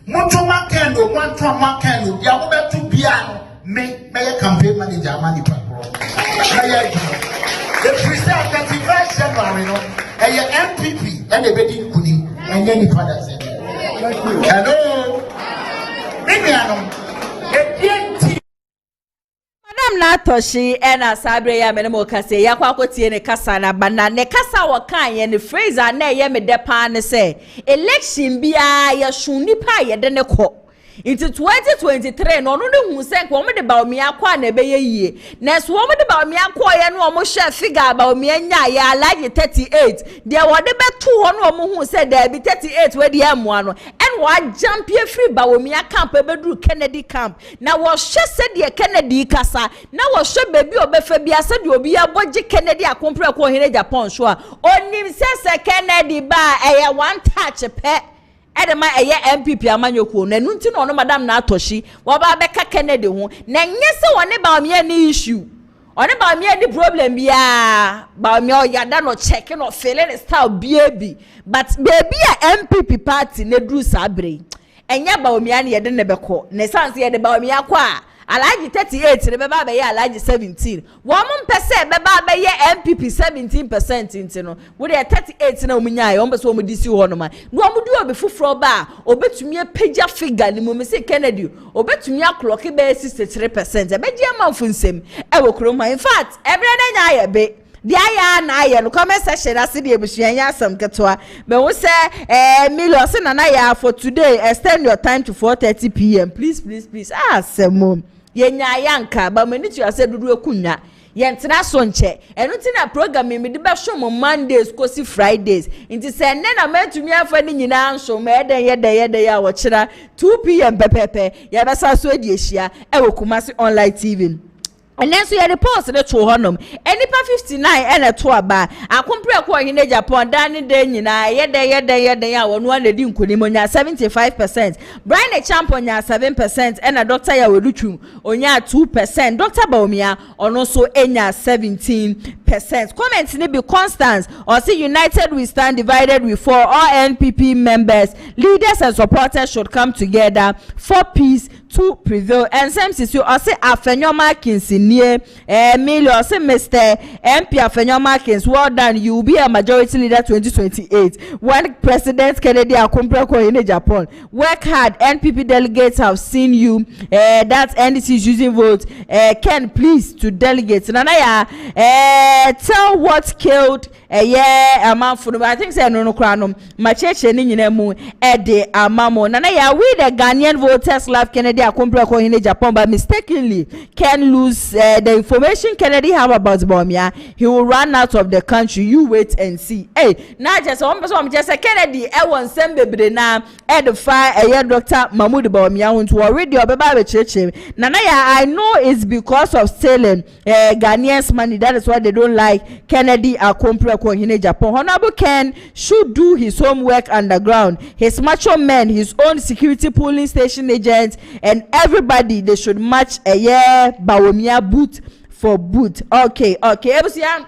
mo tuma kendo mo tuma kendo dia mo be to bia no me campaign manager amani pakro na ya the president 31st January no MPP and the bedi kuni and any father said hello Madam Natoshi ena sabre ya menemo kase ya kwa kotie ne kasa na bana ne kasa wakan ye ne phrase na ye me depa ne se election bia ya shuni pa ye de ne ko into 2023 no no hu se ko mo de BAWUMIA kwa na be ye na so mo de BAWUMIA kwa ye no mo share figure BAWUMIA nya ya like 38 de wo de beto ho no mo hu se da bi 38 we de amoa no en wa jump ye free BAWUMIA camp e bedru Kennedy camp na wo hye se de Kennedy kasa na wo hye baby obefa bia se de obi abogye Kennedy akompre ko hene Japan so a onim se Kennedy ba eye one touch pe edema eye MPP amanyoku na nunti no madam na atoshi wo ba beka Kennedy ho na nyese woni BAWUMIA ni issue oni BAWUMIA ni problem bia BAWUMIA yada no check no feeling style baby but baby a MPP party ne dru sabre enya BAWUMIA ne yede ne beko ne sanse yede BAWUMIA kwa Alaji 38 ne beba be ye alaji 17 wo mo mpese beba be ye MPP 17% intino wo de 38 na omunya ye wo mpese wo mudisi ho no ma no omudu obi fufuro ba obetumi apagya figure ni mo me se Kennedy obetumi clock be 63% e be je amanfo nsem e wo kroma in fact every day nya ye be dia ya na ye no comment section ase de ebusuan ya asam ketwa be wo se million se na ya for today extend your time to 4:30 p.m. please asemo yenya yanka ba mani tu ase dudu ekunya yentena so nche enu ti na program me de be hwo mo Mondays kosi Fridays nti se ne na matumi afa ni nyina nso me yede ya wo kira 2 p.m. pepepe ya be sa so edi ehia e wo Kumasi online TV. And then so you report the to honum. Enipa 59 ene to aba. Akompre ko hine Japan dani de nyina yede ya wonu an edi nkonim nya 75%. Brian Champion nya 7% and a doctor ya wedutwum onya 2%. Dr. BAWUMIA ono so enya 17%. Comment ni be Constance or say united we stand, divided we fall. All NPP members, leaders and supporters should come together for peace to prevail. And same sisu or say Afenyo Kinsi near million say Mr. MP Afenyo Markins, well done, you will be a majority leader 2028 when President Kennedy Akumpre in Japan. Work hard, NPP delegates have seen you. That NDC is using votes. Ken, please to delegates. Nanaya tell what killed a man for I think say no kranum macheche ni nyina mu ede amamo nanaya we the Ghanaian voters love Kennedy Akumpre in Japan but mistakenly can lose the information Kennedy have about BAWUMIA. He will run out of the country. You wait and see. Hey, now just one person just Kennedy e won sem bebre na edify Dr. Mahmoud BAWUMIA who to already obeba church. Nanaya I know it's because of stealing Ghanaians money. That is why they don't like Kennedy Akumpre in Japan. Honorable Ken should do his homework underground. His macho men, his own security polling station agents, and everybody they should match BAWUMIA boot for boot. Okay. Ebusia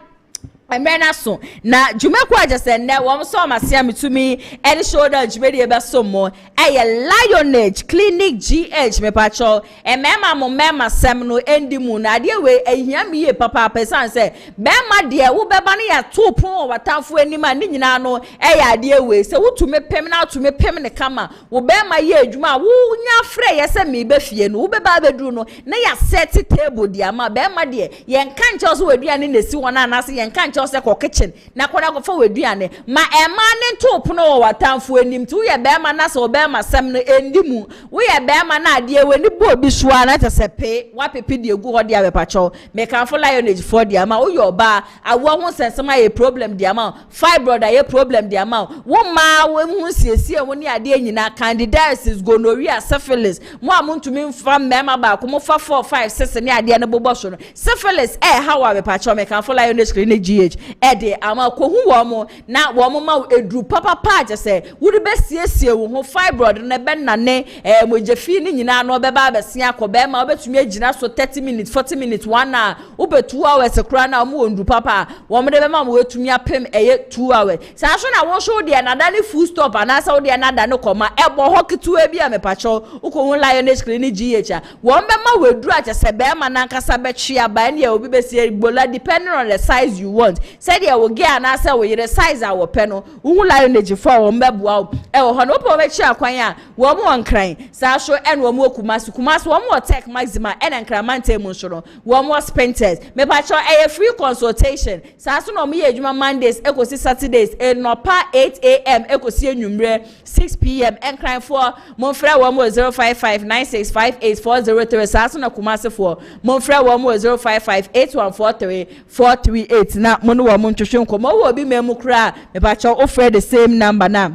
Emena so na jumeko ajase ne wom so masia mitumi any shoulder jumedi ebe so mo Lionage Clinic GH me pacho emema mo mema sem no endimu na ade we ehia miye papa person say bema de wo beba ne ya to pon watamfo anima ni nyina no ade we se wo tumi pem na tumi pem ne kama wo bema ye adwuma wo nya frɛ ye se me be fie no wo beba bedu no na ya set table de ama bema de ye nka nche so waduane na si wona na se ye nka se ko kitchen na kwada ko fa waduane ma ema ne top no watamfo anim tu ye be ma na se be ma sem no endimu wo ye be ma na ade we ni bo bi soa na te se pe wa pepe de egu ho de abepacho me kan fo Lionage for de ama wo ye oba awo ho sensema ye problem de ama fibroid ye problem de ama wo ma wo hu siesie wo ni ade nyina candidiasis gonorrhea syphilis mo amuntumi mfa mema ba ko mo fa 4 5 6 ni ade ne bobo so no syphilis ha wa abepacho me kan fo Lionage Clinic GH ede ama ko hu wo mo na wo mo ma edru papa je se wo de besiesie wo ho fibroid na be nane mojefi ni nyina no be ba besia ko be ma obetumi agina so 30 minutes 40 minutes 1 hour ube 2 hours kra na mo ndru papa wo mo de be ma mo wetumi apem 2 hours sa so na wo so de na da ne full stop ana sa wo de na da ne koma ebo ho ketu e bia me pacho uko hu Lionage Clinic GH wo be ma wedru ache se be ma na nkasa be twia ba ne obi besie bola depending on the size you want said ya wo ge anasa wo yire size a wo pe no wo lineage for wo mbebua e wo ho no po mechi akwan a wo mo nkran sa so en wo mo Kumasi wo mo tech maxima en nkramante mu so no wo mo spenters me pa cho e free consultation sa so no mo ye adwuma Mondays ekosi Saturdays no pa 8 a.m. ekosi enwumre 6 p.m. nkran for mo frɛ wo mo 0559658403 sa so na Kumasi for mo frɛ wo mo 0558143438 na mo no wo mo ntwehwe nkomo wo obi memu kra me pa cho offer the same number na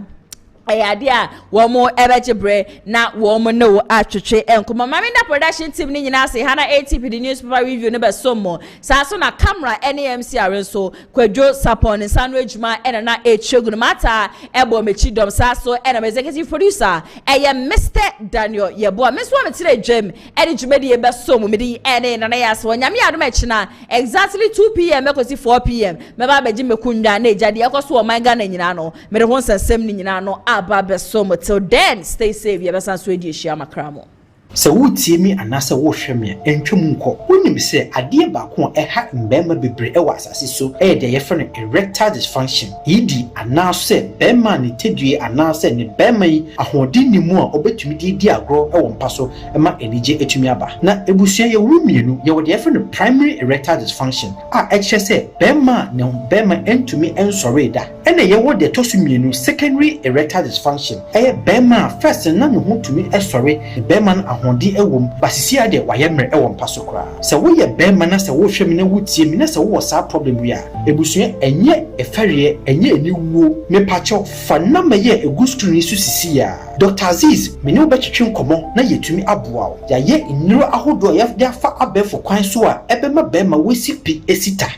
ayadia wo mo ebejebre na wo mo no atwetwe enkomo mami na production team ni nyina se hana ATP the newspaper review ne be somo sa so na camera NMC are so kwadwo sapon nsanu adwuma ena na echegu mata ebo mechidom sa so ena executive producer Mr. Daniel Yeboa meso me tire dwem ene dwumedi ye be somo medi ene na ya so nyame adom echina exactly 2 p.m. ekosi 4 p.m. meba beji mekunda na ejade ekoso o manga na nyina no me de ho nsensem ni nyina no Ababa so till then stay safe ya besa so edi ehia makramo se wutie mi anase wo hweme entwem nko wonim se ade ba ko eha mbema bebre e wasase so e de ye frene erectile dysfunction idi anase bema ne tedue anase ne bema yi ahode ni mu a obetumi di agro e wo mpa so e ma enije etumi aba na ebusua ye wumienu ye wo de ye frene primary erectile dysfunction a eche se bema ne bema entumi ensore da ene ye wo de tosumienu secondary erectile dysfunction e bema first na no hotumi esore bema na ahodi ewom basisi ade wayemre ewom paso kra se wo ye bema na se wo hwem na wutie mi na se wo sa problem wi a ebusua enye efere enye eniwuo me pacho fa na meye egustru su sisi ya Dr. Aziz me ne obetwetwe nkomo na yetumi aboa o ya ye nniro ahodo ya de afa abefo kwan so a ebema bema wesipi esita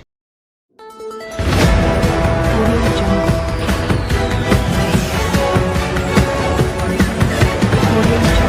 ABRONYE